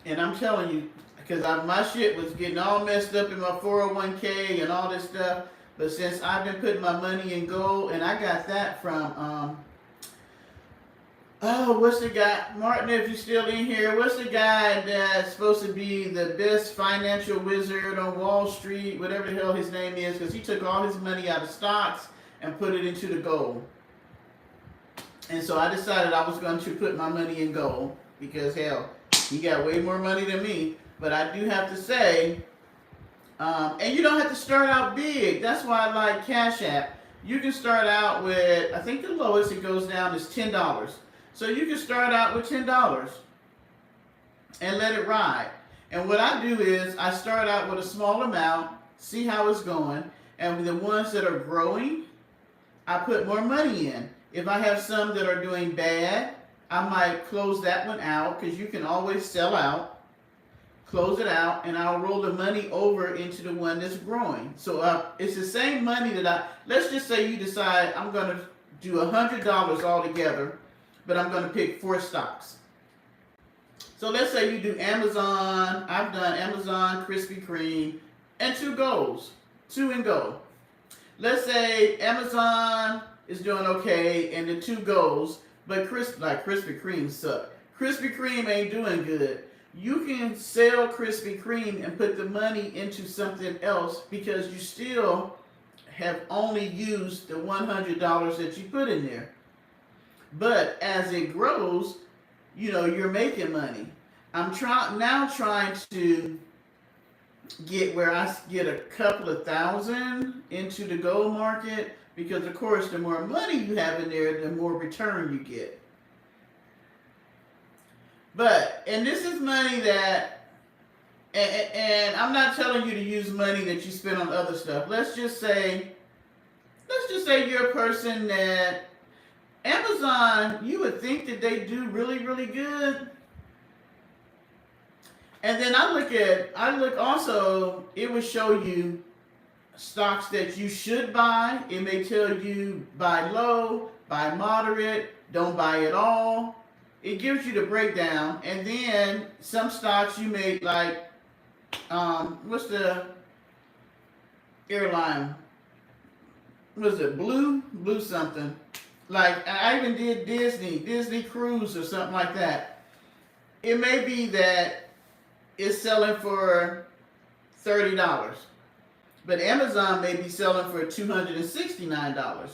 and I'm telling you, because my shit was getting all messed up in my 401k and all this stuff. But since I've been putting my money in gold, and I got that from what's the guy, Martin? If you're still in here, what's the guy that's supposed to be the best financial wizard on Wall Street? Whatever the hell his name is, because he took all his money out of stocks and put it into the gold. And so I decided I was going to put my money in gold because hell, he got way more money than me. But I do have to say, and you don't have to start out big. That's why I like Cash App. You can start out with, I think the lowest it goes down is $10. So you can start out with $10 and let it ride. And what I do is I start out with a small amount, see how it's going, and with the ones that are growing, I put more money in. If I have some that are doing bad, I might close that one out because you can always sell out. Close it out, and I'll roll the money over into the one that's growing. So it's the same money that let's just say you decide I'm going to do $100 altogether, but I'm going to pick 4 stocks. So let's say you do Amazon. I've done Amazon, Krispy Kreme, and 2 golds. 2 in gold. Let's say Amazon is doing okay, and the 2 golds, but Krispy Kreme suck. Krispy Kreme ain't doing good. You can sell Krispy Kreme and put the money into something else because you still have only used the $100 that you put in there. But as it grows, you're making money. I'm trying to get where I get a couple of thousand into the gold market because, of course, the more money you have in there, the more return you get. and this is money that, and I'm not telling you to use money that you spend on other stuff. Let's just say you're a person that Amazon, you would think that they do really, really good. And then I look also, it would show you stocks that you should buy. It may tell you buy low, buy moderate, don't buy at all. It gives you the breakdown. And then some stocks you may like, what's the airline? Was it Blue something? Like I even did Disney Cruise or something like that. It may be that it's selling for $30, but Amazon may be selling for $269.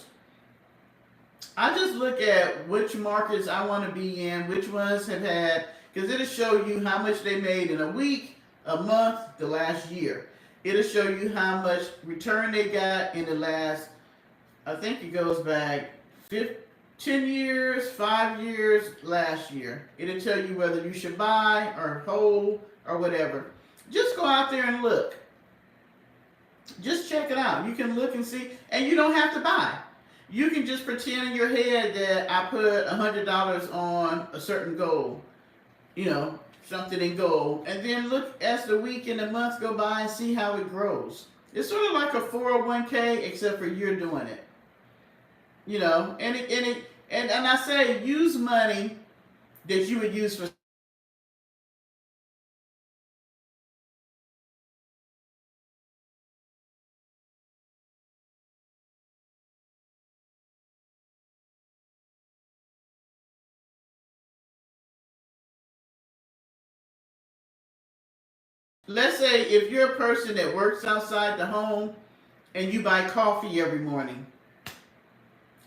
I just look at which markets I want to be in, which ones have had, because it'll show you how much they made in a week, a month, the last year. It'll show you how much return they got in the last, I think it goes back 10 years, 5 years, last year. It'll tell you whether you should buy or hold or whatever. Just go out there and look. Just check it out. You can look and see, and you don't have to buy. You can just pretend in your head that I put $100 on a certain goal, something in gold, and then look as the week and the months go by and see how it grows. It's sort of like a 401k, except for you're doing it. And I say use money that you would use for. Let's say if you're a person that works outside the home and you buy coffee every morning.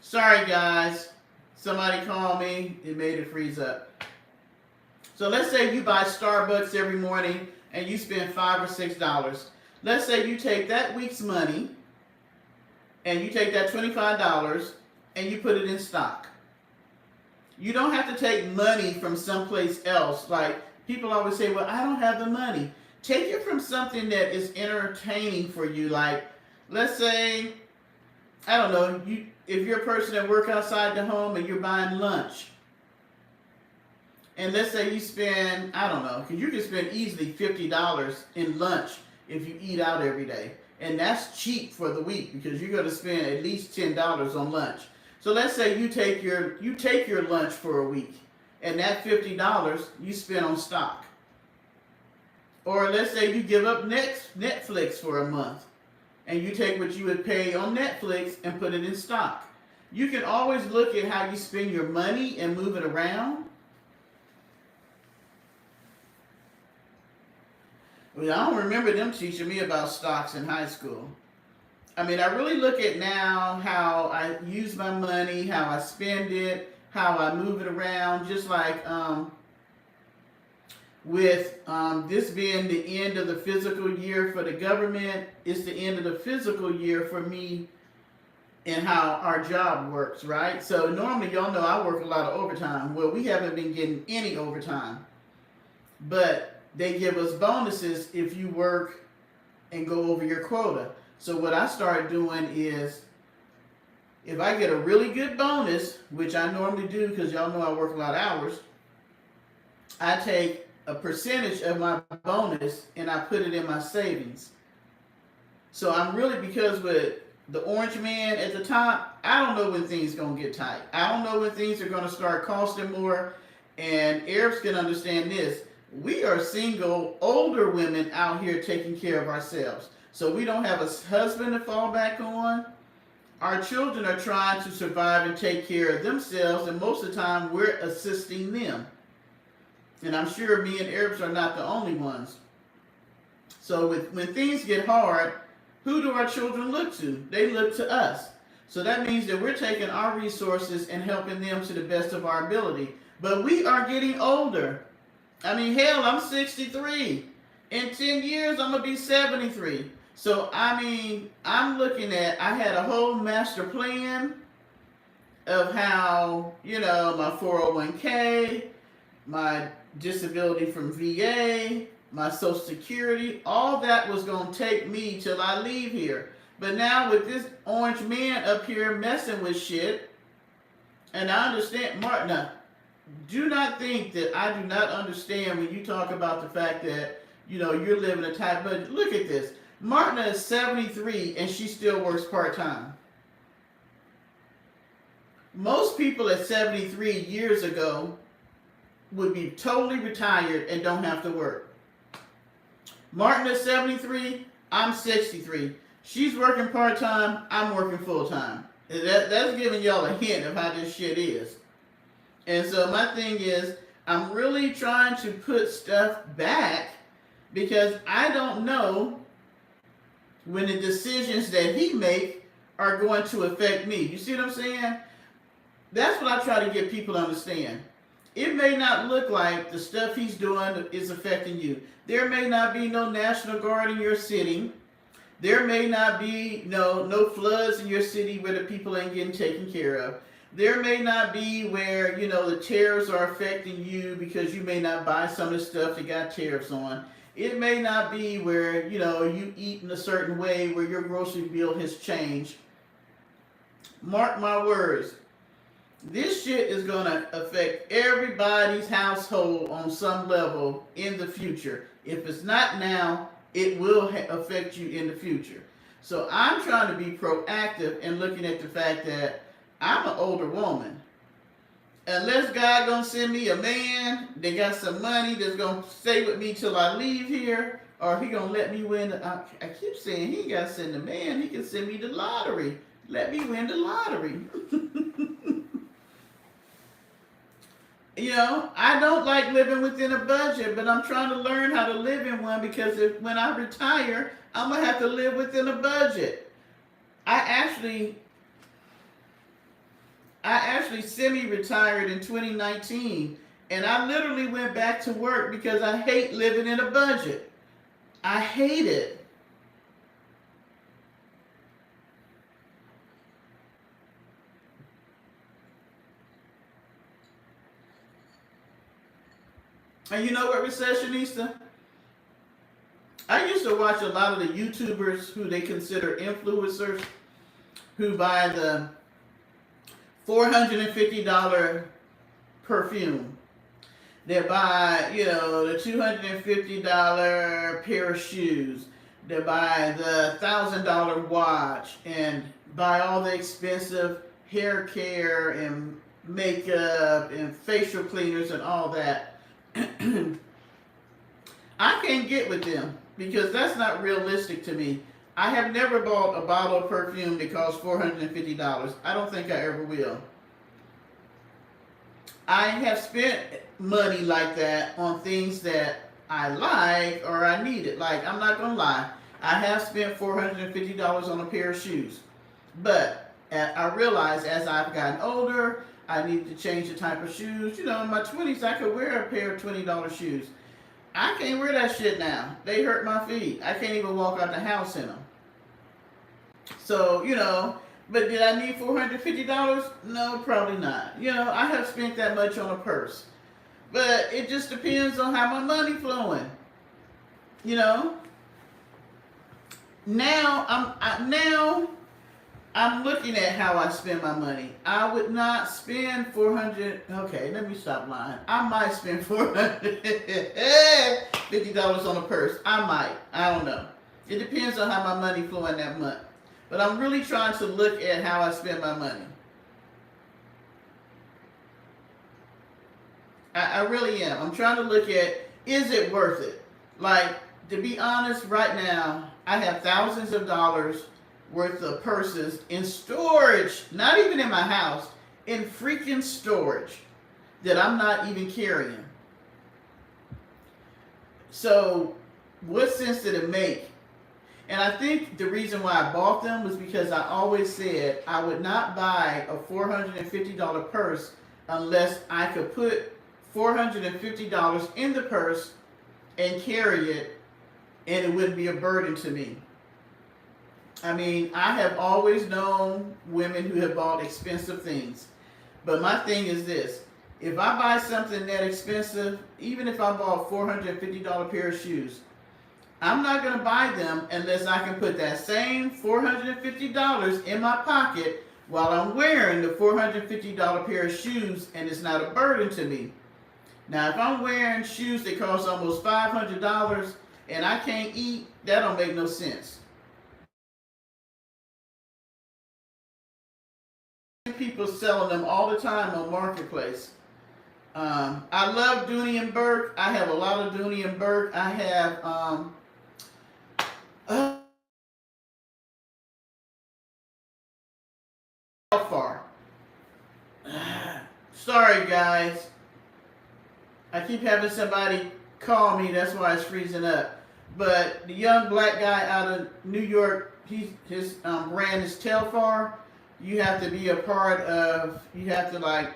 Sorry guys, somebody called me, it made it freeze up. So let's say you buy Starbucks every morning and you spend $5 or $6. Let's say you take that week's money and you take that $25 and you put it in stock. You don't have to take money from someplace else. Like people always say, well, I don't have the money. Take it from something that is entertaining for you. Like, let's say, I don't know, if you're a person that works outside the home and you're buying lunch, and let's say you spend, I don't know, because you can spend easily $50 in lunch if you eat out every day. And that's cheap for the week because you're going to spend at least $10 on lunch. So let's say you take your lunch for a week, and that $50 you spend on stock. Or let's say you give up Netflix for a month, and you take what you would pay on Netflix and put it in stock. You can always look at how you spend your money and move it around. Well, I don't remember them teaching me about stocks in high school. I mean, I really look at now how I use my money, how I spend it, how I move it around, just like with this being the end of the fiscal year for the government, it's the end of the fiscal year for me and how our job works, right? So normally, y'all know I work a lot of overtime. Well, we haven't been getting any overtime, but they give us bonuses if you work and go over your quota. So what I started doing is, if I get a really good bonus, which I normally do because y'all know I work a lot of hours, I take a percentage of my bonus and I put it in my savings. So I'm really, because with the orange man at the top, I don't know when things are going to get tight. I don't know when things are going to start costing more. And Arabs can understand this. We are single, older women out here taking care of ourselves. So we don't have a husband to fall back on. Our children are trying to survive and take care of themselves, and most of the time we're assisting them. And I'm sure me and Arabs are not the only ones. So when things get hard, who do our children look to? They look to us. So that means that we're taking our resources and helping them to the best of our ability. But we are getting older. I mean, hell, I'm 63. In 10 years, I'm going to be 73. So, I mean, I'm looking at, I had a whole master plan of how, my 401k, my disability from VA, my Social Security, all that was going to take me till I leave here. But now with this orange man up here messing with shit, and I understand, Martina, do not think that I do not understand when you talk about the fact that, you're living a tight budget. Look at this. Martina is 73 and she still works part-time. Most people at 73 years ago would be totally retired and don't have to work. Martin is 73, I'm 63. She's working part-time, I'm working full-time. That's giving y'all a hint of how this shit is. And so my thing is, I'm really trying to put stuff back because I don't know when the decisions that he make are going to affect me. You see what I'm saying? That's what I try to get people to understand. It may not look like the stuff he's doing is affecting you. There may not be no National Guard in your city. There may not be no floods in your city where the people ain't getting taken care of. There may not be where, the tariffs are affecting you because you may not buy some of the stuff that got tariffs on. It may not be where, you eat in a certain way where your grocery bill has changed. Mark my words. This shit is going to affect everybody's household on some level in the future. If it's not now, it will affect you in the future. So I'm trying to be proactive and looking at the fact that I'm an older woman. Unless God gonna send me a man that got some money that's gonna stay with me till I leave here, or he gonna let me win. I keep saying he got to send a man. He can send me the lottery. Let me win the lottery. I don't like living within a budget, but I'm trying to learn how to live in one because when I retire, I'm going to have to live within a budget. I actually semi-retired in 2019, and I literally went back to work because I hate living in a budget. I hate it. And you know what, Recessionista? I used to watch a lot of the YouTubers who they consider influencers who buy the $450 perfume. They buy, the $250 pair of shoes. They buy the $1,000 watch and buy all the expensive hair care and makeup and facial cleaners and all that. I can't get with them because that's not realistic to me. I have never bought a bottle of perfume that costs $450. I don't think I ever will. I have spent money like that on things that I like or I needed. Like, I'm not going to lie. I have spent $450 on a pair of shoes. But I realized as I've gotten older, I need to change the type of shoes. In my 20s, I could wear a pair of $20 shoes. I can't wear that shit now. They hurt my feet. I can't even walk out the house in them. So, but did I need $450? No, probably not. I have spent that much on a purse. But it just depends on how my money flowing. Now I'm looking at how I spend my money. I would not spend $400. Okay, let me stop lying. I might spend $450 on a purse. I might. I don't know. It depends on how my money flowing that month. But I'm really trying to look at how I spend my money. I really am. I'm trying to look at, is it worth it? Like, to be honest, right now, I have thousands of dollars worth of purses in storage, not even in my house, in freaking storage that I'm not even carrying. So, what sense did it make? And I think the reason why I bought them was because I always said I would not buy a $450 purse unless I could put $450 in the purse and carry it, and it wouldn't be a burden to me. I mean, I have always known women who have bought expensive things. But my thing is this. If I buy something that expensive, even if I bought $450 pair of shoes, I'm not going to buy them unless I can put that same $450 in my pocket while I'm wearing the $450 pair of shoes, and it's not a burden to me. Now, if I'm wearing shoes that cost almost $500 and I can't eat, that don't make no sense. People selling them all the time on Marketplace. I love Dooney and Burke. I have a lot of Dooney and Burke. I have how far? Sorry, guys. I keep having somebody call me. That's why it's freezing up. But the young black guy out of New York, his brand is Telfar. You have to be a part of. You have to like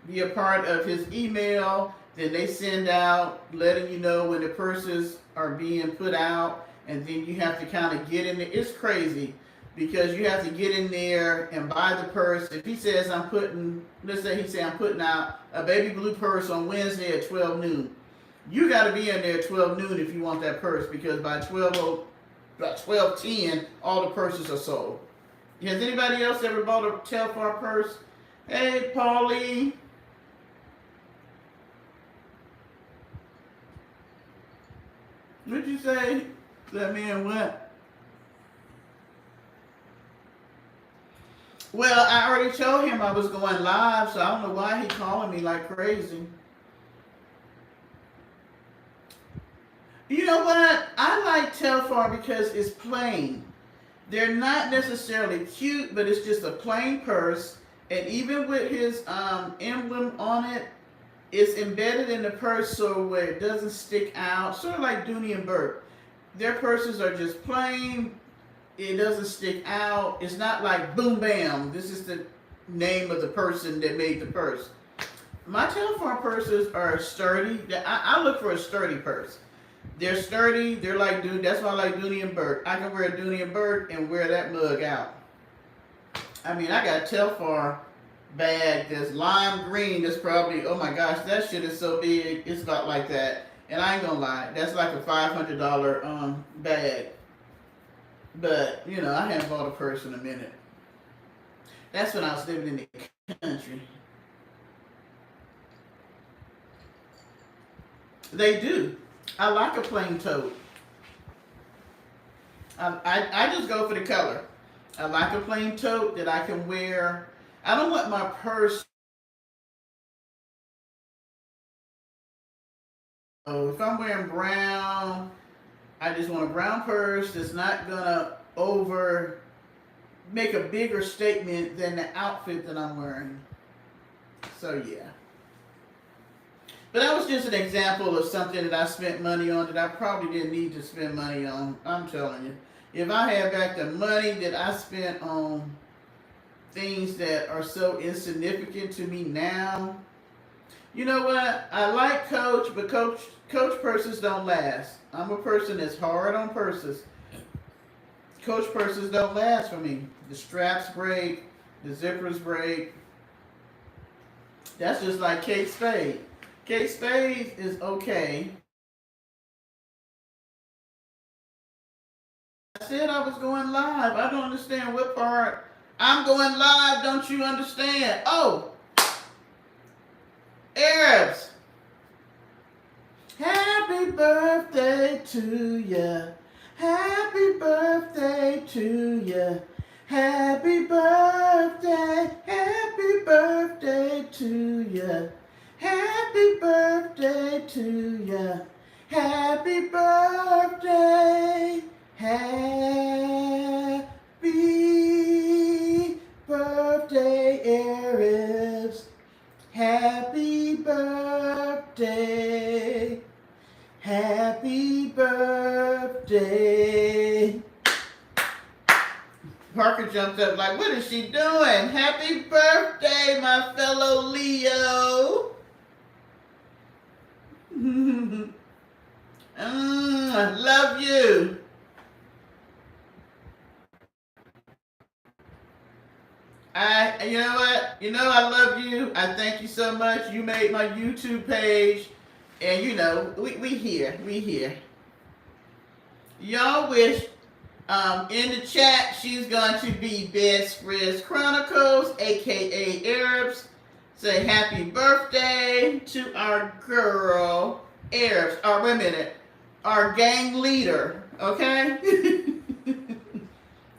be a part of his email. Then they send out letting you know when the purses are being put out, and then you have to kind of get in there. It's crazy because you have to get in there and buy the purse. If he says let's say he say I'm putting out a baby blue purse on Wednesday at 12 noon. You got to be in there at 12 noon if you want that purse, because by 12:10 all the purses are sold. Has anybody else ever bought a Telfar purse? Hey, Paulie. What'd you say? That man what? Well, I already told him I was going live, so I don't know why he calling me like crazy. You know what? I like Telfar because it's plain. They're not necessarily cute, but it's just a plain purse. And even with his emblem on it, it's embedded in the purse so where it doesn't stick out. Sort of like Dooney and Burke. Their purses are just plain. It doesn't stick out. It's not like boom bam. This is the name of the person that made the purse. My Telfar purses are sturdy. I look for a sturdy purse. They're sturdy. They're like that's why I like Dooney and Burke. I can wear a Dooney and Burke and wear that mug out. I mean, I got a Telfar bag that's lime green. That's probably, oh my gosh, that shit is so big. It's about like that. And I ain't gonna lie, that's like a $500 bag. But, you know, I haven't bought a purse in a minute. That's when I was living in the country. They do. I like a plain tote. I just go for the color. I like a plain tote that I can wear. I don't want my purse. Oh, if I'm wearing brown, I just want a brown purse that's not gonna make a bigger statement than the outfit that I'm wearing. So yeah. But that was just an example of something that I spent money on that I probably didn't need to spend money on. I'm telling you. If I had back the money that I spent on things that are so insignificant to me now, you know what? I like Coach, but Coach purses don't last. I'm a person that's hard on purses. Coach purses don't last for me. The straps break, the zippers break. That's just like Kate Spade. Kate Spade is okay. I said I was going live. I don't understand what part. I'm going live, don't you understand? Oh, Arabs. Happy birthday to ya. Happy birthday to ya. Happy birthday to ya. Happy birthday to ya. Happy birthday. Happy birthday, Arabs. Happy birthday. Happy birthday. Parker jumped up like, what is she doing? Happy birthday, my fellow Leo. I love you. you know what? You know I love you. I thank you so much. You made my YouTube page, and you know we here. We here. Y'all wish in the chat, she's going to be Best Friends Chronicles, aka Arabs. Say happy birthday to our girl, Arabs. Or wait a minute, our gang leader, okay?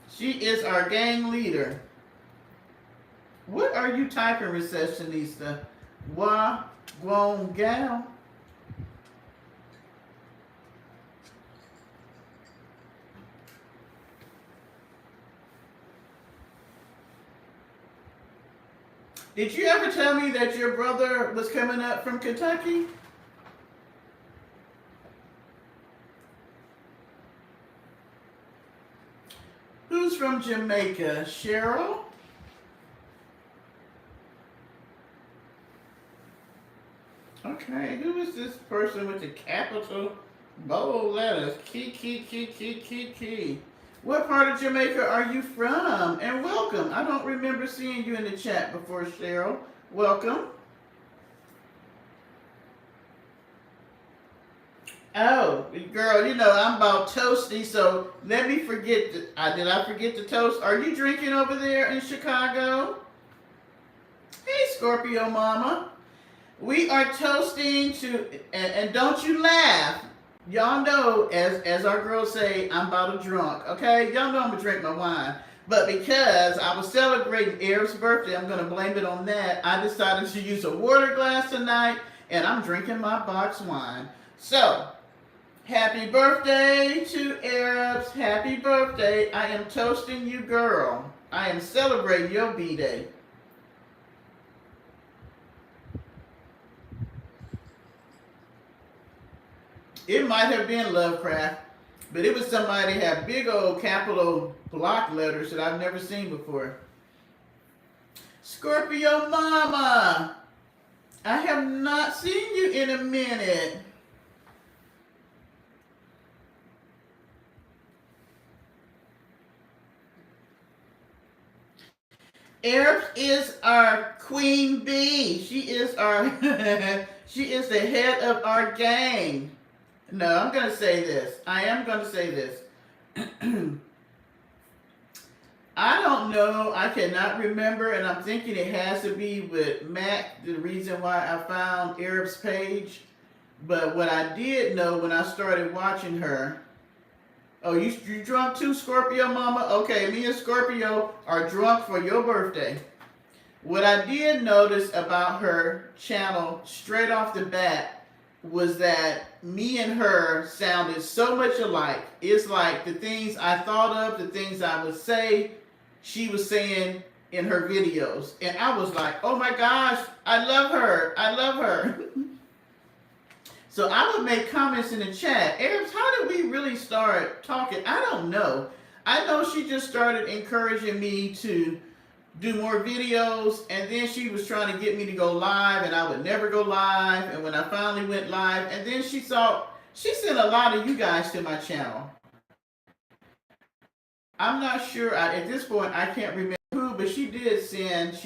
She is our gang leader. What are you typing, receptionista? Wah, guan gal? Did you ever tell me that your brother was coming up from Kentucky? Who's from Jamaica? Cheryl? Okay, who is this person with the capital bold letters? Key. What part of Jamaica are you from? And welcome. I don't remember seeing you in the chat before, Cheryl. Welcome. Oh, girl, you know I'm about toasty, so let me forget. Did I forget the toast? Are you drinking over there in Chicago? Hey, Scorpio Mama. We are toasting to, and don't you laugh. Y'all know, as our girls say, I'm about a drunk, okay? Y'all know I'm gonna drink my wine. But because I was celebrating Eric's birthday, I'm gonna blame it on that. I decided to use a water glass tonight, and I'm drinking my box wine. So, happy birthday to Arabs. Happy birthday. I am toasting you, girl. I am celebrating your B-Day. It might have been Lovecraft, but it was somebody that had big old capital block letters that I've never seen before. Scorpio Mama, I have not seen you in a minute. Arabs is our queen bee. She is our she is the head of our gang. No, I'm going to say this. I am going to say this. I don't know. I cannot remember, and I'm thinking it has to be with Mac, the reason why I found Arab's page. But what I did know when I started watching her, oh, you drunk too, Scorpio Mama? Okay, me and Scorpio are drunk for your birthday. What I did notice about her channel straight off the bat was that me and her sounded so much alike. It's like the things I thought of, the things I would say, she was saying in her videos. And I was like, oh my gosh, I love her. I love her. So I would make comments in the chat. Arabs, how did we really start talking? I don't know. I know she just started encouraging me to do more videos, and then she was trying to get me to go live, and I would never go live. And when I finally went live, and then she sent a lot of you guys to my channel. I'm not sure, at this point I can't remember who, but she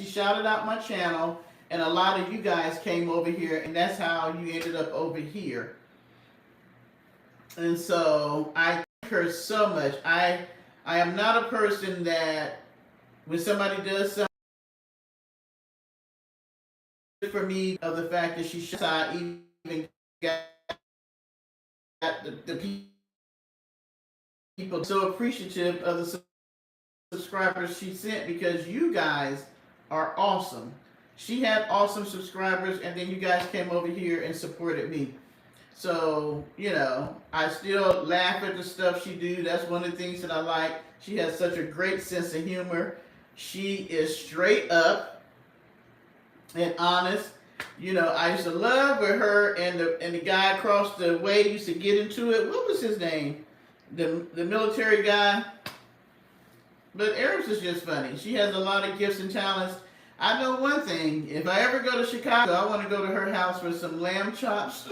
shouted out my channel, and a lot of you guys came over here, and that's how you ended up over here. And so I thank her so much. I am not a person that when somebody does something for me, of the fact that she even got the people so appreciative of the subscribers she sent, because you guys are awesome. She had awesome subscribers, and then you guys came over here and supported me. So, you know, I still laugh at the stuff she do. That's one of the things that I like. She has such a great sense of humor. She is straight up and honest. You know, I used to love with her and the guy across the way used to get into it. What was his name? The military guy. But Arabs is just funny. She has a lot of gifts and talents. I know one thing. If I ever go to Chicago, I want to go to her house for some lamb chops.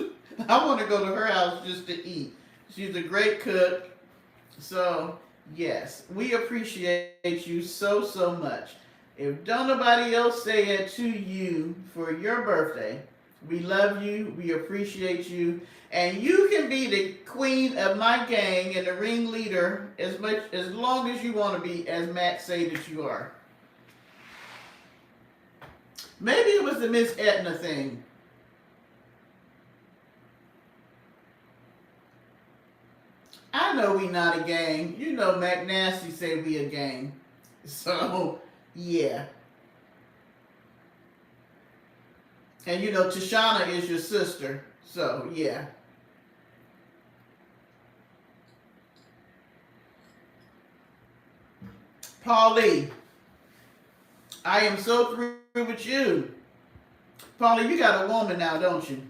I want to go to her house just to eat. She's a great cook. So, yes, we appreciate you so, so much. If don't nobody else say it to you for your birthday, we love you, we appreciate you, and you can be the queen of my gang and the ringleader as long as you want to be, as Matt say that you are. Maybe it was the Miss Etna thing. I know we not a gang. You know Mac Nasty say we a gang. So, yeah. And you know Tashana is your sister. So, yeah. Paulie, I am so through with you. Paulie, you got a woman now, don't you?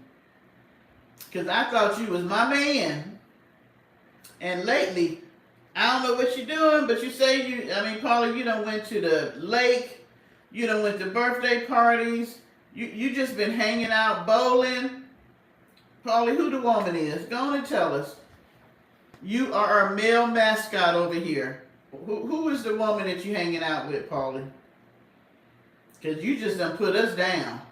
Because I thought you was my man. And lately, I don't know what you're doing, but you say Paulie, you done went to the lake. You done went to birthday parties. You just been hanging out bowling. Paulie, who the woman is? Go on and tell us. You are our male mascot over here. Who is the woman that you hanging out with, Paulie? Because you just done put us down.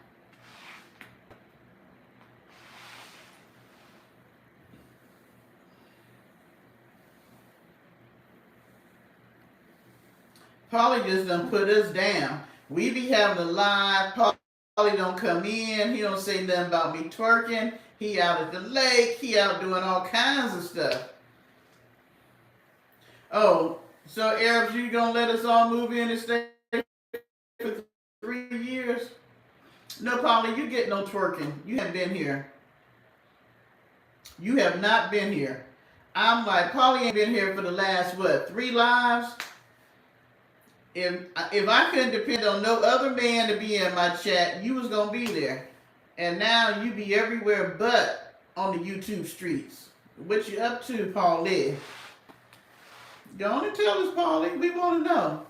Paulie just done put us down. We be having a live. Paulie don't come in. He don't say nothing about me twerking. He out at the lake. He out doing all kinds of stuff. Oh, so Arabs, you gonna let us all move in and stay for 3 years? No, Paulie, you get no twerking. You haven't been here. You have not been here. I'm like, Paulie ain't been here for the last, 3 lives? If I couldn't depend on no other man to be in my chat, you was going to be there. And now you be everywhere but on the YouTube streets. What you up to, Paulie? Go on and tell us, Paulie. We want to know.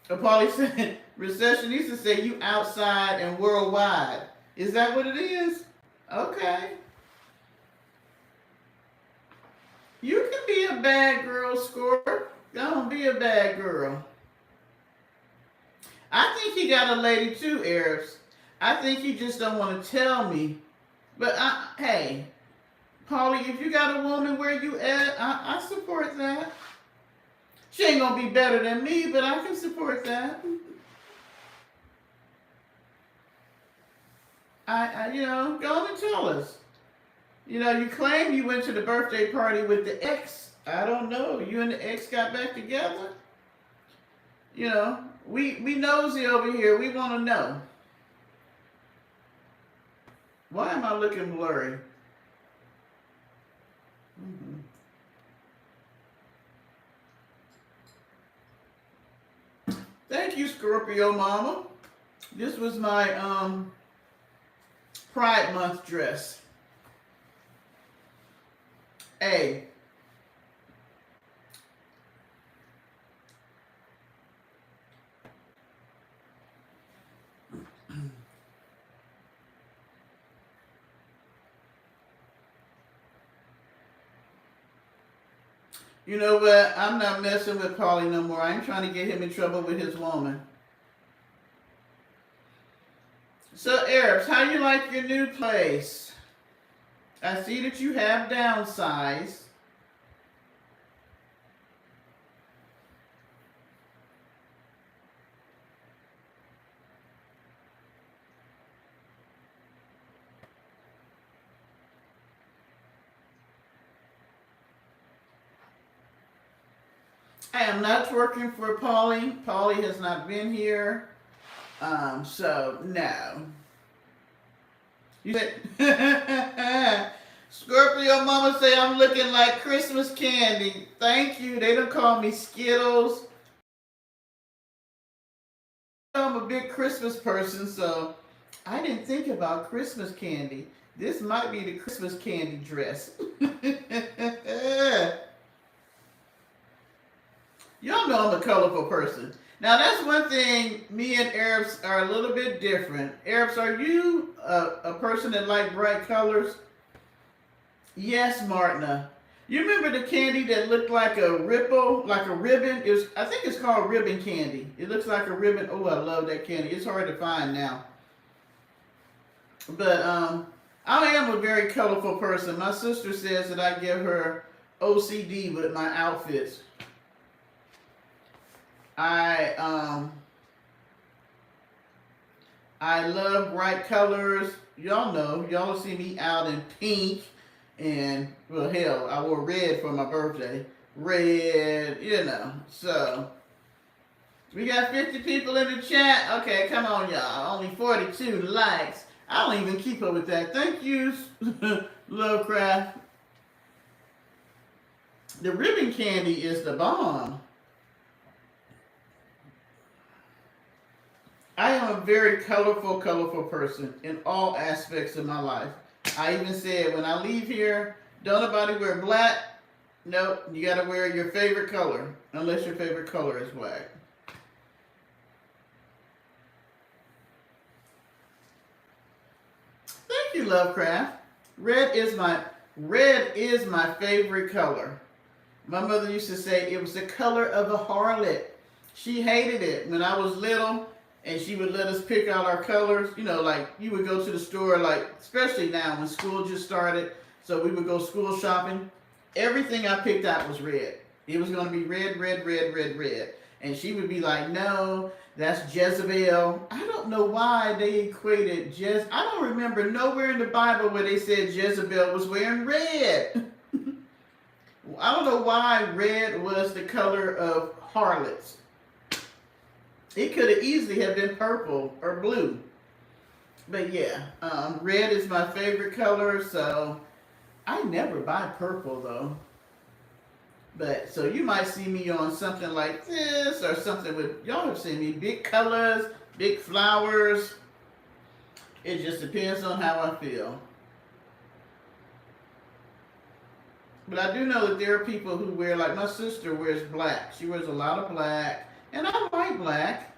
Paulie said, recessionista say you outside and worldwide. Is that what it is? Okay. You can be a bad girl, Score. Don't be a bad girl. I think he got a lady too, Arabs. I think he just don't want to tell me. But hey, Paulie, if you got a woman where you at, I support that. She ain't gonna be better than me, but I can support that. Go on and tell us. You claim you went to the birthday party with the ex. I don't know. You and the ex got back together? We nosy over here. We want to know. Why am I looking blurry? Thank you, Scorpio Mama. This was my Pride Month dress. Hey. You know what? I'm not messing with Paulie no more. I ain't trying to get him in trouble with his woman. So, Arabs, how you like your new place? I see that you have downsized. I am not working for Paulie. Paulie has not been here. So, no. You said, Scorpio Mama say I'm looking like Christmas candy. Thank you. They don't call me Skittles. I'm a big Christmas person, so I didn't think about Christmas candy. This might be the Christmas candy dress. Y'all know I'm a colorful person. Now, that's one thing, me and Arabs are a little bit different. Arabs, are you a person that like bright colors? Yes, Martina. You remember the candy that looked like a ripple, like a ribbon? It was, I think it's called ribbon candy. It looks like a ribbon. Oh, I love that candy. It's hard to find now. But I am a very colorful person. My sister says that I give her OCD with my outfits. I I love bright colors. Y'all know. Y'all see me out in pink. And, well, hell, I wore red for my birthday. Red, you know. So, we got 50 people in the chat. Okay, come on, y'all. Only 42 likes. I don't even keep up with that. Thank you, Lovecraft. The ribbon candy is the bomb. I am a very colorful person in all aspects of my life. I even said when I leave here, don't nobody wear black. Nope, you gotta wear your favorite color, unless your favorite color is black. Thank you, Lovecraft. Red is my favorite color. My mother used to say it was the color of a harlot. She hated it when I was little. And she would let us pick out our colors. You know, like you would go to the store, like especially now when school just started. So we would go school shopping. Everything I picked out was red. It was going to be red, red, red, red, red. And she would be like, no, that's Jezebel. I don't know why they equated I don't remember nowhere in the Bible where they said Jezebel was wearing red. I don't know why red was the color of harlots. It could have easily have been purple or blue. But yeah, red is my favorite color, so I never buy purple though. But so you might see me on something like this or something with, y'all have seen me, big colors, big flowers. It just depends on how I feel. But I do know that there are people who wear, like my sister wears black. She wears a lot of black. And I like black.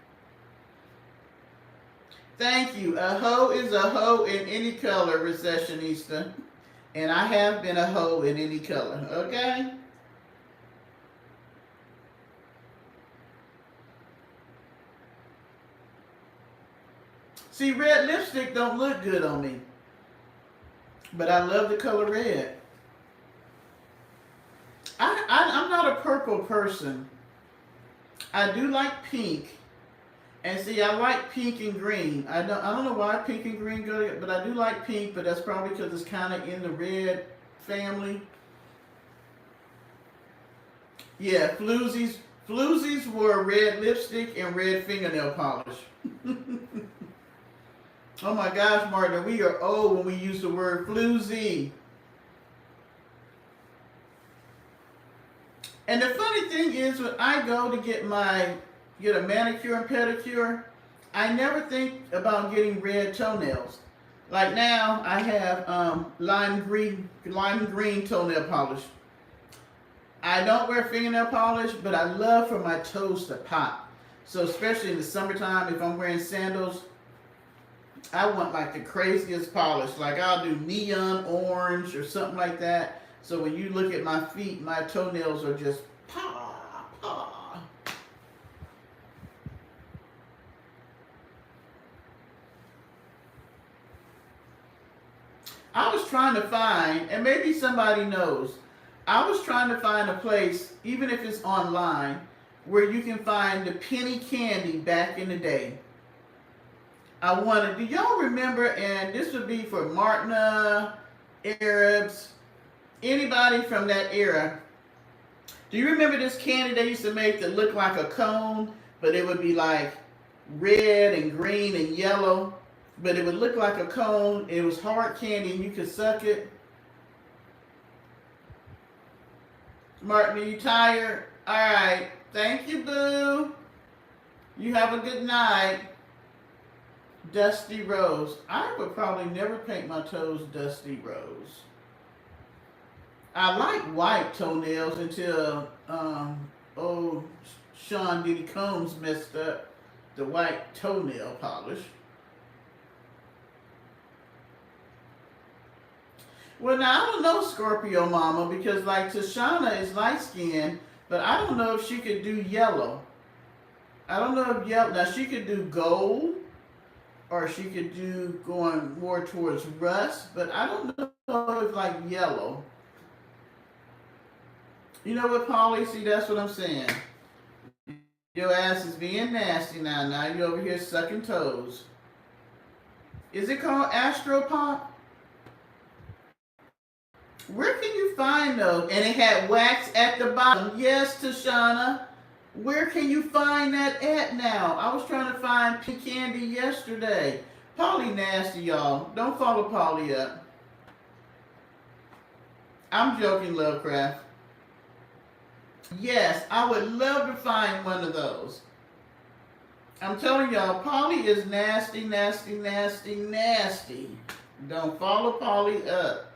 Thank you. A hoe is a hoe in any color, Recessionista. And I have been a hoe in any color, okay? See, red lipstick don't look good on me. But I love the color red. I'm not a purple person. I do like pink, and see, I like pink and green. I don't know why pink and green go together, but I do like pink. But that's probably because it's kind of in the red family. Yeah, floozies wore red lipstick and red fingernail polish. Oh my gosh, Martin, we are old when we use the word floozy. And the funny thing is, when I go to get a manicure and pedicure, I never think about getting red toenails. Like now, I have lime green toenail polish. I don't wear fingernail polish, but I love for my toes to pop. So especially in the summertime, if I'm wearing sandals, I want like the craziest polish. Like I'll do neon orange or something like that. So when you look at my feet, my toenails are just pop. I was trying to find, and maybe somebody knows, I was trying to find a place, even if it's online, where you can find the penny candy back in the day. Do y'all remember, and this would be for Martina, Arabs, anybody from that era. Do you remember this candy they used to make that looked like a cone, but it would be like red and green and yellow, but it would look like a cone. It was hard candy and you could suck it. Martin, are you tired? All right. Thank you, boo. You have a good night. Dusty Rose. I would probably never paint my toes Dusty Rose. I like white toenails until Sean Diddy Combs messed up the white toenail polish. Well, now I don't know Scorpio Mama because like Tashana is light skinned, but I don't know if she could do yellow. I don't know if yellow. Now she could do gold, or she could do going more towards rust, but I don't know if like yellow. You know what, Polly? See, that's what I'm saying. Your ass is being nasty now. Now you over here sucking toes. Is it called Astropop? Where can you find those? And it had wax at the bottom. Yes, Tashana. Where can you find that at now? I was trying to find pink candy yesterday. Polly nasty, y'all. Don't follow Polly up. I'm joking, Lovecraft. Yes, I would love to find one of those. I'm telling y'all, Polly is nasty, nasty, nasty, nasty. Don't follow Polly up.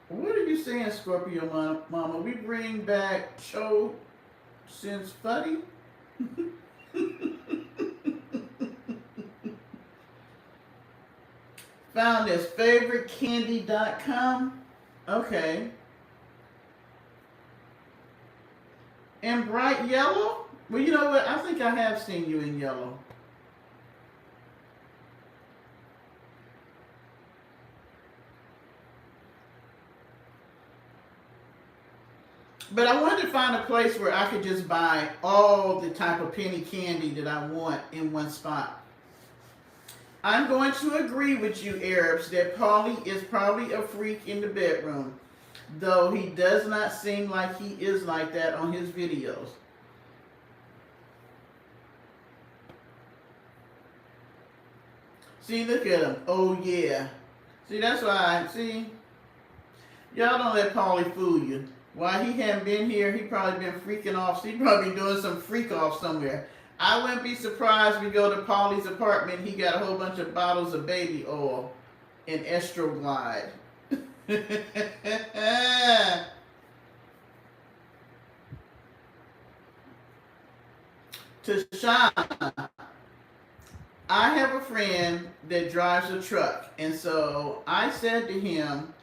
What are you saying, Scorpio Mama? We bring back Cho since Fuddy? Found as favoritecandy.com. Okay. And bright yellow? Well, you know what? I think I have seen you in yellow. But I wanted to find a place where I could just buy all the type of penny candy that I want in one spot. I'm going to agree with you, Arabs, that Paulie is probably a freak in the bedroom, though he does not seem like he is like that on his videos. See, look at him. Oh, yeah. See, that's why, see, y'all don't let Paulie fool you. While he hadn't been here, he probably been freaking off. So he probably doing some freak off somewhere. I wouldn't be surprised we go to Paulie's apartment. He got a whole bunch of bottles of baby oil and Estroglide. Tashana, I have a friend that drives a truck, and so I said to him,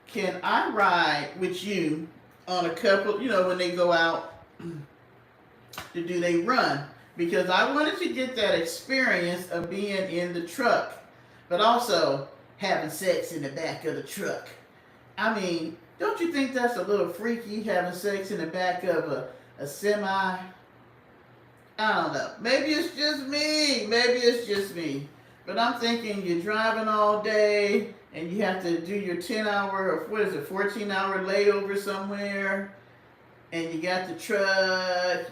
"Can I ride with you on a couple? You know, when they go out to do they run?" Because I wanted to get that experience of being in the truck, but also having sex in the back of the truck. I mean, don't you think that's a little freaky, having sex in the back of a semi? I don't know. Maybe it's just me. Maybe it's just me. But I'm thinking you're driving all day and you have to do your 10-hour, or what is it, 14-hour layover somewhere. And you got the truck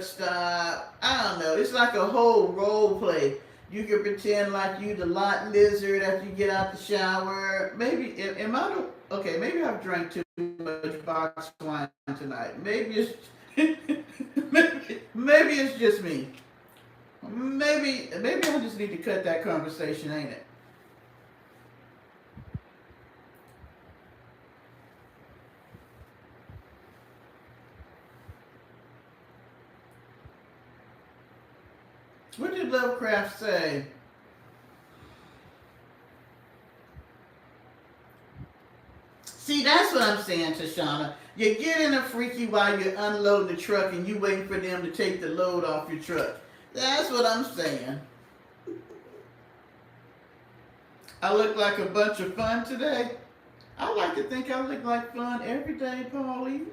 stop. I don't know. It's like a whole role play. You can pretend like you the lot lizard after you get out the shower. Maybe, maybe I've drank too much box wine tonight. Maybe it's, maybe it's just me. Maybe I just need to cut that conversation, ain't it? What did Lovecraft say? See, that's what I'm saying, Tashana. You're getting a freaky while you're unloading the truck and you waiting for them to take the load off your truck. That's what I'm saying. I look like a bunch of fun today. I like to think I look like fun every day, Paulie.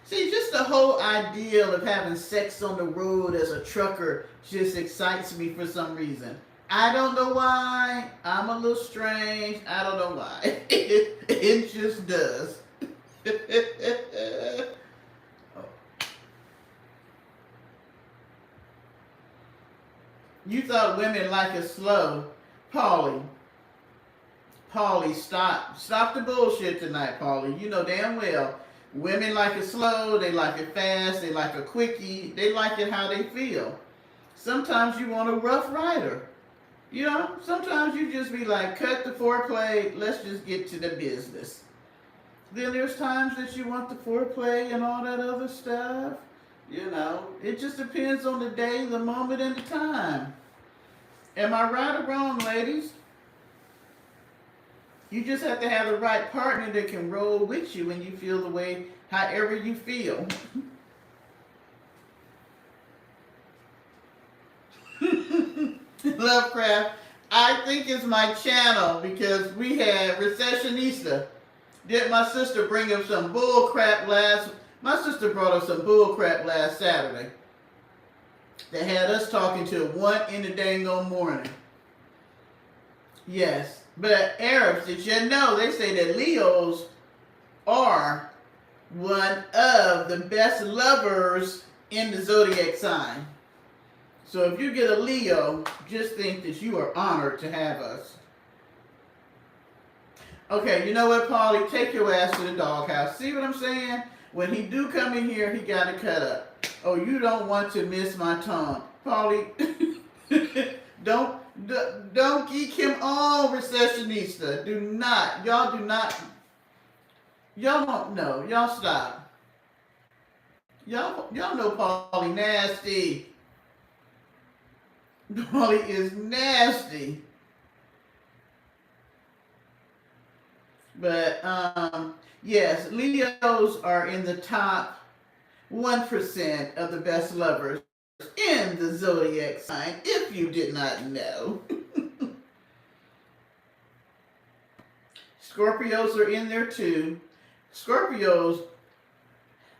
See, just the whole idea of having sex on the road as a trucker just excites me for some reason. I don't know why. I'm a little strange. I don't know why. It just does. You thought women like it slow. Paulie, stop the bullshit tonight, Paulie. You know damn well women like it slow, they like it fast, they like a quickie, they like it how they feel. Sometimes you want a rough rider. You know, sometimes you just be like, cut the foreplay, let's just get to the business. Then there's times that you want the foreplay and all that other stuff. You know, it just depends on the day, the moment, and the time. Am I right or wrong, ladies? You just have to have the right partner that can roll with you when you feel the way, however you feel. Lovecraft, I think it's my channel because we had Recessionista. Did my sister bring up some bull crap last? My sister brought up some bull crap last Saturday that had us talking till 1 in the dang on morning. Yes, but Arabs, did you know they say that Leos are one of the best lovers in the zodiac sign. So if you get a Leo, just think that you are honored to have us. Okay, you know what, Polly? Take your ass to the doghouse. See what I'm saying? When he do come in here, he got to cut up. Oh, you don't want to miss my tongue. Polly, don't geek him on, Recessionista. Do not. Y'all do not. Y'all don't know. Y'all stop. Y'all know Polly nasty. Polly is nasty. But yes, Leos are in the top 1% of the best lovers in the zodiac sign, if you did not know. Scorpios are in there too. Scorpios,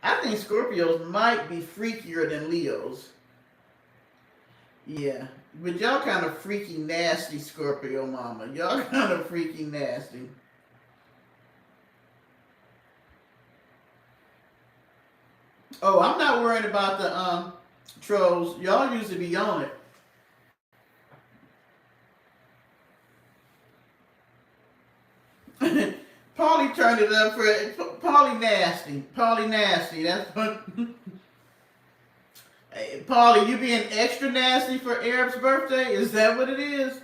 I think Scorpios might be freakier than Leos. Yeah, but y'all kind of freaky nasty, Scorpio mama. Y'all kind of freaky nasty. Oh, I'm not worried about the trolls. Y'all usually be on it. Paulie turned it up for Paulie nasty. Paulie nasty. That's what. Hey, Paulie, you being extra nasty for Arab's birthday? Is that what it is?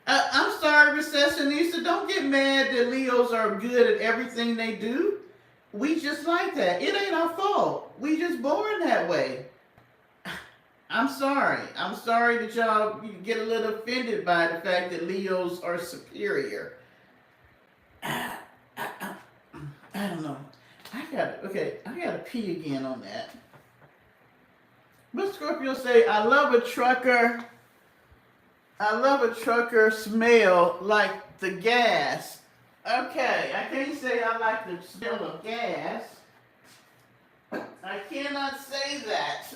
I'm sorry, Recessionista. Don't get mad that Leos are good at everything they do. We just like that. It ain't our fault. We just born that way. I'm sorry. I'm sorry that y'all get a little offended by the fact that Leos are superior. I don't know. I gotta pee again on that. What Scorpio say? I love a trucker smell like the gas. Okay, I can't say I like the smell of gas. I cannot say that.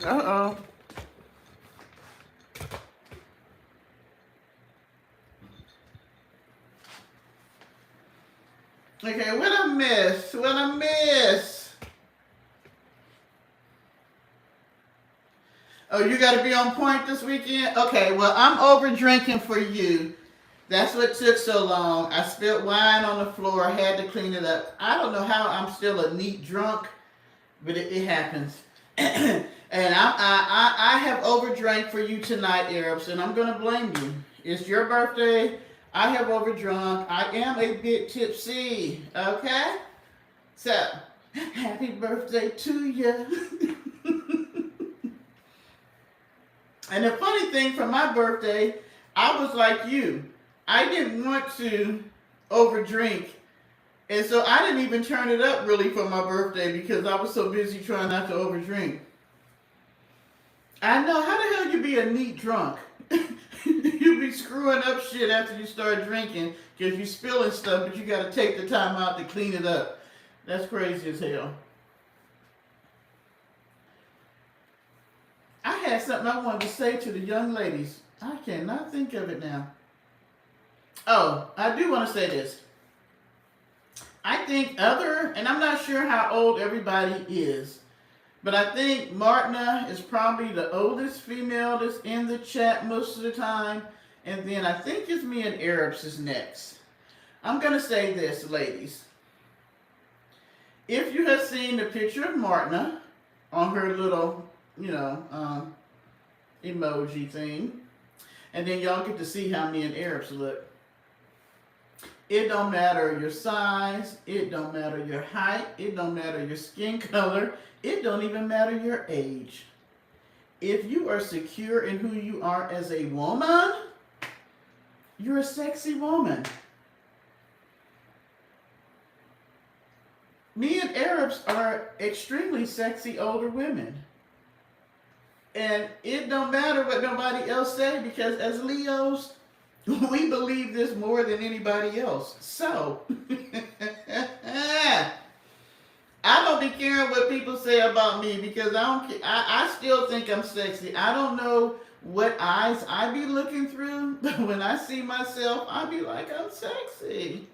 Uh-oh. Okay, what I miss? What I miss? Oh, you got to be on point this weekend? Okay, well, I'm over drinking for you. That's what took so long. I spilled wine on the floor. I had to clean it up. I don't know how I'm still a neat drunk, but it happens. And I have overdrank for you tonight, Arabs, and I'm going to blame you. It's your birthday. I have overdrunk. I am a bit tipsy. Okay? So, happy birthday to you. And the funny thing for my birthday, I was like you. I didn't want to overdrink. And so I didn't even turn it up really for my birthday because I was so busy trying not to overdrink. I know, how the hell you be a neat drunk? You be screwing up shit after you start drinking because you spilling stuff, but you got to take the time out to clean it up. That's crazy as hell. I had something I wanted to say to the young ladies. I cannot think of it now. Oh, I do want to say this. I think and I'm not sure how old everybody is, but I think Martina is probably the oldest female that's in the chat most of the time. And then I think it's me and Arabs is next. I'm going to say this, ladies. If you have seen the picture of Martina on her little, emoji thing, and then y'all get to see how me and Arabs look. It don't matter your size, it don't matter your height, it don't matter your skin color, it don't even matter your age. If you are secure in who you are as a woman, you're a sexy woman. Me and Arabs are extremely sexy older women. And it don't matter what nobody else say because as Leos, we believe this more than anybody else. So, I don't be caring what people say about me because I still think I'm sexy. I don't know what eyes I be looking through, but when I see myself, I be like, I'm sexy.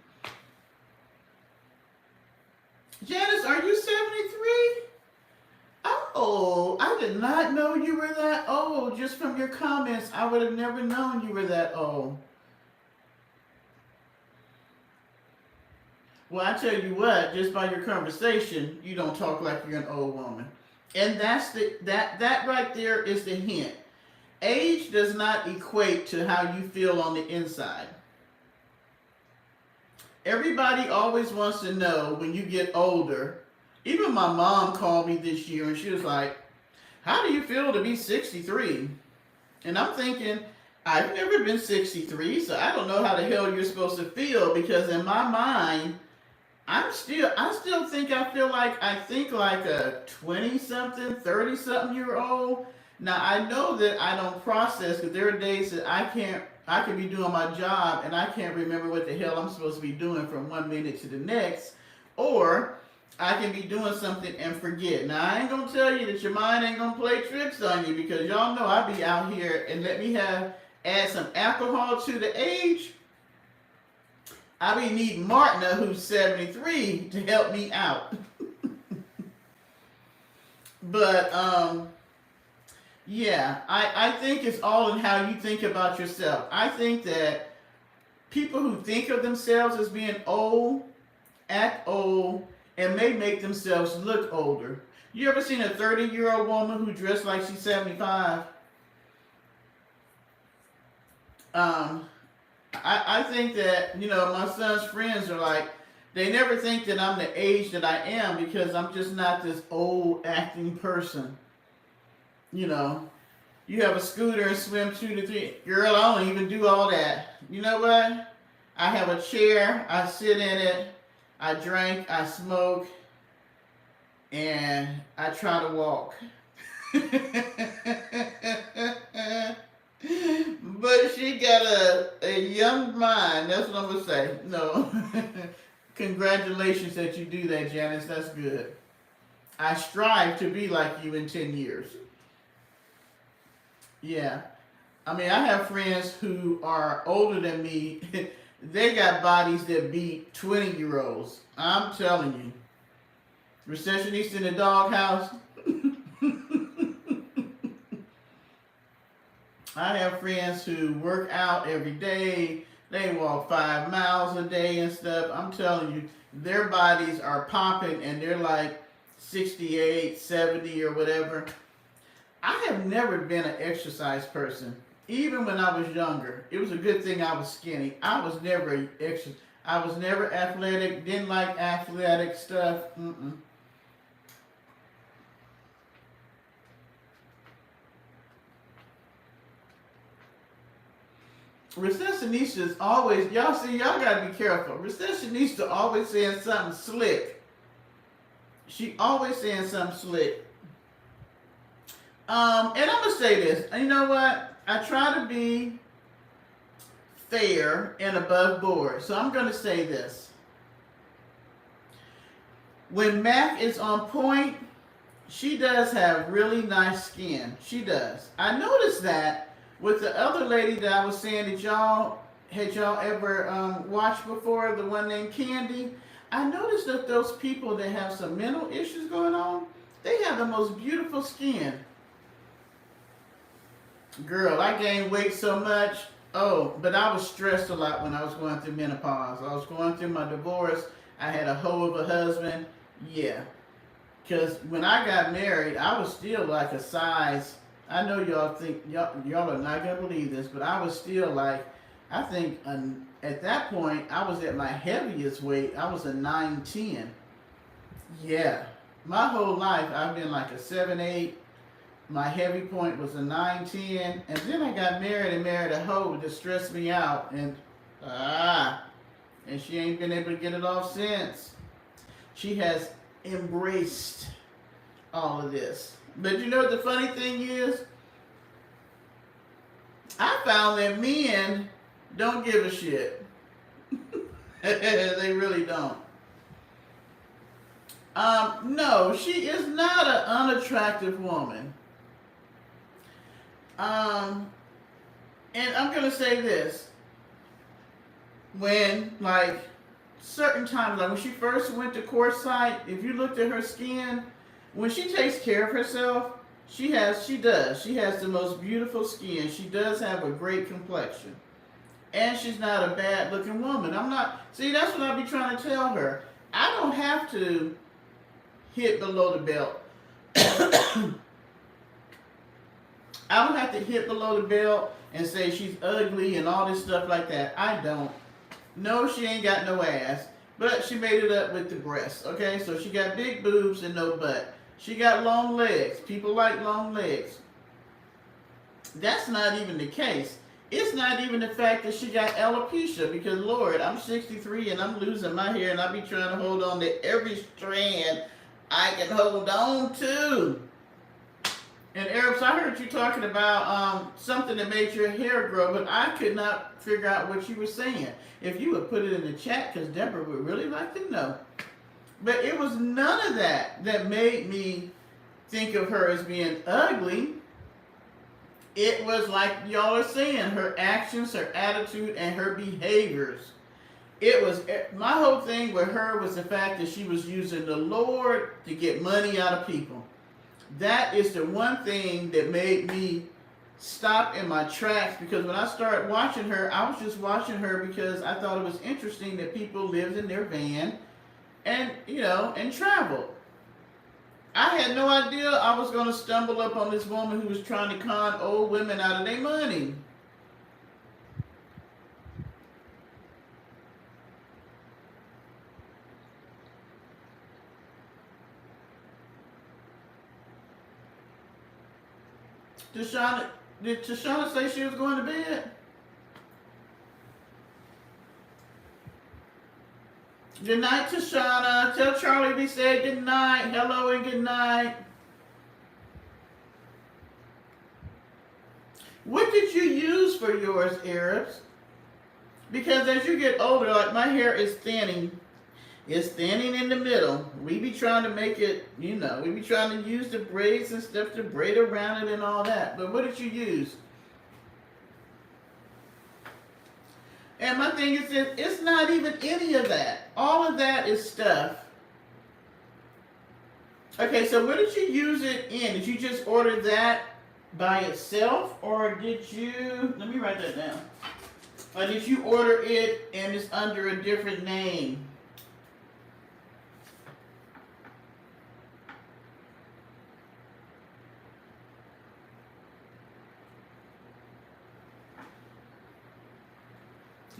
Janice, are you 73? Oh, I did not know you were that old. Just from your comments, I would have never known you were that old. Well, I tell you what, just by your conversation, you don't talk like you're an old woman. And that's that right there is the hint. Age does not equate to how you feel on the inside. Everybody always wants to know when you get older. Even my mom called me this year and she was like, how do you feel to be 63? And I'm thinking, I've never been 63, so I don't know how the hell you're supposed to feel because in my mind, I still think I think like a 20-something, 30-something year old. Now I know that I don't process because there are days that I can be doing my job and I can't remember what the hell I'm supposed to be doing from one minute to the next. Or I can be doing something and forget. Now, I ain't going to tell you that your mind ain't going to play tricks on you because y'all know I be out here and let me add some alcohol to the age. I be needing Martina, who's 73, to help me out. But, yeah, I think it's all in how you think about yourself. I think that people who think of themselves as being old, act old, and may make themselves look older. You ever seen a 30-year-old woman who dressed like she's 75? I think that, my son's friends are like, they never think that I'm the age that I am because I'm just not this old acting person. You have a scooter and swim 2 to 3. Girl, I don't even do all that. You know what? I have a chair, I sit in it, I drink, I smoke, and I try to walk. But she got a young mind. That's what I'm going to say. No. Congratulations that you do that, Janice. That's good. I strive to be like you in 10 years. Yeah. I mean, I have friends who are older than me. They got bodies that beat 20-year-olds. I'm telling you. Recessionist in the doghouse. I have friends who work out every day. They walk 5 miles a day and stuff. I'm telling you, their bodies are popping and they're like 68, 70 or whatever. I have never been an exercise person. Even when I was younger, it was a good thing I was skinny. I was never I was never athletic. Didn't like athletic stuff. Mm-mm. Recessionistas always, y'all see, y'all gotta be careful. Recessionista always saying something slick. She always saying something slick. And I'm gonna say this. You know what? I try to be fair and above board. So I'm gonna say this. When Mac is on point, she does have really nice skin. She does. I noticed that with the other lady that I was saying that y'all ever watched before, the one named Candy. I noticed that those people that have some mental issues going on, they have the most beautiful skin. Girl, I gained weight so much. Oh, but I was stressed a lot when I was going through menopause. I was going through my divorce. I had a hoe of a husband. Yeah. Because when I got married, I was still like a size. I know y'all think, y'all are not going to believe this, but I was still like, I think at that point, I was at my heaviest weight. I was a 9'10". Yeah. My whole life, I've been like a 7'8". My heavy point was a 9'10", and then I got married and married a hoe that stressed me out, and and she ain't been able to get it off since. She has embraced all of this. But you know what the funny thing is? I found that men don't give a shit. They really don't. No, she is not an unattractive woman. And I'm gonna say this. When, like, certain times, like when she first went to Quartzsite, if you looked at her skin, when she takes care of herself, she has the most beautiful skin. She does have a great complexion. And she's not a bad looking woman. See, that's what I be trying to tell her. I don't have to hit below the belt. I don't have to hit below the belt and say she's ugly and all this stuff like that. I don't. No, she ain't got no ass, but she made it up with the breasts, okay? So she got big boobs and no butt. She got long legs. People like long legs. That's not even the case. It's not even the fact that she got alopecia, because, Lord, I'm 63 and I'm losing my hair and I be trying to hold on to every strand I can hold on to. And Arabs, I heard you talking about something that made your hair grow, but I could not figure out what you were saying. If you would put it in the chat, because Deborah would really like to know. But it was none of that that made me think of her as being ugly. It was like y'all are saying, her actions, her attitude, and her behaviors. It was, my whole thing with her was the fact that she was using the Lord to get money out of people. That is the one thing that made me stop in my tracks, because when I started watching her, I was just watching her because I thought it was interesting that people lived in their van and, and traveled. I had no idea I was going to stumble up on this woman who was trying to con old women out of their money. Did Tashana say she was going to bed? Good night, Tashana. Tell Charlie we said good night. Hello and good night. What did you use for yours, Arabs? Because as you get older, like my hair is thinning. It's standing in the middle. We be trying to make it, we be trying to use the braids and stuff to braid around it and all that. But what did you use? And my thing is that it's not even any of that. All of that is stuff. Okay, so what did you use it in? Did you just order that by itself? Or did you, let me write that down. Or did you order it and it's under a different name?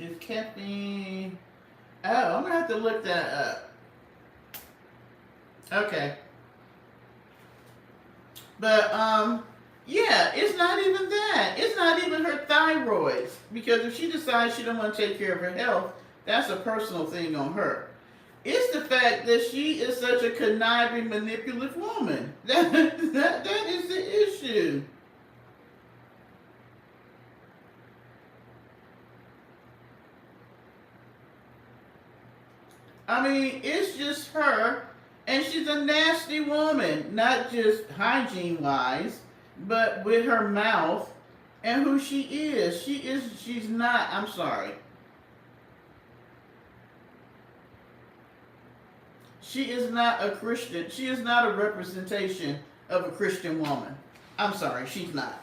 It's caffeine. Oh, I'm gonna have to look that up. Okay. But yeah, it's not even that. It's not even her thyroids. Because if she decides she don't want to take care of her health, that's a personal thing on her. It's the fact that she is such a conniving, manipulative woman. That is the issue. I mean, it's just her, and she's a nasty woman, not just hygiene-wise, but with her mouth and who she is. She's not, I'm sorry. She is not a Christian. She is not a representation of a Christian woman. I'm sorry, she's not.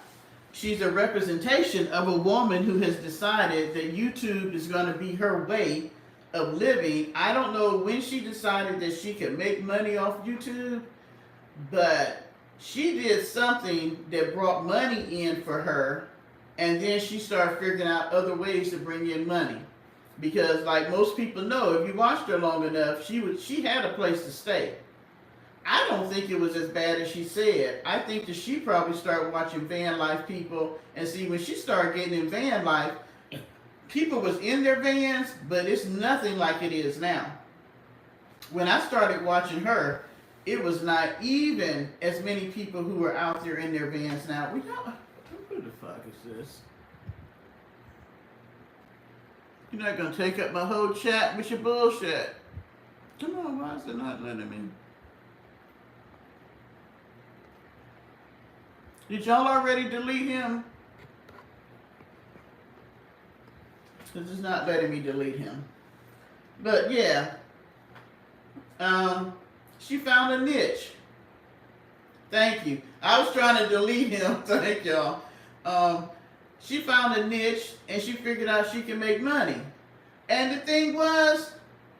She's a representation of a woman who has decided that YouTube is going to be her way of living. I don't know when she decided that she could make money off YouTube, but she did something that brought money in for her, and then she started figuring out other ways to bring in money. Because like most people know, if you watched her long enough, she had a place to stay. I don't think it was as bad as she said. I think that she probably started watching van life people, and see, when she started getting in van life, people was in their vans, but it's nothing like it is now. When I started watching her, it was not even as many people who were out there in their vans now. Who the fuck is this? You're not going to take up my whole chat with your bullshit. Come on, why is it not letting me? Did y'all already delete him? Because it's not letting me delete him. But yeah, she found a niche. Thank you. I was trying to delete him. Thank y'all. She found a niche and she figured out she can make money. And the thing was,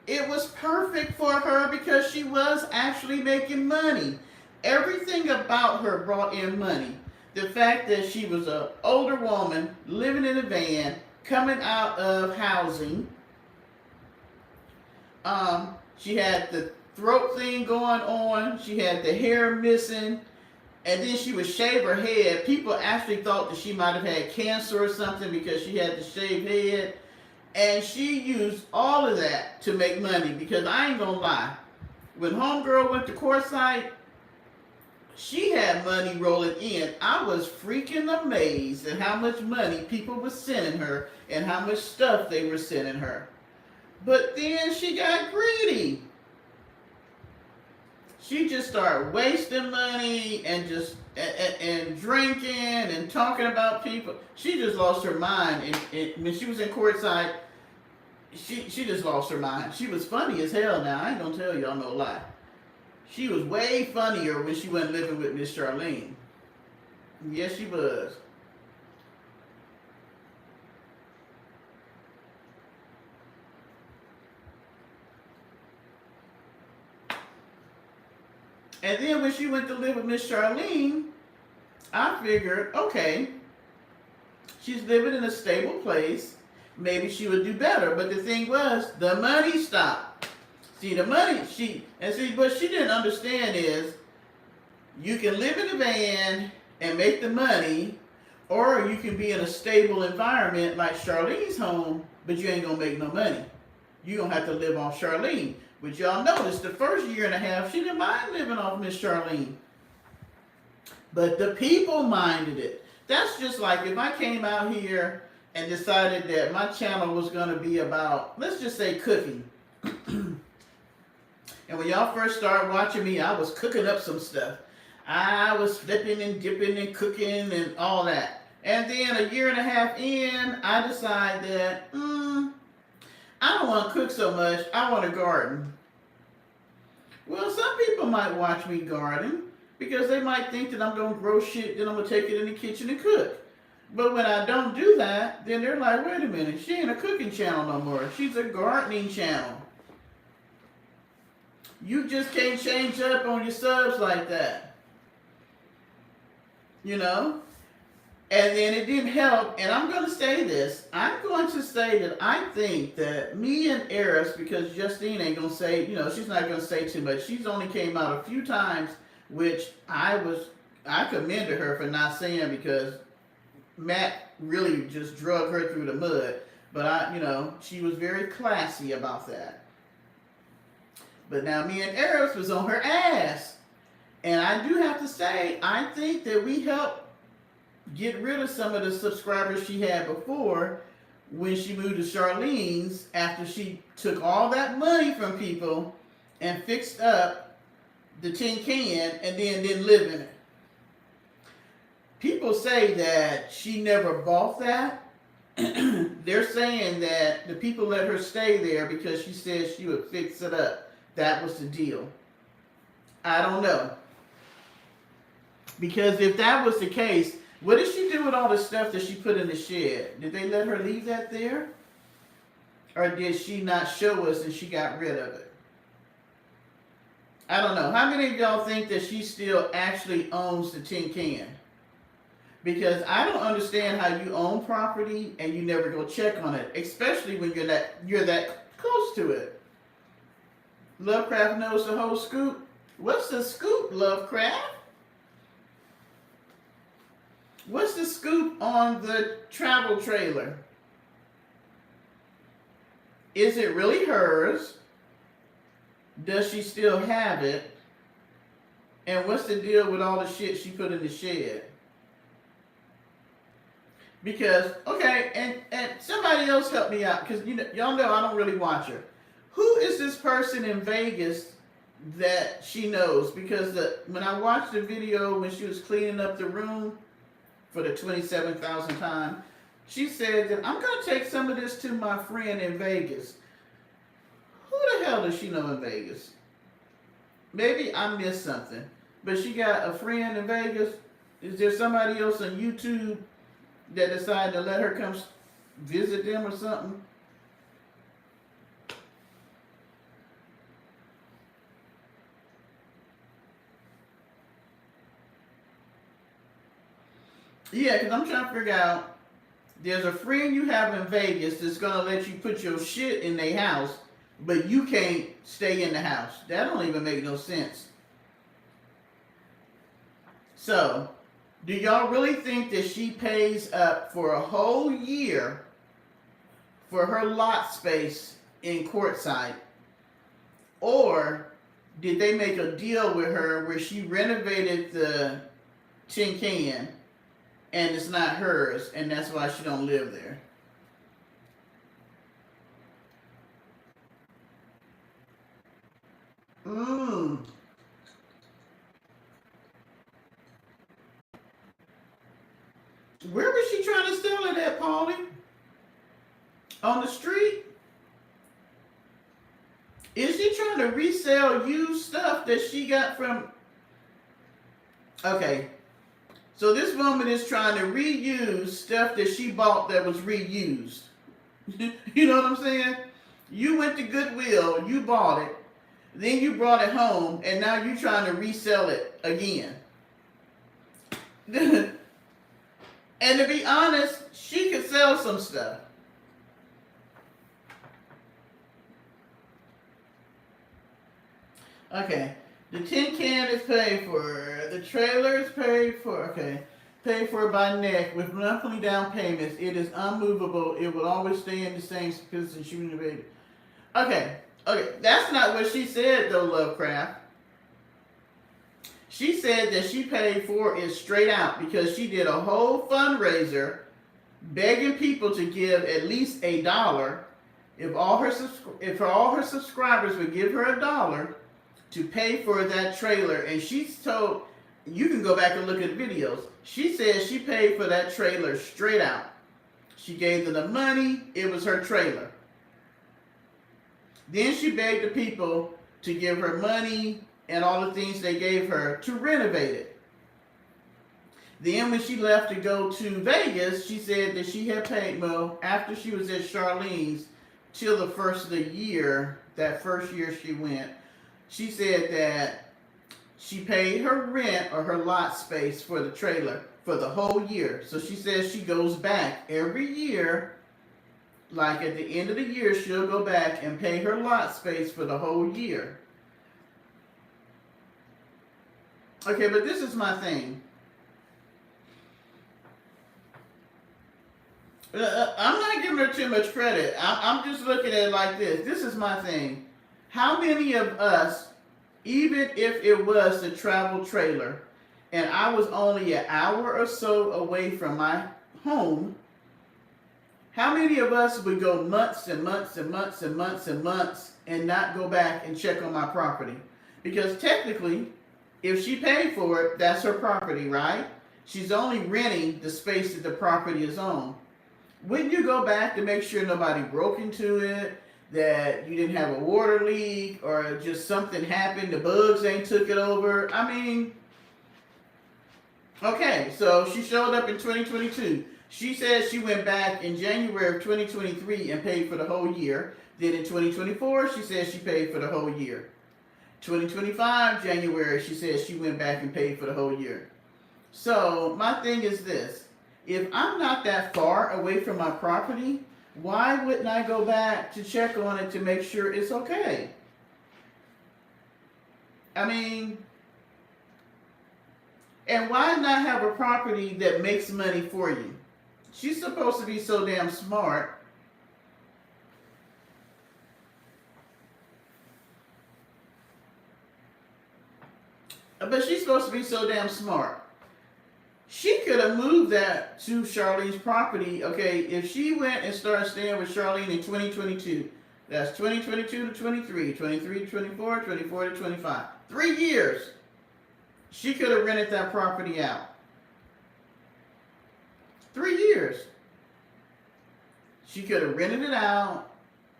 it was perfect for her because she was actually making money. Everything about her brought in money. The fact that she was an older woman living in a van, coming out of housing. She had the throat thing going on. She had the hair missing. And then she would shave her head. People actually thought that she might have had cancer or something because she had the shaved head. And she used all of that to make money, because I ain't gonna lie. When homegirl went to courtside, she had money rolling in. I was freaking amazed at how much money people were sending her and how much stuff they were sending her. But then she got greedy. She just started wasting money and just and drinking and talking about people. She just lost her mind. And when she was in courtside, she just lost her mind. She was funny as hell now. I ain't gonna tell y'all no lie. She was way funnier when she went living with Miss Charlene. Yes, she was. And then when she went to live with Miss Charlene, I figured, okay, she's living in a stable place. Maybe she would do better. But the thing was, the money stopped. See, the money, what she didn't understand is, you can live in a van and make the money, or you can be in a stable environment like Charlene's home, but you ain't gonna make no money. You're gonna have to live off Charlene. But y'all notice the first year and a half, she didn't mind living off Miss Charlene. But the people minded it. That's just like if I came out here and decided that my channel was going to be about, let's just say, cooking. And when y'all first started watching me, I was cooking up some stuff. I was flipping and dipping and cooking and all that. And then a year and a half in, I decided that, I don't want to cook so much. I want to garden. Well, some people might watch me garden because they might think that I'm going to grow shit, then I'm going to take it in the kitchen and cook. But when I don't do that, then they're like, wait a minute, she ain't a cooking channel no more. She's a gardening channel. You just can't change up on your subs like that. You know? And then it didn't help, and I'm going to say this. I'm going to say that I think that me and Eris, because Justine ain't going to say, she's not going to say too much. She's only came out a few times, which I commended her for not saying, because Matt really just drug her through the mud. But she was very classy about that. But now me and Eris was on her ass. And I do have to say, I think that we helped get rid of some of the subscribers she had before when she moved to Charlene's, after she took all that money from people and fixed up the tin can and then didn't live in it. People say that she never bought that. They're saying that the people let her stay there because she said she would fix it up. That was the deal. I don't know. Because if that was the case, what did she do with all the stuff that she put in the shed? Did they let her leave that there? Or did she not show us and she got rid of it? I don't know. How many of y'all think that she still actually owns the tin can? Because I don't understand how you own property and you never go check on it, especially when you're that close to it. Lovecraft knows the whole scoop. What's the scoop, Lovecraft? What's the scoop on the travel trailer? Is it really hers? Does she still have it? And what's the deal with all the shit she put in the shed? Because, okay, and somebody else help me out, because y'all know I don't really watch her. Who is this person in Vegas that she knows? Because when I watched the video when she was cleaning up the room for the 27,000th time, she said that I'm going to take some of this to my friend in Vegas. Who the hell does she know in Vegas? Maybe I missed something. But she got a friend in Vegas. Is there somebody else on YouTube that decided to let her come visit them or something? Yeah, because I'm trying to figure out, there's a friend you have in Vegas that's going to let you put your shit in their house, but you can't stay in the house. That don't even make no sense. So, do y'all really think that she pays up for a whole year for her lot space in Quartzsite? Or did they make a deal with her where she renovated the tin can and it's not hers, and that's why she don't live there? Where was she trying to sell it at, Paulie? On the street? Is she trying to resell used stuff that she got from... Okay. So this woman is trying to reuse stuff that she bought that was reused. You know what I'm saying? You went to Goodwill, you bought it, then you brought it home, and now you're trying to resell it again. And to be honest, she could sell some stuff. Okay. The tin can is paid for. The trailer is paid for. Okay. Paid for by NEC with monthly down payments. It is unmovable. It will always stay in the same position she renovated. Okay. Okay. That's not what she said, though, Lovecraft. She said that she paid for it straight out because she did a whole fundraiser begging people to give at least $1. If all her subscribers would give her $1, to pay for that trailer. And she's told, you can go back and look at the videos. She says she paid for that trailer straight out. She gave them the money. It was her trailer. Then she begged the people to give her money and all the things they gave her to renovate it. Then when she left to go to Vegas, she said that she had paid, well, after she was at Charlene's till the first of the year, that first year she went, she said that she paid her rent or her lot space for the trailer for the whole year. So she says she goes back every year, like at the end of the year, she'll go back and pay her lot space for the whole year. Okay, but this is my thing. I'm not giving her too much credit. I'm just looking at it like this. This is my thing. How many of us, even if it was a travel trailer, and I was only an hour or so away from my home, how many of us would go months and months and months and months and months and not go back and check on my property? Because technically, if she paid for it, that's her property, right? She's only renting the space that the property is on. Wouldn't you go back to make sure nobody broke into it, that you didn't have a water leak, or just something happened, the bugs ain't took it over? I mean, okay, so she showed up in 2022. She said she went back in January of 2023 and paid for the whole year. Then in 2024, she said she paid for the whole year. 2025, January, she said she went back and paid for the whole year. So my thing is this. If I'm not that far away from my property, why wouldn't I go back to check on it to make sure it's okay? I mean, and why not have a property that makes money for you? She's supposed to be so damn smart. But she's supposed to be so damn smart. She could have moved that to Charlene's property. Okay, if she went and started staying with Charlene in 2022, that's 2022 to 23, 23 to 24, 24 to 25. 3 years. She could have rented that property out. 3 years. She could have rented it out.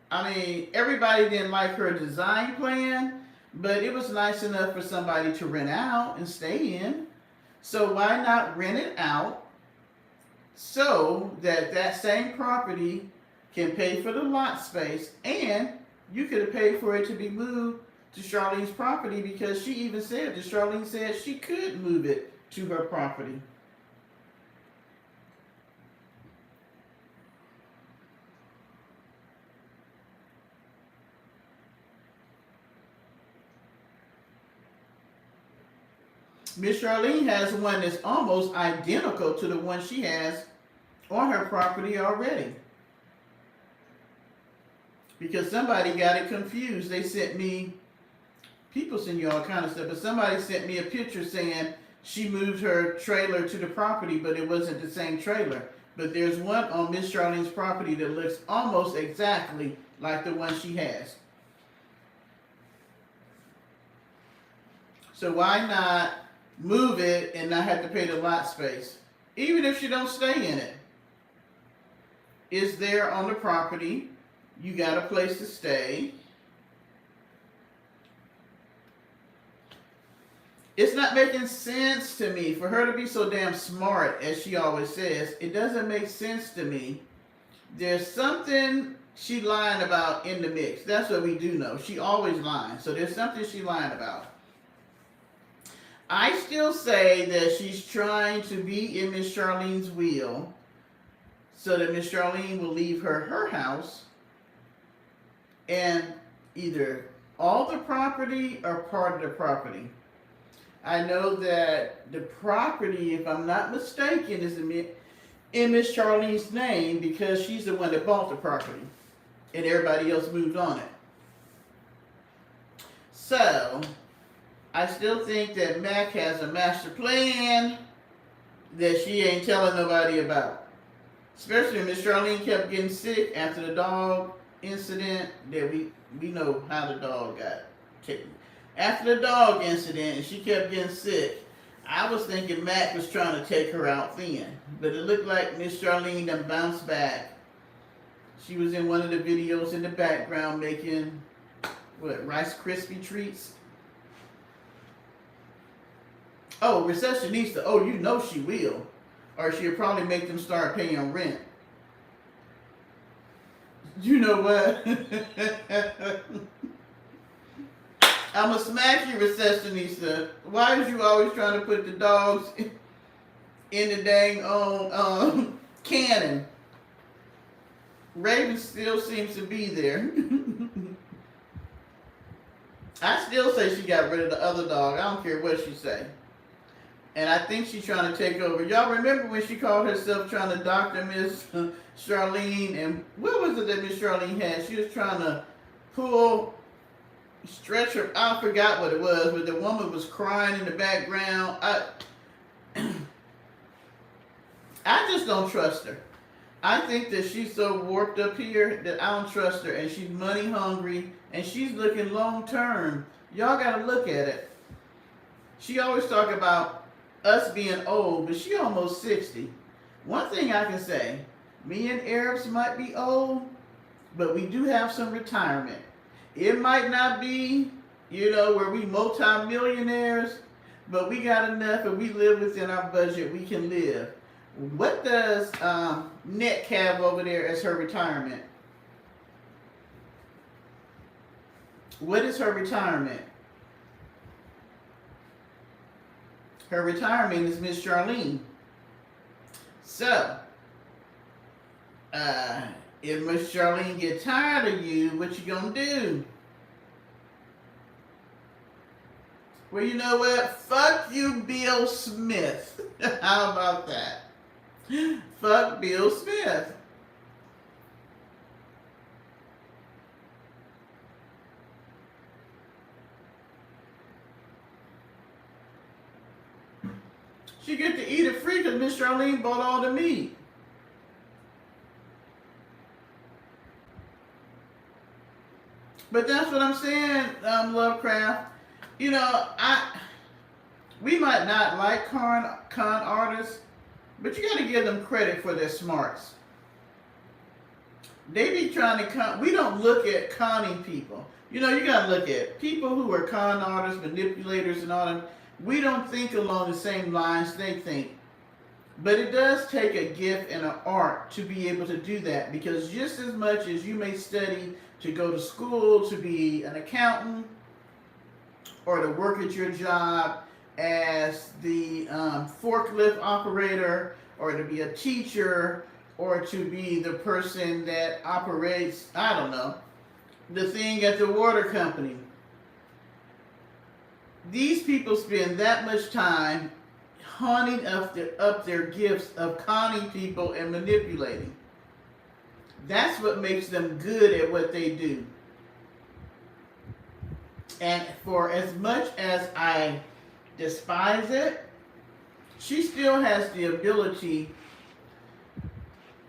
I mean, everybody didn't like her design plan, but it was nice enough for somebody to rent out and stay in. So why not rent it out so that that same property can pay for the lot space, and you could have paid for it to be moved to Charlene's property, because she even said that Charlene said she could move it to her property. Miss Charlene has one that's almost identical to the one she has on her property already. Because somebody got it confused. They sent me, people send you all kind of stuff, but somebody sent me a picture saying she moved her trailer to the property, but it wasn't the same trailer. But there's one on Miss Charlene's property that looks almost exactly like the one she has. So why not move it and not have to pay the lot space? Even if you don't stay in it. It's there on the property. You got a place to stay. It's not making sense to me for her to be so damn smart, as she always says. It doesn't make sense to me. There's something she lying about in the mix. That's what we do know. She always lying. So there's something she lying about. I still say that she's trying to be in Miss Charlene's will so that Miss Charlene will leave her house and either all the property or part of the property. I know that the property, if I'm not mistaken, is in Miss Charlene's name because she's the one that bought the property and everybody else moved on it. So I still think that Mac has a master plan that she ain't telling nobody about. Especially when Miss Charlene kept getting sick after the dog incident, that we know how the dog got taken. After the dog incident, and she kept getting sick, I was thinking Mac was trying to take her out then. But it looked like Miss Charlene done bounced back. She was in one of the videos in the background making, Rice Krispie treats? Oh, receptionista. Oh, you know she will. Or she'll probably make them start paying rent. You know what? I'ma smack you, receptionista. Why is you always trying to put the dogs in the dang cannon? Raven still seems to be there. I still say she got rid of the other dog. I don't care what she say. And I think she's trying to take over. Y'all remember when she called herself trying to doctor Miss Charlene? And what was it that Miss Charlene had? She was trying to stretch her. I forgot what it was, but the woman was crying in the background. I just don't trust her. I think that she's so warped up here that I don't trust her, and she's money hungry, and she's looking long term. Y'all gotta look at it. She always talk about us being old, but she almost 60. One thing I can say, me and Arabs might be old, but we do have some retirement. It might not be, where we multi-millionaires, but we got enough and we live within our budget. We can live. What does Nick have over there as her retirement? What is her retirement? Her retirement is Miss Charlene. So, if Miss Charlene get tired of you, what you gonna do? Well, you know what? Fuck you, Bill Smith. How about that? Fuck Bill Smith. She get to eat it free because Miss Charlene bought all the meat. But that's what I'm saying, Lovecraft. We might not like con artists, but you got to give them credit for their smarts. They be trying to we don't look at conning people. You got to look at people who are con artists, manipulators, and all that. We don't think along the same lines they think. But it does take a gift and an art to be able to do that, because just as much as you may study to go to school to be an accountant or to work at your job as the forklift operator, or to be a teacher, or to be the person that operates, I don't know, the thing at the water company. These people spend that much time honing up their gifts of conning people and manipulating. That's what makes them good at what they do. And for as much as I despise it, she still has the ability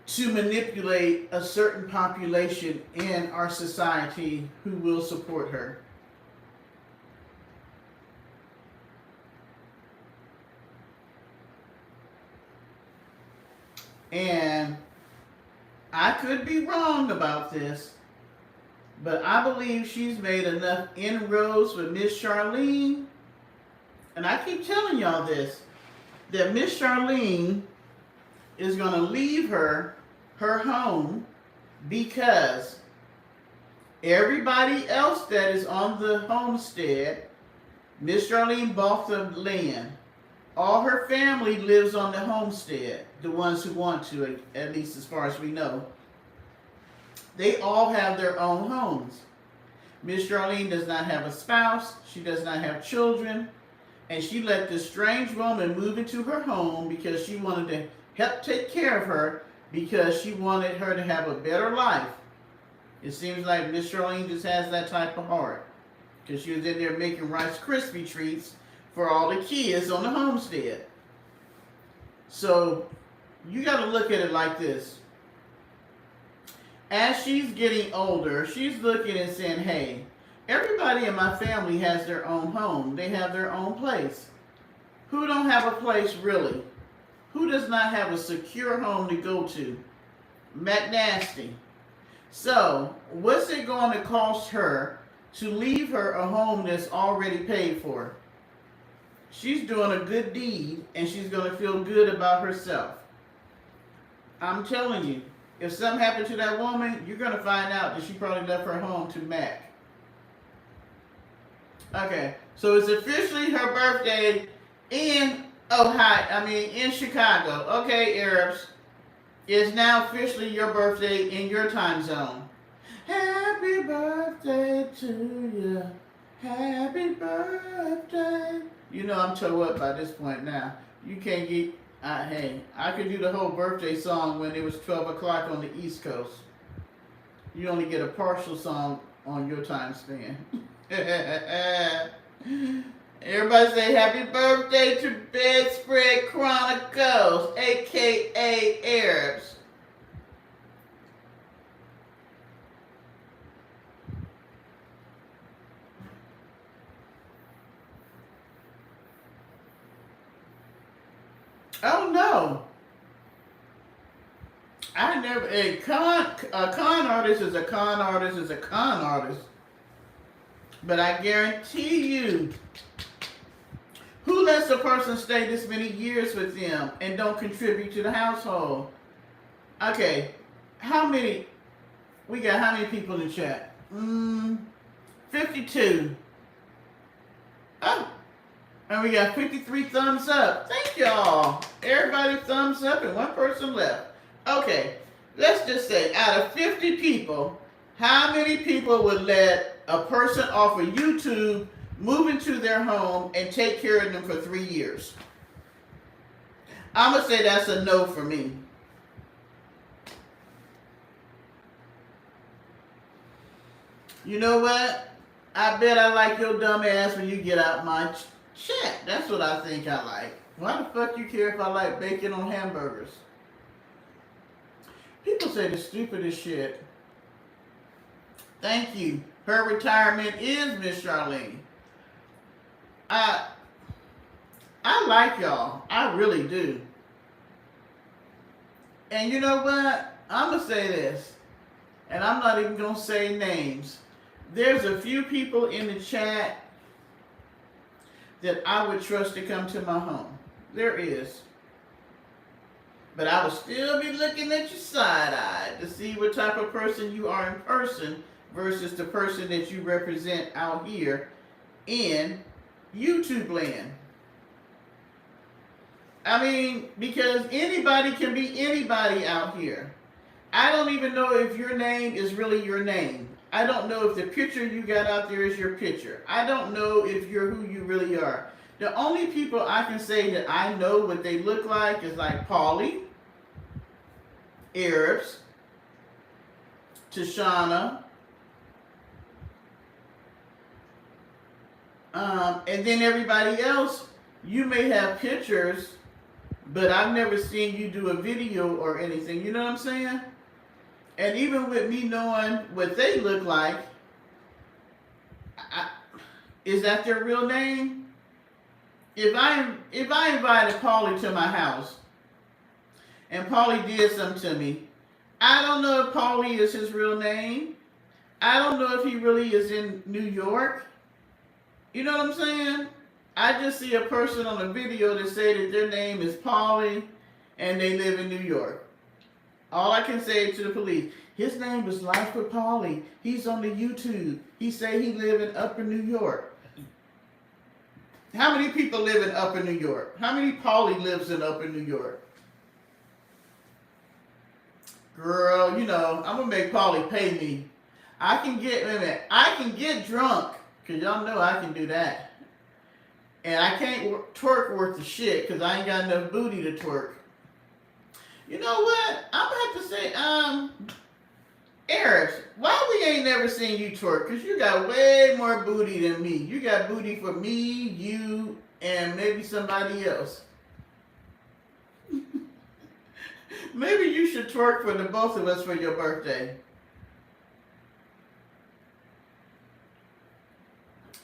to manipulate a certain population in our society who will support her. And I could be wrong about this, but I believe she's made enough inroads with Miss Charlene, and I keep telling y'all this, that Miss Charlene is going to leave her home, because everybody else that is on the homestead, Miss Charlene bought the land. All her family lives on the homestead, the ones who want to, at least as far as we know. They all have their own homes. Miss Charlene does not have a spouse. She does not have children. And she let this strange woman move into her home because she wanted to help take care of her, because she wanted her to have a better life. It seems like Miss Charlene just has that type of heart, because she was in there making Rice Krispie treats for all the kids on the homestead. So you got to look at it like this. As she's getting older, she's looking and saying, hey, Everybody in my family has their own home. They have their own place. Who don't have a place really? Who does not have a secure home to go to? McNasty. So, what's it going to cost her to leave her a home that's already paid for? She's doing a good deed, and she's going to feel good about herself. I'm telling you, if something happened to that woman, you're going to find out that she probably left her home to Mac. Okay, so it's officially her birthday in in Chicago. Okay, Arabs, it's now officially your birthday in your time zone. Happy birthday to you. Happy birthday. You know I'm toe up by this point now. You can't get, hey, I could do the whole birthday song when it was 12 o'clock on the East Coast. You only get a partial song on your time span. Everybody say happy birthday to Bedspread Chronicles, aka Arabs. Oh no. I never, a con artist is a con artist is a con artist. But I guarantee you, who lets a person stay this many years with them and don't contribute to the household? Okay, we got how many people in the chat? 52. Oh, and we got 53 thumbs up. Thank y'all. Everybody thumbs up and one person left. Okay, let's just say out of 50 people, how many people would let a person off of YouTube move into their home and take care of them for 3 years? I'm going to say that's a no for me. You know what? I bet I like your dumb ass when you get out my chat. That's what I think I like. Why the fuck you care if I like bacon on hamburgers? People say the stupidest shit. Thank you. Her retirement is Miss Charlene. I like y'all. I really do. And you know what? I'm going to say this. And I'm not even going to say names. There's a few people in the chat that I would trust to come to my home. There is. But I will still be looking at you side-eyed to see what type of person you are in person versus the person that you represent out here in YouTube land. I mean, because anybody can be anybody out here. I don't even know if your name is really your name. I don't know if the picture you got out there is your picture. I don't know if you're who you really are. The only people I can say that I know what they look like is like Paulie, Arabs, Tashana, and then everybody else, you may have pictures, but I've never seen you do a video or anything. You know what I'm saying? And even with me knowing what they look like, is that their real name? If I invited Paulie to my house, and Paulie did something to me, I don't know if Paulie is his real name. I don't know if he really is in New York. You know what I'm saying? I just see a person on a video that say that their name is Paulie and they live in New York. All I can say to the police, his name is Life with Paulie. He's on the YouTube. He say he live in Upper New York. How many people live in Upper New York? How many Paulie lives in Upper New York? Girl, you know, I'm going to make Paulie pay me. I can get drunk, because y'all know I can do that. And I can't twerk worth the shit, because I ain't got enough booty to twerk. You know what? I'm going to have to say, Eris, why we ain't never seen you twerk? Because you got way more booty than me. You got booty for me, you, and maybe somebody else. Maybe you should twerk for the both of us for your birthday.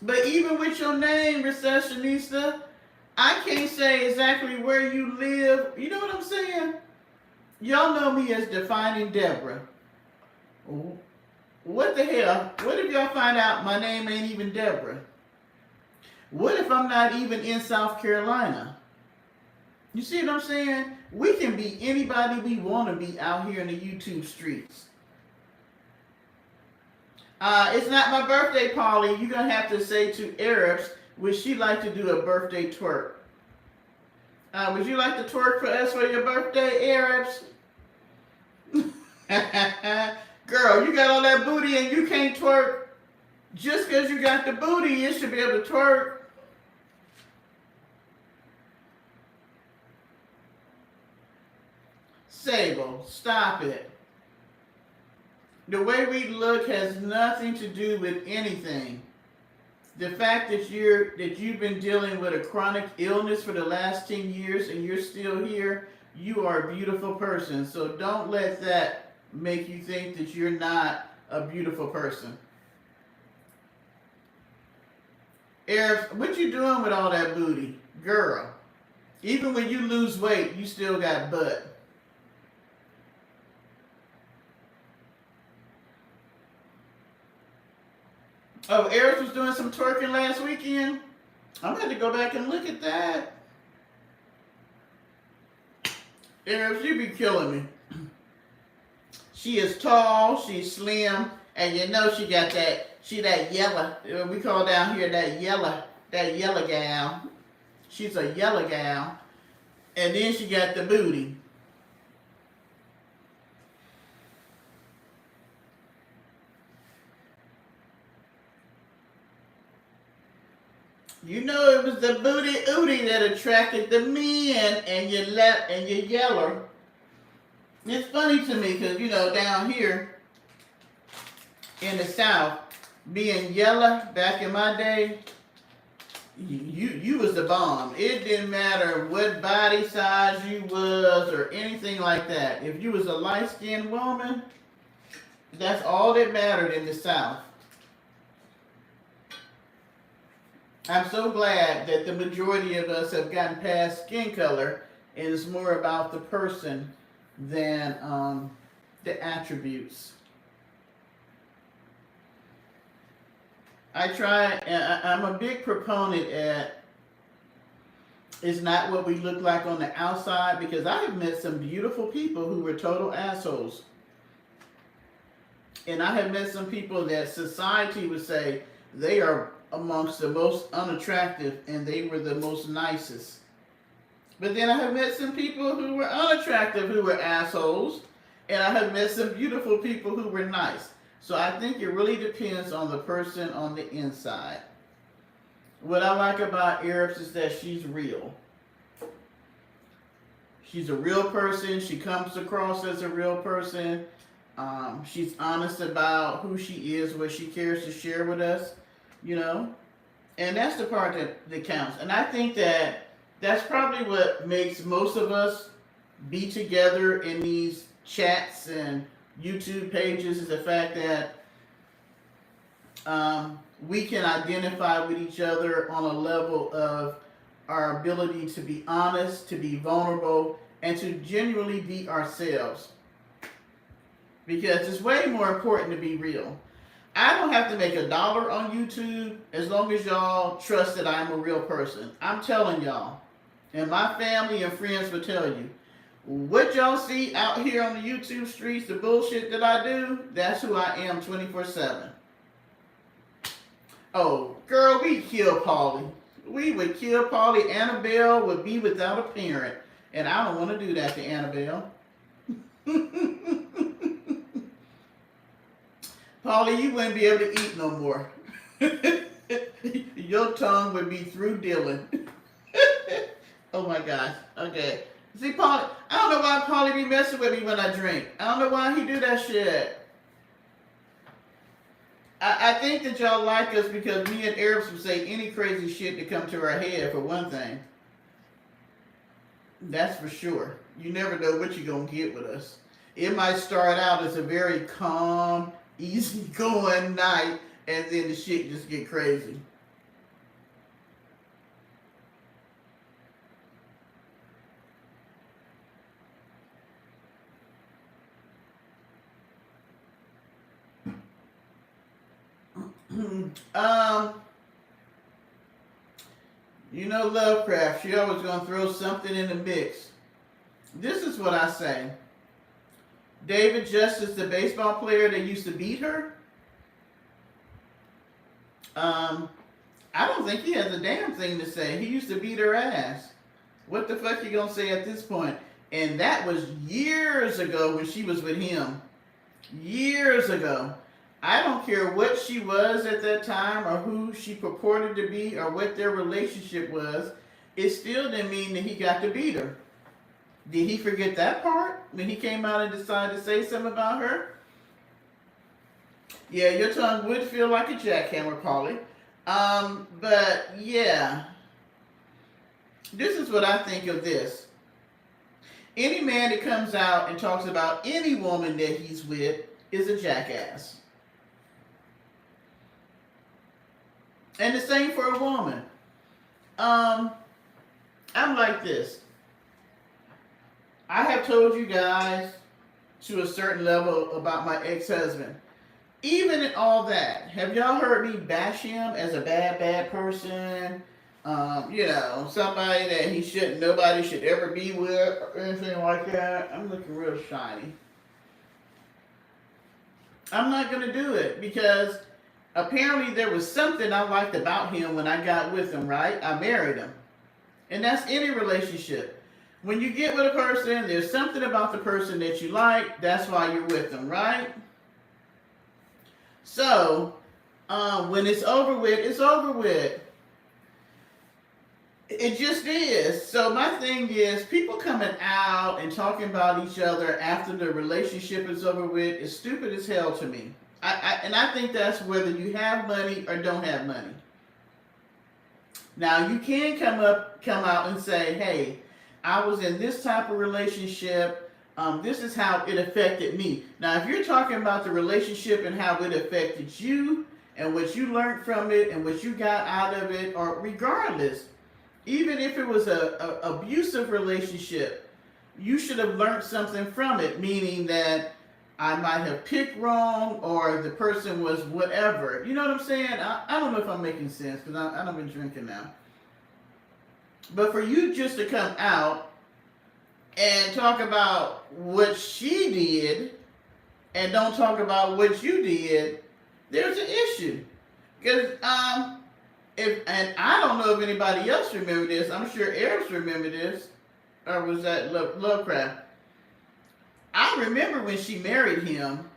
But even with your name, Recessionista, I can't say exactly where you live. You know what I'm saying? Y'all know me as Defining Deborah. What the hell? What if y'all find out my name ain't even Deborah? What if I'm not even in South Carolina? You see what I'm saying? We can be anybody we want to be out here in the YouTube streets. It's not my birthday, Polly. You're going to have to say to Arabs, would she like to do a birthday twerk? Would you like to twerk for us for your birthday, Arabs? Girl, you got all that booty and you can't twerk. Just because you got the booty, you should be able to twerk. Sable, stop it. The way we look has nothing to do with anything. The fact that you've been dealing with a chronic illness for the last 10 years and you're still here, you are a beautiful person. So don't let that make you think that you're not a beautiful person. Arabs, what you doing with all that booty? Girl, even when you lose weight, you still got butt. Oh, Eris was doing some twerking last weekend? I'm going to go back and look at that. Eris, you be killing me. She is tall, she's slim, and you know she got that yellow, we call down here that yellow gal. She's a yellow gal. And then she got the booty. You know it was the booty ooty that attracted the men and your yeller. It's funny to me because, you know, down here in the South, being yellow back in my day, you was the bomb. It didn't matter what body size you was or anything like that. If you was a light-skinned woman, that's all that mattered in the South. I'm so glad that the majority of us have gotten past skin color and it's more about the person than the attributes. I'm a big proponent at it's not what we look like on the outside, because I have met some beautiful people who were total assholes. And I have met some people that society would say they are amongst the most unattractive and they were the most nicest. But then I have met some people who were unattractive who were assholes, and I have met some beautiful people who were nice. So I think it really depends on the person on the inside. What I like about Arabs is that she's real. She's a real person. She comes across as a real person. She's honest about who she is, what she cares to share with us, you know. And that's the part that counts. And I think that's probably what makes most of us be together in these chats and YouTube pages, is the fact that we can identify with each other on a level of our ability to be honest, to be vulnerable, and to genuinely be ourselves. Because it's way more important to be real. I don't have to make $1 on YouTube as long as y'all trust that I'm a real person. I'm telling y'all, and my family and friends will tell you, what y'all see out here on the YouTube streets, the bullshit that I do, that's who I am 24/7. Oh, girl, we'd kill Polly. We would kill Polly. Annabelle would be without a parent. And I don't want to do that to Annabelle. Polly, you wouldn't be able to eat no more. Your tongue would be through Dylan. Oh my gosh. Okay. See, Polly, I don't know why Polly be messing with me when I drink. I don't know why he do that shit. I think that y'all like us because me and Arabs would say any crazy shit to come to our head, for one thing. That's for sure. You never know what you're going to get with us. It might start out as a very calm, easy-going night, and then the shit just get crazy. um, you know Lovecraft, she always gonna throw something in the mix. This is what I say. David Justice, the baseball player that used to beat her, I don't think he has a damn thing to say. He used to beat her ass. What the fuck you gonna say at this point? And that was years ago when she was with him. Years ago. I don't care what she was at that time or who she purported to be or what their relationship was. It still didn't mean that he got to beat her. Did he forget that part when he came out and decided to say something about her? Yeah, your tongue would feel like a jackhammer, Polly. But yeah, this is what I think of this. Any man that comes out and talks about any woman that he's with is a jackass. And the same for a woman. I'm like this. I have told you guys to a certain level about my ex-husband. Even in all that, have y'all heard me bash him as a bad person? Somebody that nobody should ever be with or anything like that. I'm looking real shiny. I'm not going to do it because apparently there was something I liked about him when I got with him, right? I married him. And that's any relationship. When you get with a person, there's something about the person that you like. That's why you're with them, right? So, when it's over with, it's over with. It just is. So my thing is, people coming out and talking about each other after the relationship is over with is stupid as hell to me. I think that's whether you have money or don't have money. Now, you can come out and say, hey, I was in this type of relationship. This is how it affected me. Now, if you're talking about the relationship and how it affected you and what you learned from it and what you got out of it, or regardless, even if it was a abusive relationship, you should have learned something from it, meaning that I might have picked wrong or the person was whatever. You know what I'm saying? I don't know if I'm making sense because I don't been drinking now. But for you just to come out and talk about what she did and don't talk about what you did, there's an issue. Because and I don't know if anybody else remember this. I'm sure Arabs remember this. Or was that Lovecraft? I remember when she married him,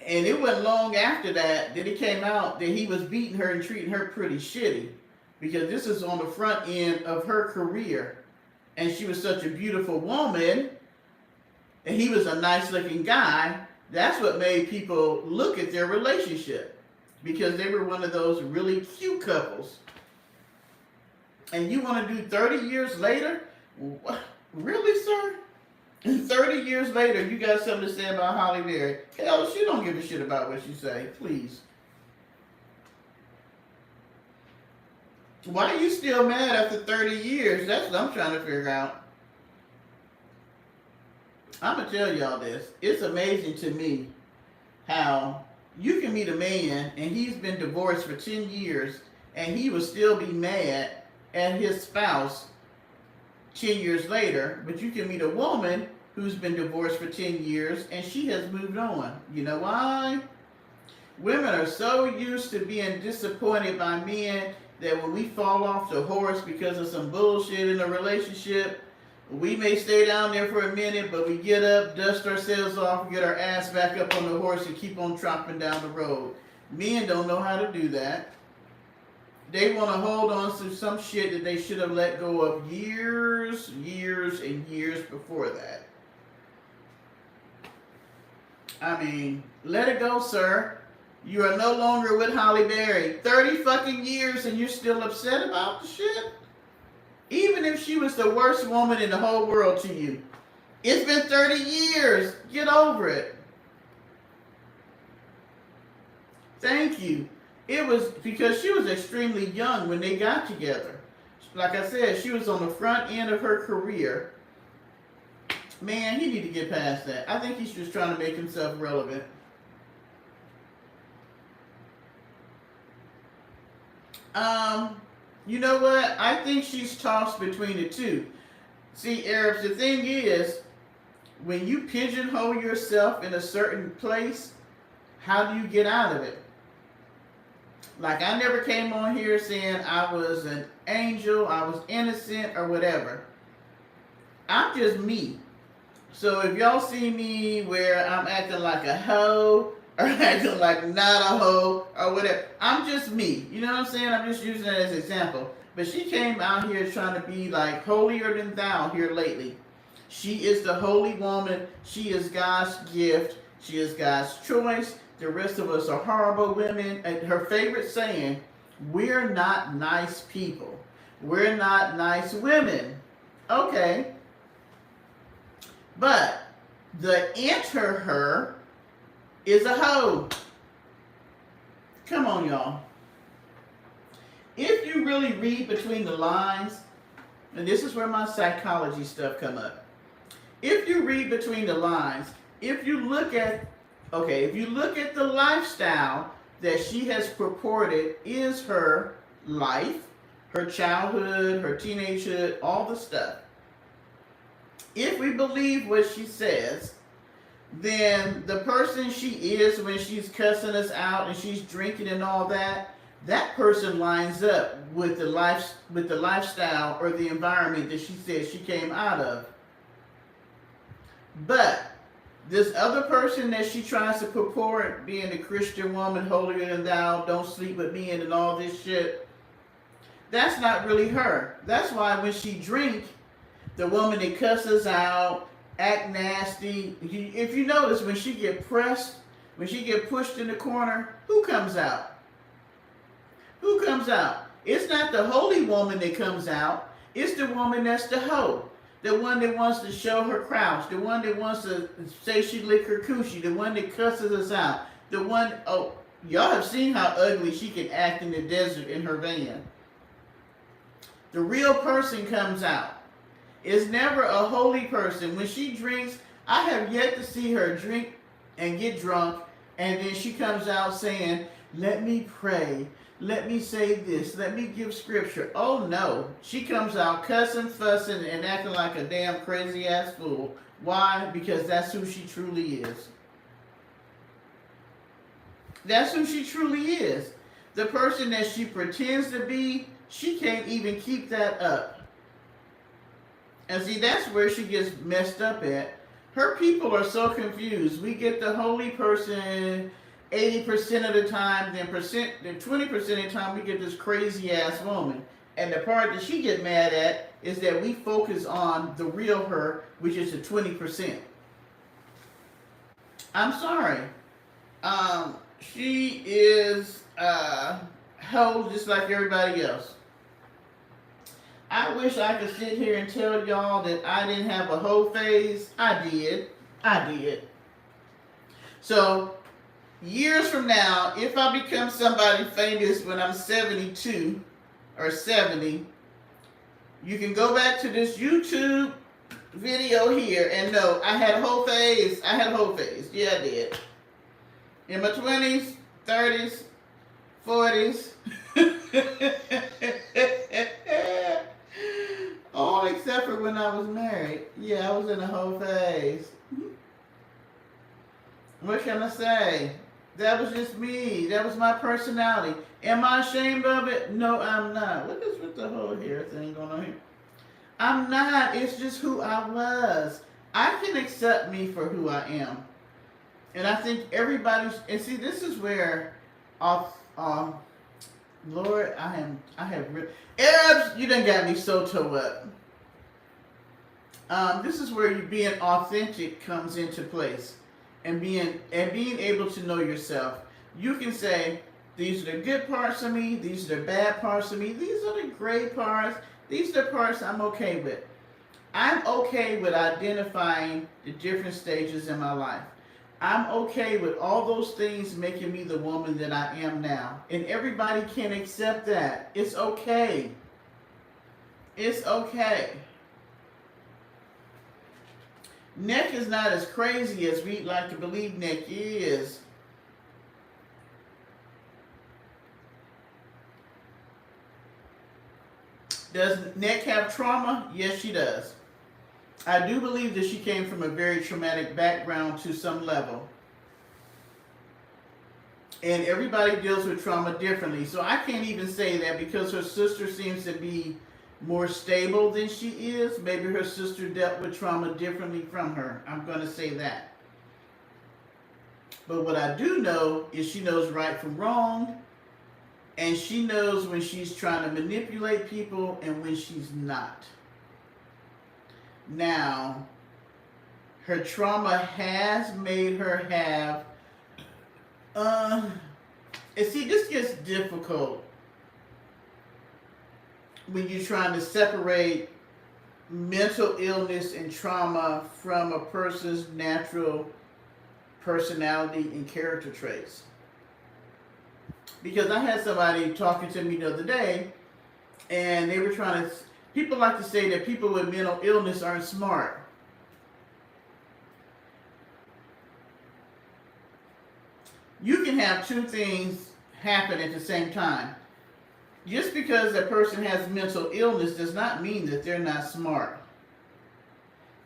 and it wasn't long after that it came out that he was beating her and treating her pretty shitty. Because this is on the front end of her career. And she was such a beautiful woman, and he was a nice looking guy. That's what made people look at their relationship. Because they were one of those really cute couples. And you want to do 30 years later? What? Really, sir? 30 years later, you got something to say about Holly Berry. Hell, she don't give a shit about what you say. Please. Why are you still mad after 30 years? That's what I'm trying to figure out. I'm going to tell y'all this. It's amazing to me how you can meet a man and he's been divorced for 10 years and he will still be mad at his spouse 10 years later, but you can meet a woman who's been divorced for 10 years and she has moved on. You know why? Women are so used to being disappointed by men that when we fall off the horse because of some bullshit in a relationship, we may stay down there for a minute, but we get up, dust ourselves off, get our ass back up on the horse and keep on tromping down the road. Men don't know how to do that. They want to hold on to some shit that they should have let go of years and years before that. I mean, let it go, sir. You are no longer with Holly Berry. 30 fucking years and you're still upset about the shit? Even if she was the worst woman in the whole world to you. It's been 30 years. Get over it. Thank you. It was because she was extremely young when they got together. Like I said, she was on the front end of her career. Man, he need to get past that. I think he's just trying to make himself relevant. Um, you know what? I think she's tossed between the two. See, Arabs, the thing is, when you pigeonhole yourself in a certain place, how do you get out of it? Like, I never came on here saying I was an angel, I was innocent, or whatever. I'm just me. So if y'all see me where I'm acting like a hoe, or acting like not a hoe, or whatever, I'm just me. You know what I'm saying? I'm just using that as an example. But she came out here trying to be like holier than thou here lately. She is the holy woman. She is God's gift. She is God's choice. The rest of us are horrible women. And her favorite saying, we're not nice people. We're not nice women. Okay. But the enter her is a hoe. Come on, y'all. If you really read between the lines, and this is where my psychology stuff come up. If you read between the lines, if you look at the lifestyle that she has purported is her life, her childhood, her teenagehood, all the stuff. If we believe what she says, then the person she is when she's cussing us out and she's drinking and all that, that person lines up with the lifestyle or the environment that she says she came out of. But this other person that she tries to purport being a Christian woman, holier than thou, don't sleep with me and all this shit, that's not really her. That's why when she drink, the woman that cusses out, act nasty. If you notice, when she get pressed, when she get pushed in the corner, who comes out? Who comes out? It's not the holy woman that comes out. It's the woman that's the hoe. The one that wants to show her crouch. The one that wants to say she licked her coochie. The one that cusses us out. The one, oh, y'all have seen how ugly she can act in the desert in her van. The real person comes out. It's never a holy person. When she drinks, I have yet to see her drink and get drunk, and then she comes out saying, let me pray. Let me say this. Let me give scripture. Oh no. She comes out cussing, fussing, and acting like a damn crazy ass fool. Why? Because that's who she truly is. That's who she truly is. The person that she pretends to be, she can't even keep that up. And see, that's where she gets messed up at. Her people are so confused. We get the holy person 80% of the time, then 20% of the time we get this crazy ass woman. And the part that she get mad at is that we focus on the real her, which is the 20%. I'm sorry. She is hoe just like everybody else. I wish I could sit here and tell y'all that I didn't have a hoe phase. I did. So, years from now, if I become somebody famous when I'm 72 or 70, you can go back to this YouTube video here and know I had a hoe phase. Yeah, I did. In my 20s, 30s, 40s. All except for when I was married. Yeah, I was in a hoe phase. What can I say? That was just me. That was my personality. Am I ashamed of it? No, I'm not. What is with the whole hair thing going on here? I'm not. It's just who I was. I can accept me for who I am. And I think everybody's, and see, this is where, Lord, Arabs, you done got me so toe up. This is where you being authentic comes into place. And being able to know yourself. You can say, these are the good parts of me, these are the bad parts of me, these are the great parts, these are the parts I'm okay with. I'm okay with identifying the different stages in my life. I'm okay with all those things making me the woman that I am now. And everybody can accept that. It's okay. It's okay. Nick is not as crazy as we'd like to believe Nick is. Does Nick have trauma? Yes, she does. I do believe that she came from a very traumatic background to some level. And everybody deals with trauma differently. So I can't even say that because her sister seems to be more stable than she is. Maybe her sister dealt with trauma differently from her. I'm going to say that. But what I do know is she knows right from wrong. And she knows when she's trying to manipulate people and when she's not. Now, her trauma has made her have and see, this gets difficult when you're trying to separate mental illness and trauma from a person's natural personality and character traits. Because I had somebody talking to me the other day, and they were trying to, people like to say that people with mental illness aren't smart. You can have two things happen at the same time. Just because a person has mental illness does not mean that they're not smart.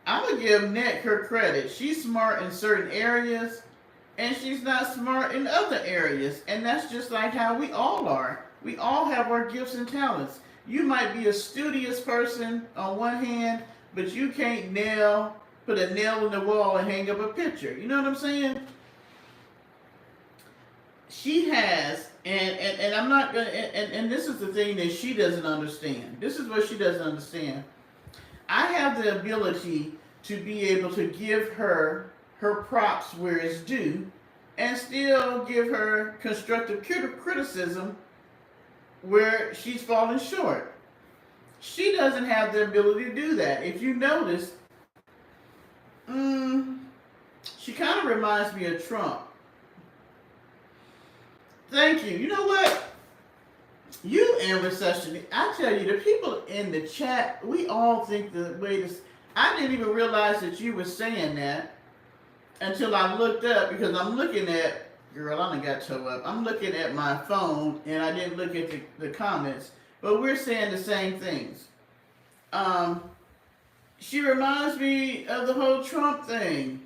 I'm going to give Nick her credit. She's smart in certain areas, and she's not smart in other areas. And that's just like how we all are. We all have our gifts and talents. You might be a studious person on one hand, but you can't put a nail in the wall and hang up a picture. You know what I'm saying? She has, and I'm not going to, and this is the thing that she doesn't understand. This is what she doesn't understand. I have the ability to be able to give her props where it's due and still give her constructive criticism where she's fallen short. She doesn't have the ability to do that. If you notice, she kind of reminds me of Trump. Thank you. You know what? You and recession, I tell you, the people in the chat, we all think the way this. I didn't even realize that you were saying that until I looked up, because I'm looking at, girl, I done got toe up. I'm looking at my phone and I didn't look at the comments, but we're saying the same things. She reminds me of the whole Trump thing.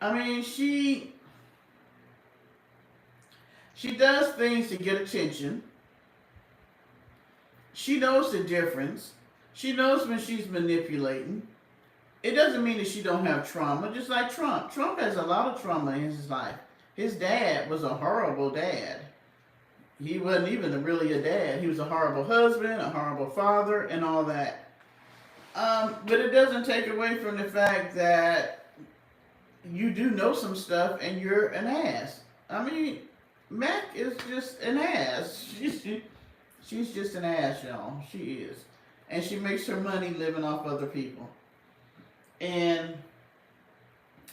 I mean, she does things to get attention. She knows the difference. She knows when she's manipulating. It doesn't mean that she don't have trauma, just like Trump. Trump has a lot of trauma in his life. His dad was a horrible dad. He wasn't even really a dad. He was a horrible husband, a horrible father, and all that. But it doesn't take away from the fact that you do know some stuff and you're an ass. I mean, Mac is just an ass. She's just an ass, y'all. She is. And she makes her money living off other people. And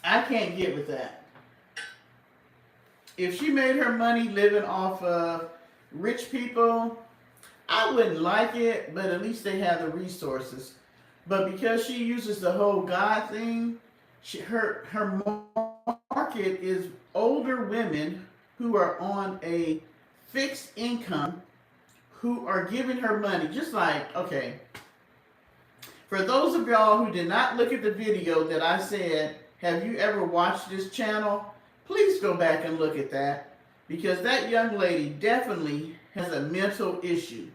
I can't get with that. If she made her money living off of rich people, I wouldn't like it, but at least they have the resources. But because she uses the whole God thing, her market is older women who are on a fixed income, who are giving her money. Just like, okay, for those of y'all who did not look at the video that I said, have you ever watched this channel? Please go back and look at that, because that young lady definitely has a mental issue.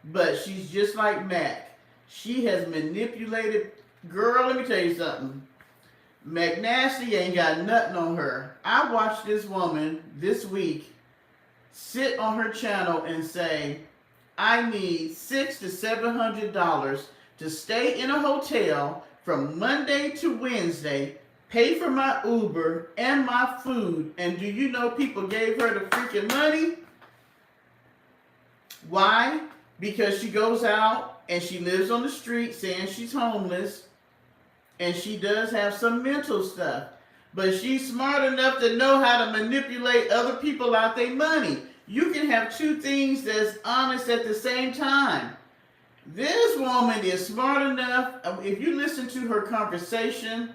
But she's just like Mac. She has manipulated. Girl, let me tell you something. McNasty ain't got nothing on her. I watched this woman this week sit on her channel and say, I need $600 to $700 to stay in a hotel from Monday to Wednesday, pay for my Uber and my food. And do you know people gave her the freaking money? Why? Because she goes out and she lives on the street saying she's homeless. And she does have some mental stuff. But she's smart enough to know how to manipulate other people out their money. You can have two things that's honest at the same time. This woman is smart enough. If you listen to her conversation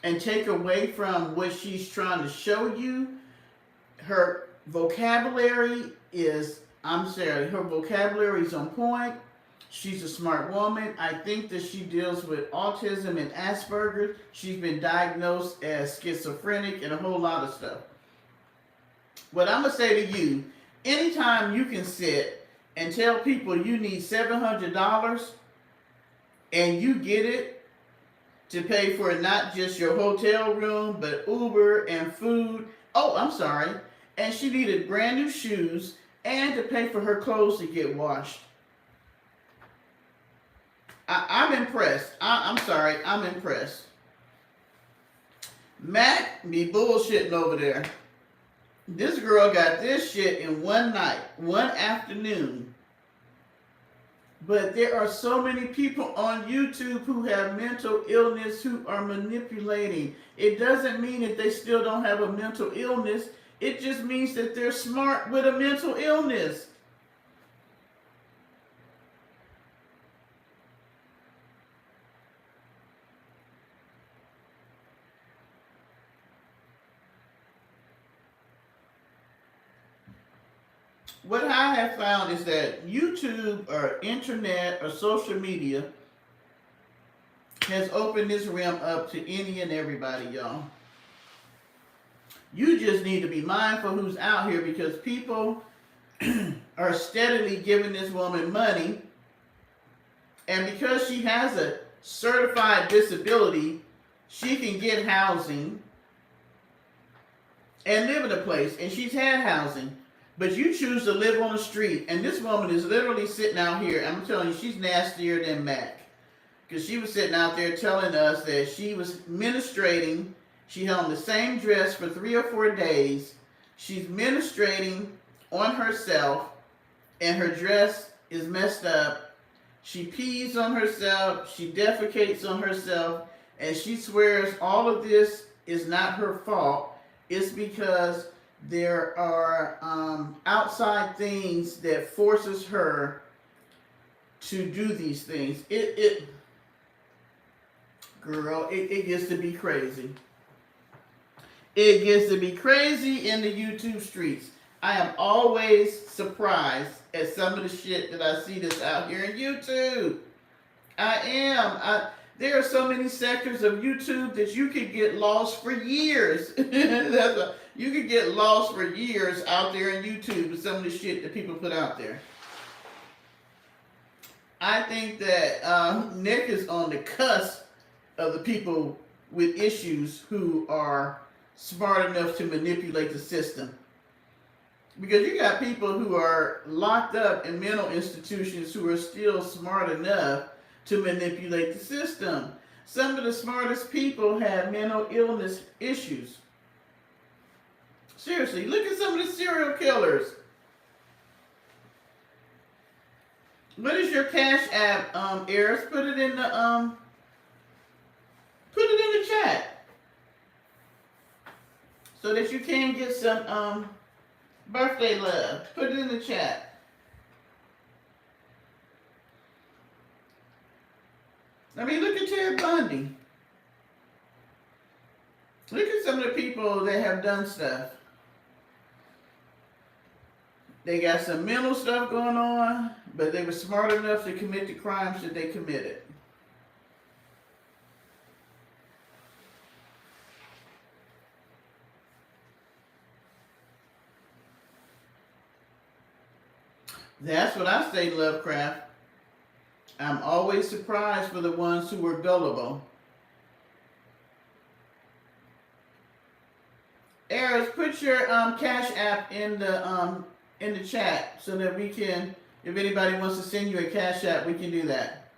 and take away from what she's trying to show you, her vocabulary is I'm sorry, her vocabulary is on point. She's a smart woman. I think that she deals with autism and Asperger's. She's been diagnosed as schizophrenic and a whole lot of stuff. What I'm going to say to you, anytime you can sit and tell people you need $700 and you get it to pay for not just your hotel room, but Uber and food. Oh, I'm sorry. And she needed brand new shoes and to pay for her clothes to get washed. I'm impressed. I'm sorry. I'm impressed. Mac be bullshitting over there. This girl got this shit in one night, one afternoon. But there are so many people on YouTube who have mental illness who are manipulating. It doesn't mean that they still don't have a mental illness. It just means that they're smart with a mental illness. What I have found is that YouTube or internet or social media has opened this realm up to any and everybody, y'all. You just need to be mindful who's out here because people are steadily giving this woman money. And because she has a certified disability, she can get housing and live in a place. And she's had housing. But you choose to live on the street. And this woman is literally sitting out here. I'm telling you, she's nastier than Mac. Because she was sitting out there telling us that she was ministrating. She held on the same dress for 3 or 4 days. She's ministrating on herself. And her dress is messed up. She pees on herself. She defecates on herself. And she swears all of this is not her fault. It's because there are outside things that forces her to do these things. Girl, it gets to be crazy. It gets to be crazy in the YouTube streets. I am always surprised at some of the shit that I see that's out here in YouTube. I am. There are so many sectors of YouTube that you could get lost for years. You could get lost for years out there in YouTube with some of the shit that people put out there. I think that Nick is on the cusp of the people with issues who are smart enough to manipulate the system. Because you got people who are locked up in mental institutions who are still smart enough to manipulate the system. Some of the smartest people have mental illness issues. Seriously, look at some of the serial killers. What is your Cash App, Eris? Put it in the chat so that you can get some birthday love. Put it in the chat. I mean, look at Ted Bundy. Look at some of the people that have done stuff. They got some mental stuff going on, but they were smart enough to commit the crimes that they committed. That's what I say, Lovecraft. I'm always surprised for the ones who are gullible. Eris, put your Cash App in the chat so that we can, if anybody wants to send you a Cash App, we can do that.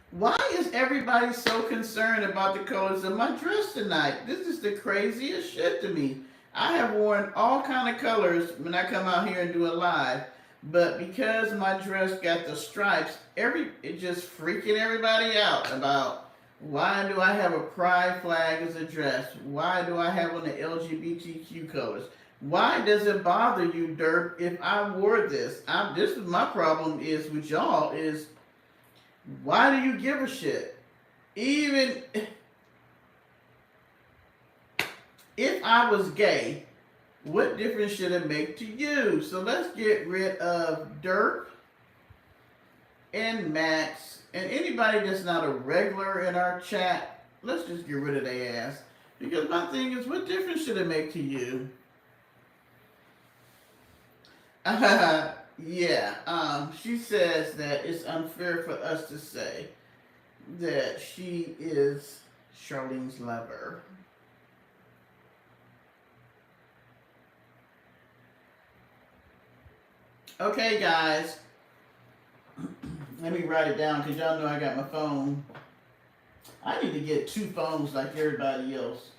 Why is everybody so concerned about the colors of my dress tonight? This is the craziest shit to me. I have worn all kind of colors when I come out here and do a live. But because my dress got the stripes, it just freaking everybody out about why do I have a pride flag as a dress? Why do I have on the LGBTQ colors? Why does it bother you, Derp, if I wore this? This is my problem is with y'all is why do you give a shit? Even if I was gay What difference should it make to you? So let's get rid of Dirk and Max and anybody that's not a regular in our chat. Let's just get rid of their ass. Because my thing is, what difference should it make to you? Yeah, she says that it's unfair for us to say that she is Charlene's lover. Okay, guys. Let me write it down because y'all know I got my phone. I need to get 2 phones like everybody else.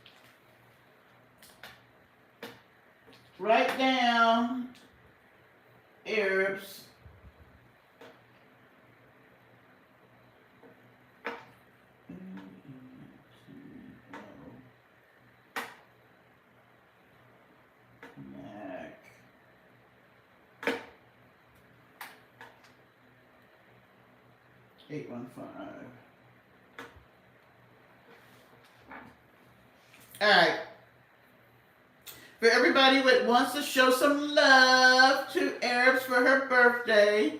Write down Arabs. Mac. 815. Alright. For everybody that wants to show some love to Arabs for her birthday,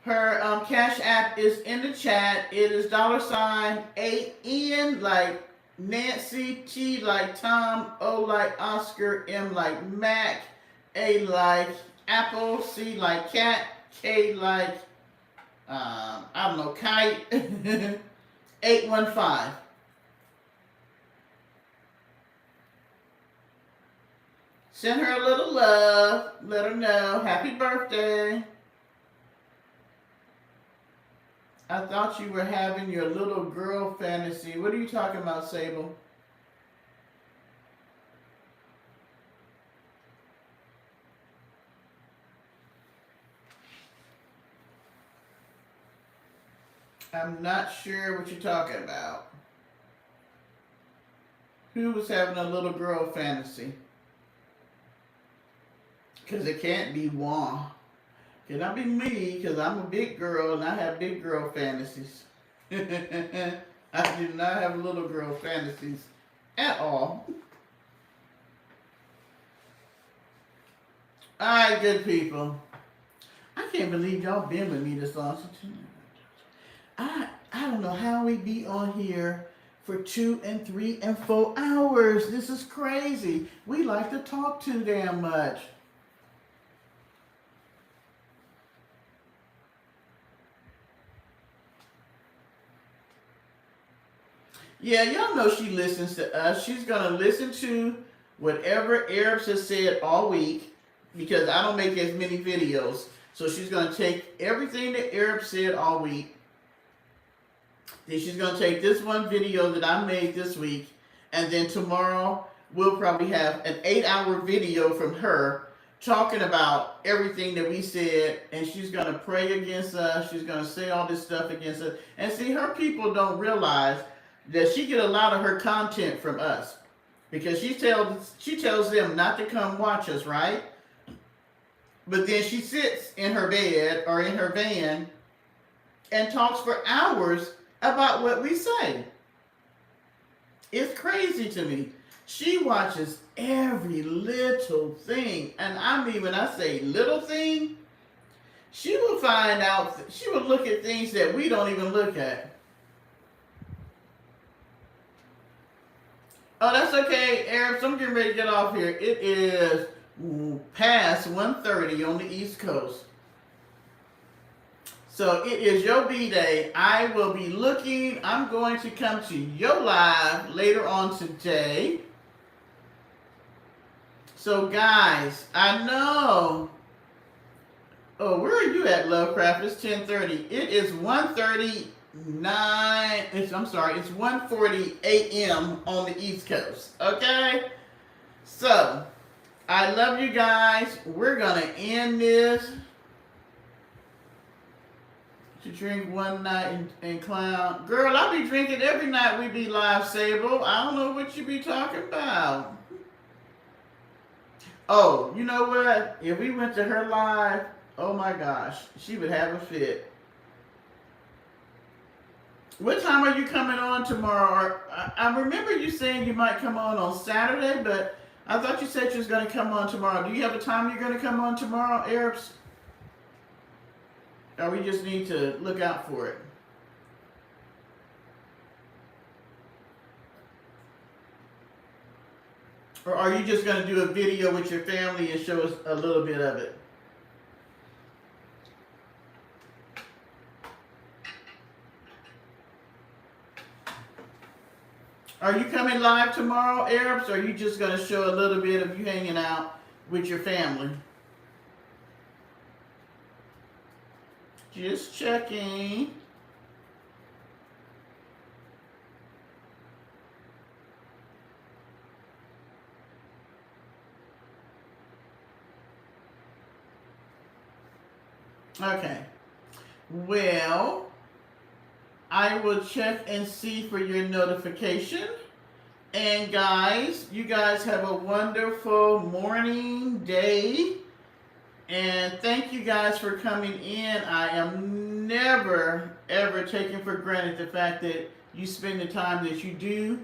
her Cash App is in the chat. It is $8N like Nancy, T like Tom, O like Oscar, M like Mac, A like Apple, C like Cat, K like I don't know, Kite. 815. Send her a little love. Let her know. Happy birthday. I thought you were having your little girl fantasy. What are you talking about, Sable? I'm not sure what you're talking about. Who was having a little girl fantasy? Because it can't be one. Cannot be me, because I'm a big girl and I have big girl fantasies. I do not have little girl fantasies at all. Alright, good people. I can't believe y'all been with me this long. I don't know how we be on here for 2 and 3 and 4 hours. This is crazy. We like to talk too damn much. Yeah, y'all know she listens to us. She's going to listen to whatever Arabs has said all week because I don't make as many videos. So she's going to take everything that Arab said all week. Then she's going to take this one video that I made this week. And then tomorrow we'll probably have an 8-hour video from her talking about everything that we said. And she's going to pray against us. She's going to say all this stuff against us. And see, her people don't realize that she get a lot of her content from us because she tells them not to come watch us, right? But then she sits in her bed or in her van and talks for hours about what we say. It's crazy to me. She watches every little thing, and I mean when I say little thing, she will find out. She will look at things that we don't even look at. Oh, that's okay, Arabs. I'm getting ready to get off here. It is past 1:30 on the East Coast. So it is your B-Day. I will be looking. I'm going to come to your live later on today. So guys, I know. Oh, where are you at, Lovecraft? It's 10:30. It is 1:39. It's 1:40 a.m. on the East Coast. Okay? So, I love you guys. We're going to end this. To drink one night and clown. Girl, I be drinking every night we be live, Sable. I don't know what you be talking about. Oh, you know what? If we went to her live, oh my gosh, she would have a fit. What time are you coming on tomorrow? I remember you saying you might come on Saturday, but I thought you said you was going to come on tomorrow. Do you have a time you're going to come on tomorrow, Arabs? Or we just need to look out for it? Or are you just going to do a video with your family and show us a little bit of it? Are you coming live tomorrow, Arabs, or are you just going to show a little bit of you hanging out with your family? Just checking. Okay. Well, I will check and see for your notification. And guys, you guys have a wonderful morning, day. And thank you guys for coming in. I am never, ever taking for granted the fact that you spend the time that you do.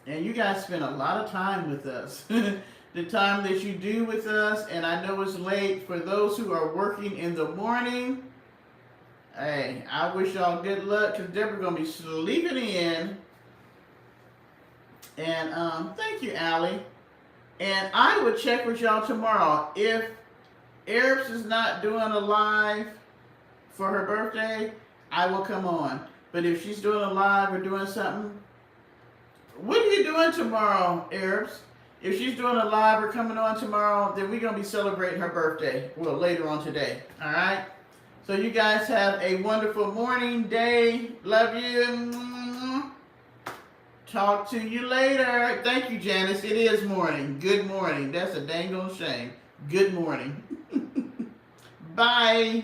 And you guys spend a lot of time with us. The time that you do with us. And I know it's late for those who are working in the morning. Hey, I wish y'all good luck because Deborah's going to be sleeping in. And thank you, Allie. And I will check with y'all tomorrow. If Arabs is not doing a live for her birthday, I will come on. But if she's doing a live or doing something, what are you doing tomorrow, Arabs? If she's doing a live or coming on tomorrow, then we're going to be celebrating her birthday. Well, later on today. All right? So you guys have a wonderful morning, day. Love you. Talk to you later. Thank you, Janice. It is morning. Good morning. That's a dang on shame. Good morning. Bye.